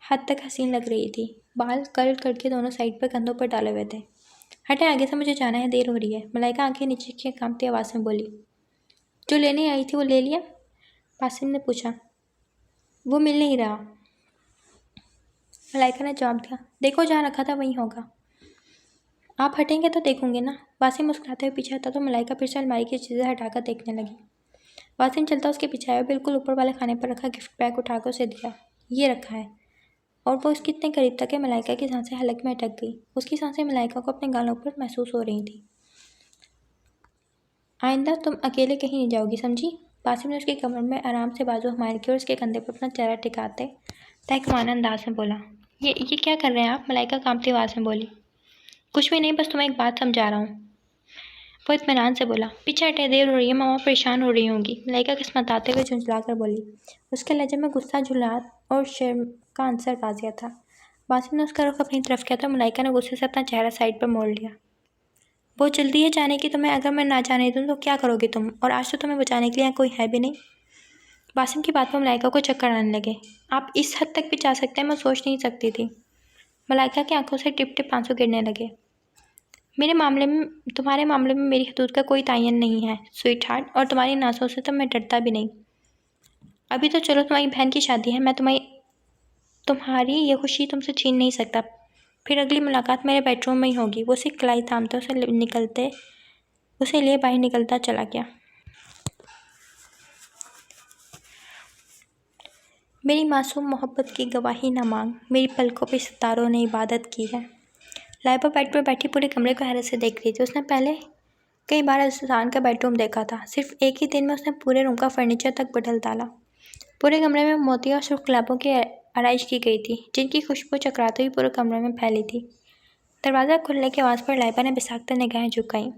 Speaker 1: हद तक हसीन लग रही थी। बाल कर्ल करके दोनों साइड पर कंधों पर डाले हुए थे। हटे आगे से, मुझे जाना है, देर हो रही है। मलाइका आंखें नीचे की कांपती आवाज़ में बोली। जो लेने आई थी वो ले लिया? बासिम ने पूछा। वो मिल नहीं रहा। मलाइका ने जवाब दिया। देखो, जहाँ रखा था वहीं होगा। आप हटेंगे तो देखूंगे ना। बासिम मुस्कुराते हुए पीछे हटा तो मलाइका फिर से अलमारी की चीज़ें हटाकर देखने लगी। बासिम चलता उसके पीछे आया, बिल्कुल ऊपर वाले खाने पर रखा गिफ्ट बैग उठाकर उसे दिया। ये रखा है। और वो उसके इतने करीब तक कि मलाइका की सांसें हलक में अटक गई। उसकी सांसें मलाइका को अपने गालों पर महसूस हो रही थी। आइंदा तुम अकेले कहीं नहीं जाओगी, समझी? बासिम ने उसकी कमर में आराम से बाजू हमारे की और उसके कंधे पर अपना चेहरा टिकाते तहकमाना अंदाज में बोला। ये क्या कर रहे हैं आप? मलाइका कांपती आवाज़ में बोली। कुछ भी नहीं, बस तुम्हें एक बात समझा रहा हूँ। वो इत्मीनान से बोला। पीछे हटे, देर हो रही है, मामा परेशान हो रही होंगी। मलाइका किस्मताते हुए झुंझला कर बोली। उसके लहजे में गुस्सा, झुलाहट और शर्म का अंसर वाजिया था। बासिम ने उसका रुख अपनी तरफ किया तो मलाइका ने गुस्से से अपना चेहरा साइड पर मोड़ लिया। बहुत जल्दी है जाने की तुम्हें, अगर मैं ना जाने दूँ तो क्या करोगे तुम? और आज तो तुम्हें बचाने के लिए यहाँ कोई है भी नहीं। बासिम की बात में मलाइका को चक्कर आने लगे। आप इस हद तक भी जा सकते हैं, मैं सोच नहीं सकती थी। मलाइका की आंखों से टिप टिप आंसू गिरने लगे। तुम्हारे मामले में मेरी हदूद का कोई तयन नहीं है स्वीट हार्ट, और तुम्हारी नाज़ों से तो मैं डरता भी नहीं। अभी तो चलो तुम्हारी बहन की शादी है, मैं तुम्हारी ये खुशी तुमसे छीन नहीं सकता। फिर अगली मुलाकात मेरे बेडरूम में ही होगी। वो उसे कलाई थामते उसे लिए बाहर निकलता चला गया। मेरी मासूम मोहब्बत की गवाही न मांग, मेरी पलकों पे सितारों ने इबादत की है। लाइबा बेड पर बैठी पूरे कमरे को हैरत से देख रही थी। उसने पहले कई बार अजान का बेडरूम देखा था। सिर्फ एक ही दिन में उसने पूरे रूम का फर्नीचर तक बदल डाला। पूरे कमरे में मोतियों और सुर्ख गुलाबों की आराइश की गई थी, जिनकी खुशबू चकराते हुए पूरे कमरे में फैली थी। दरवाज़ा खुलने की आवाज़ पर लाइबा ने बिसाकते निगाहें झुकाई।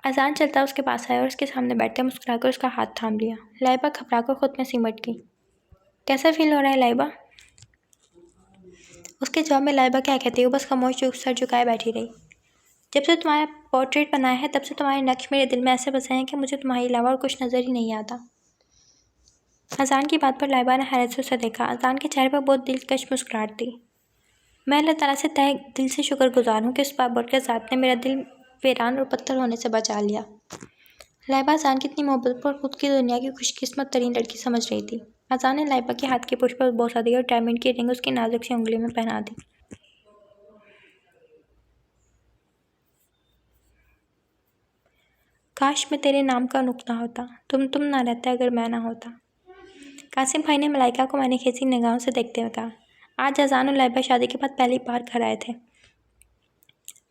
Speaker 1: अजान चलता उसके पास आया और उसके सामने बैठकर मुस्कुराकर उसका हाथ थाम लिया। लाइबा घबराकर खुद में सिमट गई। कैसा फील हो रहा है लाइबा? उसके जवाब में लाइबा क्या कहती, वो बस खामोश सर झुकाए बैठी रही। जब से तुम्हारा पोर्ट्रेट बनाया है तब से तुम्हारे नक्श मेरे दिल में ऐसे बसे हैं कि मुझे तुम्हारे अलावा और कुछ नज़र ही नहीं आता। अजान की बात पर लाइबा ने हैरत से उसे देखा। अजान के चेहरे पर बहुत दिलकश मुस्कुराहट थी। मैं अल्लाह ताला से तहे दिल से शुक्रगुजार हूँ कि उस बाबरकत ज़ात ने मेरा दिल वीरान और पत्थर होने से बचा लिया। लाइबा अजान की इतनी मोहब्बत पर खुद की दुनिया की खुशकिस्मत तरीन लड़की समझ रही थी। अजान ने लाइबा के हाथ के पुष्प पर बोसा दी और डायमंड की रिंग उसकी नाजुक सी उंगली में पहना दी। काश मैं तेरे नाम का नुक्ता होता, तुम ना रहते अगर मैं ना होता। कासिम भाई ने मलाइका को मैंने खींची निगाहों से देखते हुए कहा। आज अजान और लाइबा शादी के बाद पहली बार घर आए थे।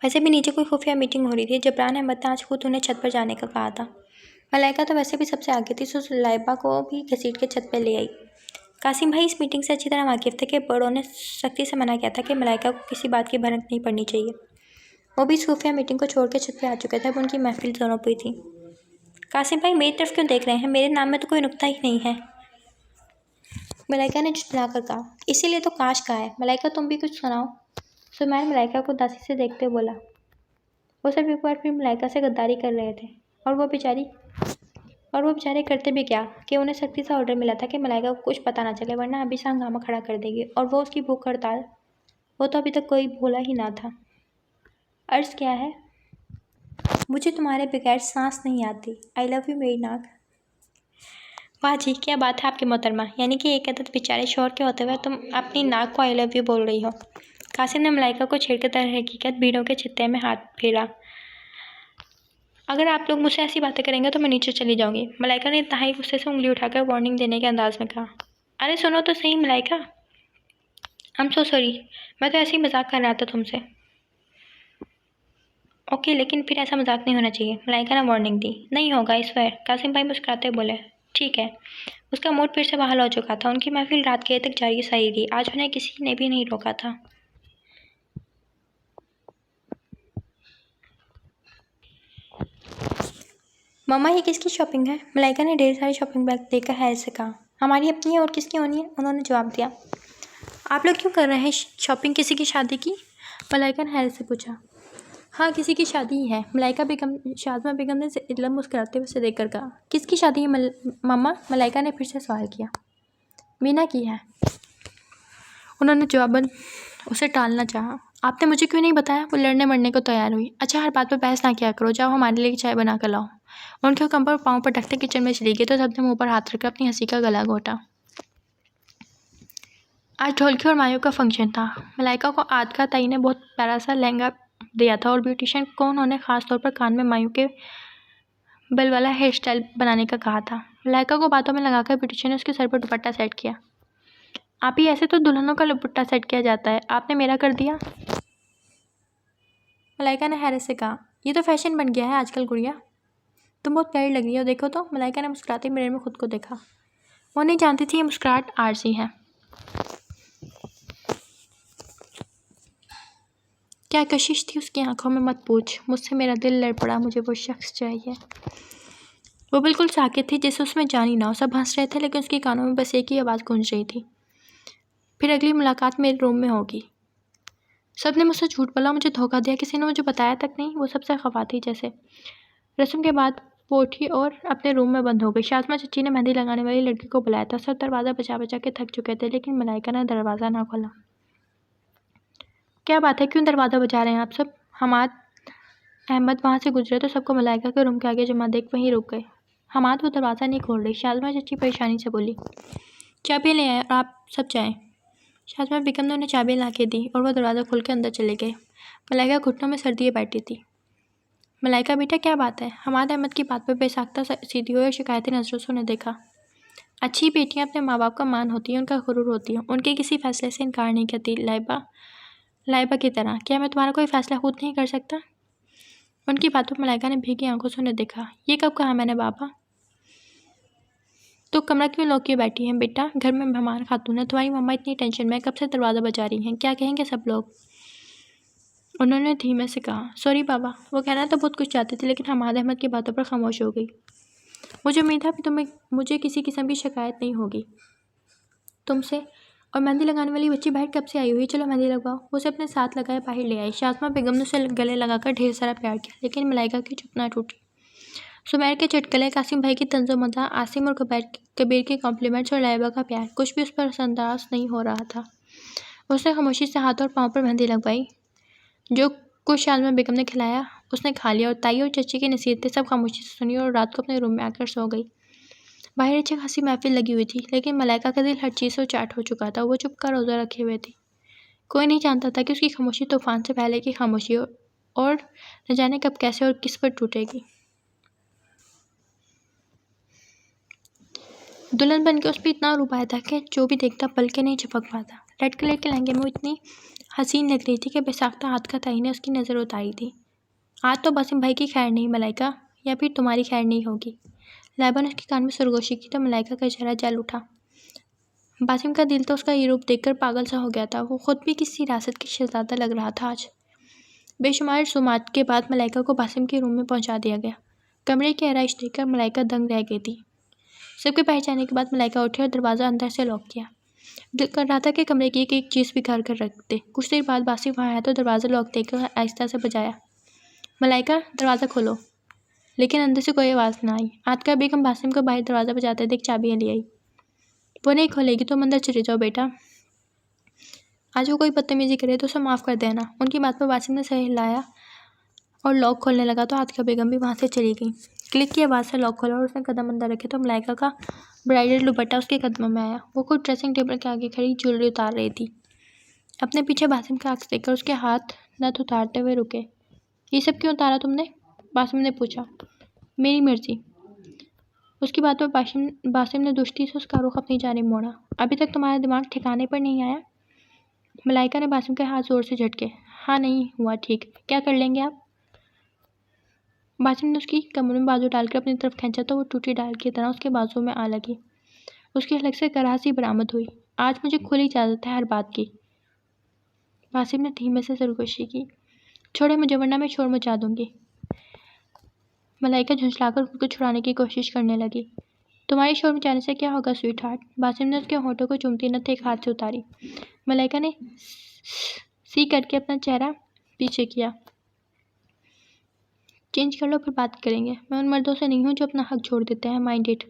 Speaker 1: वैसे भी नीचे कोई खुफिया मीटिंग हो रही थी। जबरान अहमद ने आज खुद उन्हें छत पर जाने का कहा था। मलाइका तो वैसे भी सबसे आगे थी, सो लाइबा को भी घसीट के छत पर ले आई। कासिम भाई इस मीटिंग से अच्छी तरह वाकिफ थे कि बड़ों ने सख्ती से मना किया था कि मलाइका को किसी बात की भनक नहीं पड़नी चाहिए। वो भी इस खुफिया मीटिंग को छोड़ के छत पर आ चुके थे। अब उनकी महफिल जोरों पर थी। कासिम भाई मेरी तरफ क्यों देख रहे हैं? मेरे नाम में तो कोई नुक्ता ही नहीं है, मलाइका ने झुठलाकर कहा। इसीलिए तो काश कहा है। मलाइका तुम भी कुछ सुनाओ। सुमैर मलाइका को उदासी से देखते बोला। वो सब एक बार फिर मलाइका से गद्दारी कर रहे थे, और वो बेचारे करते भी क्या कि उन्हें सख्ती से ऑर्डर मिला था कि मलाइका को कुछ पता ना चले, वरना अभी से हंगामा खड़ा कर देगी। और वो उसकी भूख हड़ताल, वो तो अभी तक कोई भूला ही ना था। अर्ज़ क्या है? मुझे तुम्हारे बगैर सांस नहीं आती। आई लव यू मेरी नाक। वाह जी, क्या बात है आपकी मोहतरमा, यानी कि एक अदद बेचारे शोहर के होते हुए तुम अपनी नाक को आई लव यू बोल रही हो। कासिम ने मलाइका को छेड़कर दर हकीकत भीड़ों के छित्ते में हाथ फेरा। अगर आप लोग मुझसे ऐसी बातें करेंगे तो मैं नीचे चली जाऊंगी। मलाइका ने इंतहाई गुस्से से उंगली उठाकर वार्निंग देने के अंदाज में कहा। अरे सुनो तो सही Malaika, I am so sorry, मैं तो ऐसे ही मजाक कर रहा था तुमसे। ओके, लेकिन फिर ऐसा मजाक नहीं होना चाहिए, मलाइका ने वार्निंग दी। नहीं होगा इस बार, कासिम भाई मुस्कुराते बोले। ठीक है। उसका मूड फिर से बहाल हो चुका था। उनकी महफिल रात के तक जारी सारी थी। आज उन्हें किसी ने भी नहीं रोका था। मम्मा ये किसकी शॉपिंग है? मलाइका ने ढेर सारी शॉपिंग बैग देखकर हैरत से कहा। हमारी अपनी है और किसकी होनी है? उन्होंने जवाब दिया। आप लोग क्यों कर रहे हैं शॉपिंग? किसी की शादी की? मलाइका ने हैरत से पूछा। हाँ, किसी की शादी ही है, शाज़मा बेगम ने इल्लम मुस्कुराते हुए उसे देखकर कहा। किसकी शादी है मम्मा? मलाइका ने फिर से सवाल किया। मीना की है, उन्होंने जवाबन उसे टालना चाहा। आपने मुझे क्यों नहीं बताया? वो लड़ने मरने को तैयार हुई। अच्छा, हर बात पर बहस ना किया करो, जाओ हमारे लिए चाय बना कर लाओ। उनके हुक्म पर पाँव पर ढकते किचन में चली गई तो सबने मुंह पर हाथ रखकर अपनी हंसी का गला घोटा। आज ढोलकी और मायूं का फंक्शन था। मलाइका को आदका ताई ने बहुत प्यारा सा लहंगा दिया था और ब्यूटिशियन को उन्होंने ख़ास तौर पर कान में मायूं के बल वाला हेयर स्टाइल बनाने का कहा था। मलाइका को बातों में लगाकर ब्यूटिशियन ने उसके सर पर दुपट्टा सेट किया। आप ही ऐसे तो दुल्हनों का दुपट्टा सेट किया जाता है, आपने मेरा कर दिया। मलाइका ने हैरत से कहा। ये तो फैशन बन गया है आजकल गुड़िया, तुम बहुत प्यारी लग रही हो, देखो तो। मलाइका ने मुस्कुराते मिरर में खुद को देखा। वो नहीं जानती थी ये मुस्कुराहट आरसी है। क्या कशिश थी उसकी आंखों में, मत पूछ। मुझसे मेरा दिल लड़ पड़ा, मुझे वो शख्स चाहिए। वो बिल्कुल साकित थी, जैसे उसमें जान ही ना हो। सब हंस रहे थे लेकिन उसके कानों में बस एक ही आवाज़ गूंज रही थी। फिर अगली मुलाकात मेरे रूम में होगी। सब ने मुझसे झूठ बोला, मुझे धोखा दिया, किसी ने मुझे बताया तक नहीं। वो सबसे खफा थी जैसे। रस्म के बाद वो उठी और अपने रूम में बंद हो गई। शाज़मा चच्ची ने मेहंदी लगाने वाली लड़की को बुलाया था। सब दरवाज़ा बचा बचा के थक चुके थे, लेकिन मलाइका ने दरवाज़ा ना खोला। क्या बात है, क्यों दरवाज़ा बजा रहे हैं आप सब? हमाद अहमद वहाँ से गुजरे तो सबको मलाइका के रूम के आगे जमा देख वहीं रुक गए। हमाद वो दरवाज़ा नहीं खोल रही। शाज़मा चची परेशानी से बोली, चाबी ले आए और आप सब जाएं। शाज़मा बेगम ने उन्हें चाबी ला के दी और वह दरवाज़ा खोल के अंदर चले गए। मलाइका घुटनों में सर दिए बैठी थी। मलाइका बेटा क्या बात है? हमाद अहमद की बात पर बेसाख्ता सीधी हुई और शिकायती नज़रों से उन्हें देखा। अच्छी बेटियां अपने माँ बाप का मान होती हैं, उनका गुरूर होती हैं, उनके किसी फैसले से इनकार नहीं करती। लाइबा की तरह क्या मैं तुम्हारा कोई फैसला खुद नहीं कर सकता? उनकी बातों पर मलाइका ने भीगी आंखों से उन्हें देखा। ये कब कहा मैंने बाबा? तो कमरा क्यों लॉक किए बैठी हैं बेटा? घर में मेहमान खातून है, तुम्हारी मम्मा इतनी टेंशन में कब से दरवाज़ा बजा रही हैं, क्या कहेंगे सब लोग? उन्होंने धीमे से कहा, सॉरी बाबा। वो कहना तो बहुत कुछ चाहती थी लेकिन हमाद अहमद की बातों पर खामोश हो गई। मुझे उम्मीद था कि मुझे किसी किस्म की शिकायत नहीं होगी तुमसे। और मेहंदी लगाने वाली बच्ची बाहर कब से आई हुई? चलो मेहंदी लगाओ। वो उसे अपने साथ लगाए बाहर ले आई। शाज़मा बेगम ने उसे गले लगाकर ढेर सारा प्यार किया लेकिन मलाइका की चुप ना टूटी। सुमैर के चुटकुले, कासिम भाई की तंज़ो मज़ाह, आसिम और कबीर के कॉम्प्लीमेंट्स और लाइबा का प्यार, कुछ भी उस पर असरअंदाज नहीं हो रहा था। उसने खामोशी से हाथ और पाँव पर मेहंदी लगवाई। जो कुछ शाज़मा बेगम ने खिलाया उसने खा लिया और ताई और चची की नसीहतें सब खामोशी से सुनी और रात को अपने रूम में आकर सो गई। बाहर अच्छी खासी महफिल लगी हुई थी लेकिन मलाइका का दिल हर चीज़ से चाट हो चुका था। वो चुप का रोज़ा रखे हुए थी। कोई नहीं जानता था कि उसकी खामोशी तूफान से पहले की खामोशी और न जाने कब कैसे और किस पर टूटेगी। दुल्हन बन के उस पर इतना रुबाया था कि जो भी देखता पल के नहीं झपक पाता। रेड कलर के लहंगे में वो इतनी हसीन लग रही थी कि बेसाख्ता हाथ का ताई ने उसकी नज़र उतारी थी। आज तो बासिम भाई की खैर नहीं मलाइका, या फिर तुम्हारी खैर नहीं होगी। लाइबा ने उसके कान में सरगोशी की तो मलाइका का चेहरा जल उठा। बासिम का दिल तो उसका ये रूप देखकर पागल सा हो गया था। वो खुद भी किसी रासत की शहजादा लग रहा था आज। बेशुमार सुमात के बाद मलाइका को बासिम के रूम में पहुंचा दिया गया। कमरे की आराइश देखकर मलाइका दंग रह गई थी। सबके बाहर जाने के बाद मलाइका उठी और दरवाज़ा अंदर से लॉक किया। दिल कर रहा था कि कमरे की एक चीज़ बिगाड़ कर रख दे। कुछ देर बाद बासिम वहाँ आया तो दरवाज़ा लॉक देकर आहिस्ता से बजाया, मलाइका दरवाज़ा खोलो। लेकिन अंदर से कोई आवाज़ ना आई। आतका बेगम बासिम को बाहर दरवाज़ा बजाते देख चाबियाँ ले आई। वो नहीं खोलेगी, तुम अंदर चले जाओ बेटा। आज वो कोई बदतमीजी करे तो उसे माफ़ कर देना। उनकी बात पर बासिम ने सर हिलाया और लॉक खोलने लगा तो आतका बेगम भी वहाँ से चली गई। क्लिक की आवाज़ से लॉक खोला और उसने कदम अंदर रखे तो मलाइका का ब्राइडल दुपट्टा उसके कदमों में आया। वो खुद ड्रेसिंग टेबल के आगे खड़ी ज्वेलरी उतार रही थी। अपने पीछे बासिम का अक्स देखकर उसके हाथ नथ उतारते हुए रुके। ये सब क्यों उतारा तुमने? बासिम ने पूछा। मेरी मर्जी। उसकी बात पर बासिम ने दुष्टि से उसका रुख अपनी जानिब मोड़ा। अभी तक तुम्हारा दिमाग ठिकाने पर नहीं आया? मलाइका ने बासिम के हाथ जोर से झटके। हाँ, नहीं हुआ ठीक। क्या कर लेंगे आप? बासिम ने उसकी कमर में बाजू डालकर अपनी तरफ खींचा तो वो टूटी डाल की तरह उसके बाजू में आ लगी। उसकी हलक से कराहसी बरामद हुई। आज मुझे खुली इजाज़त है हर बात की। बासिम ने धीमे से सरगोशी की। छोड़े मुझे वरना मैं शोर मचा दूंगी। मलाइका झुंझलाकर खुद को छुड़ाने की कोशिश करने लगी। तुम्हारी शोर मचाने से क्या होगा स्वीट हार्ट? बासिम ने उसके होठों को चूमती नथ एक हाथ से उतारी। मलाइका ने सी करके अपना चेहरा पीछे किया। चेंज कर लो फिर बात करेंगे। मैं उन मर्दों से नहीं हूँ जो अपना हक छोड़ देते हैं, माइंड इट।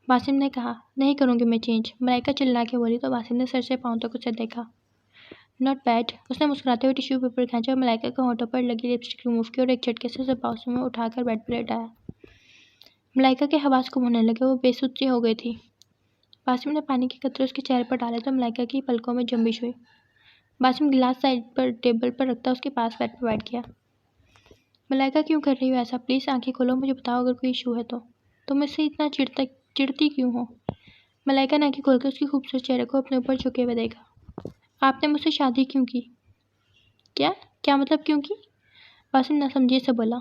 Speaker 1: बासिम ने कहा। नहीं करूँगी मैं चेंज। मलाइका चिल्ला के बोली तो बासिम ने सर से पाँव तक उसे देखा। Not bad. उसने मुस्कुराते हुए टिश्यू पेपर खींचा और मलाइका के होठों पर लगी लिपस्टिक रिमूव की और एक झटके से उसे बाजू में उठाकर बेड पर लेटाया। मलाइका के हवास को होने लगे। वो बेसुध सी हो गई थी। बासिम ने पानी के कतरे उसके चेहरे पर डाले तो मलाइका की पलकों में जंबिश हुई। बासिम गिलास साइड पर टेबल पर रखता उसके पास बेड पर बैठ गया। मलाइका क्यों कर रही हो ऐसा? प्लीज़ आंखें खोलो, मुझे बताओ अगर कोई इशू है तो। तुम इससे इतना चिढ़ती क्यों हो? मलाइका ने आंखें खोलकर उसके खूबसूरत चेहरे को अपने ऊपर झुके हुए देखा। आपने मुझसे शादी क्यों की? क्या क्या मतलब क्यों की? बासिम नासमझी से बोला।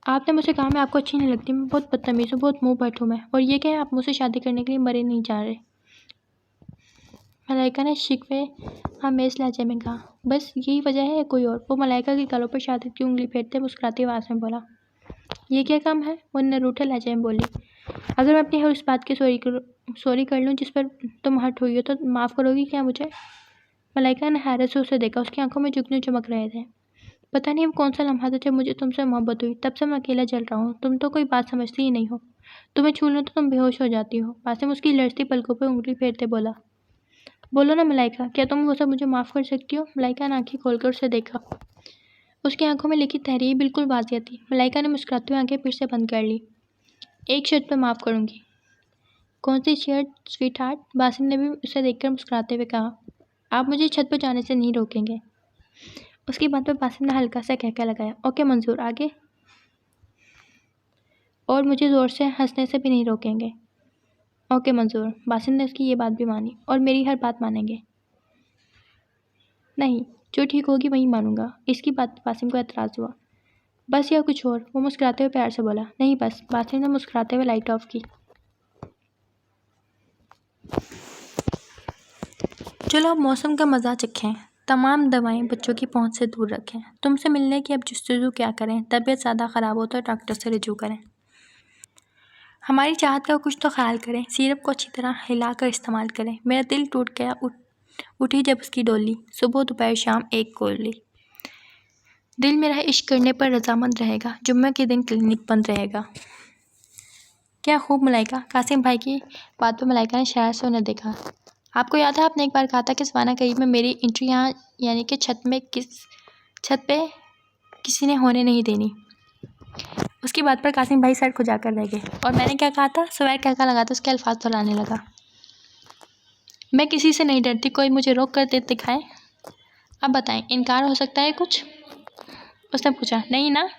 Speaker 1: आपने मुझसे कहा मैं आपको अच्छी नहीं लगती, मैं बहुत बदतमीज़ हूँ, बहुत मुँह फट हूँ मैं, और ये क्या है आप मुझसे शादी करने के लिए मरे नहीं जा रहे? मलाइका ने शिकवे आमेज़ लहजे में कहा। बस यही वजह है या कोई और? वो मलाइका के गालों पर शादी की उंगली फेरते मुस्कुराती आवाज़ में बोला। ये क्या काम है? वो नरूठे लहजे में बोली। अगर मैं अपनी हर उस बात की सॉरी कर लूँ जिस पर तुम हर्ट हुई हो तो माफ़ करोगी क्या मुझे? मलाइका ने हैरत से उसे देखा। उसकी आंखों में जुगनू चमक रहे थे। पता नहीं वो कौन सा लम्हा था जब मुझे तुमसे मोहब्बत हुई। तब से मैं अकेला जल रहा हूँ। तुम तो कोई बात समझती ही नहीं हो। तुम्हें छू लूँ तो तुम बेहोश हो जाती हो। बासिम उसकी लड़ती पलकों पर उंगली फेरते बोला। बोलो ना मलाइका, क्या तुम वो सब मुझे माफ़ कर सकती हो? मलाइका ने आंखें खोलकर उसे देखा। उसकी आंखों में लिखी तहरीर बिल्कुल वाज़िह थी। मलाइका ने मुस्कुराते हुए आंखें फिर से बंद कर ली। एक शर्त पर माफ़ करूँगी। कौन सी शर्त स्वीट हार्ट? बासिम ने भी उसे देखकर मुस्कुराते हुए कहा। आप मुझे छत पर जाने से नहीं रोकेंगे। उसकी बात पर बासिम ने हल्का सा कहका लगाया। ओके मंजूर, आगे? और मुझे ज़ोर से हंसने से भी नहीं रोकेंगे। ओके मंजूर। बासिम ने उसकी ये बात भी मानी। और मेरी हर बात मानेंगे? नहीं, जो ठीक होगी वही मानूंगा। इसकी बात पर बासिम को एतराज़ हुआ। बस या कुछ और? वो मुस्कुराते हुए प्यार से बोला। नहीं बस। बासिम ने मुस्कुराते हुए लाइट ऑफ की। चलो अब मौसम का मज़ा चखें। तमाम दवाएं बच्चों की पहुंच से दूर रखें। तुमसे मिलने की अब जस्तजू क्या करें? तबीयत ज़्यादा ख़राब हो तो डॉक्टर से रुजू करें। हमारी चाहत का कुछ तो ख्याल करें। सिरप को अच्छी तरह हिलाकर इस्तेमाल करें। मेरा दिल टूट गया उठी जब उसकी डोली। सुबह दोपहर शाम एक गोली। दिल मेरा इश्क करने पर रजामंद रहेगा। जुम्मे के दिन क्लिनिक बंद रहेगा। क्या खूब मलाइका। कासिम भाई की बात पर मलाइका ने शरारत से उन्हें देखा। आपको याद है आपने एक बार कहा था कि सवाना करीब में मेरी एंट्री यहाँ यानी कि छत पे किसी ने होने नहीं देनी। उसकी बात पर कासिम भाई सर खुजाकर रह गए। और मैंने क्या कहा था? सवैर कहका लगा तो उसके अल्फाज दोहराने लगा। मैं किसी से नहीं डरती, कोई मुझे रोक कर दिखाए। अब बताएं, इनकार हो सकता है कुछ? उसने पूछा। नहीं ना।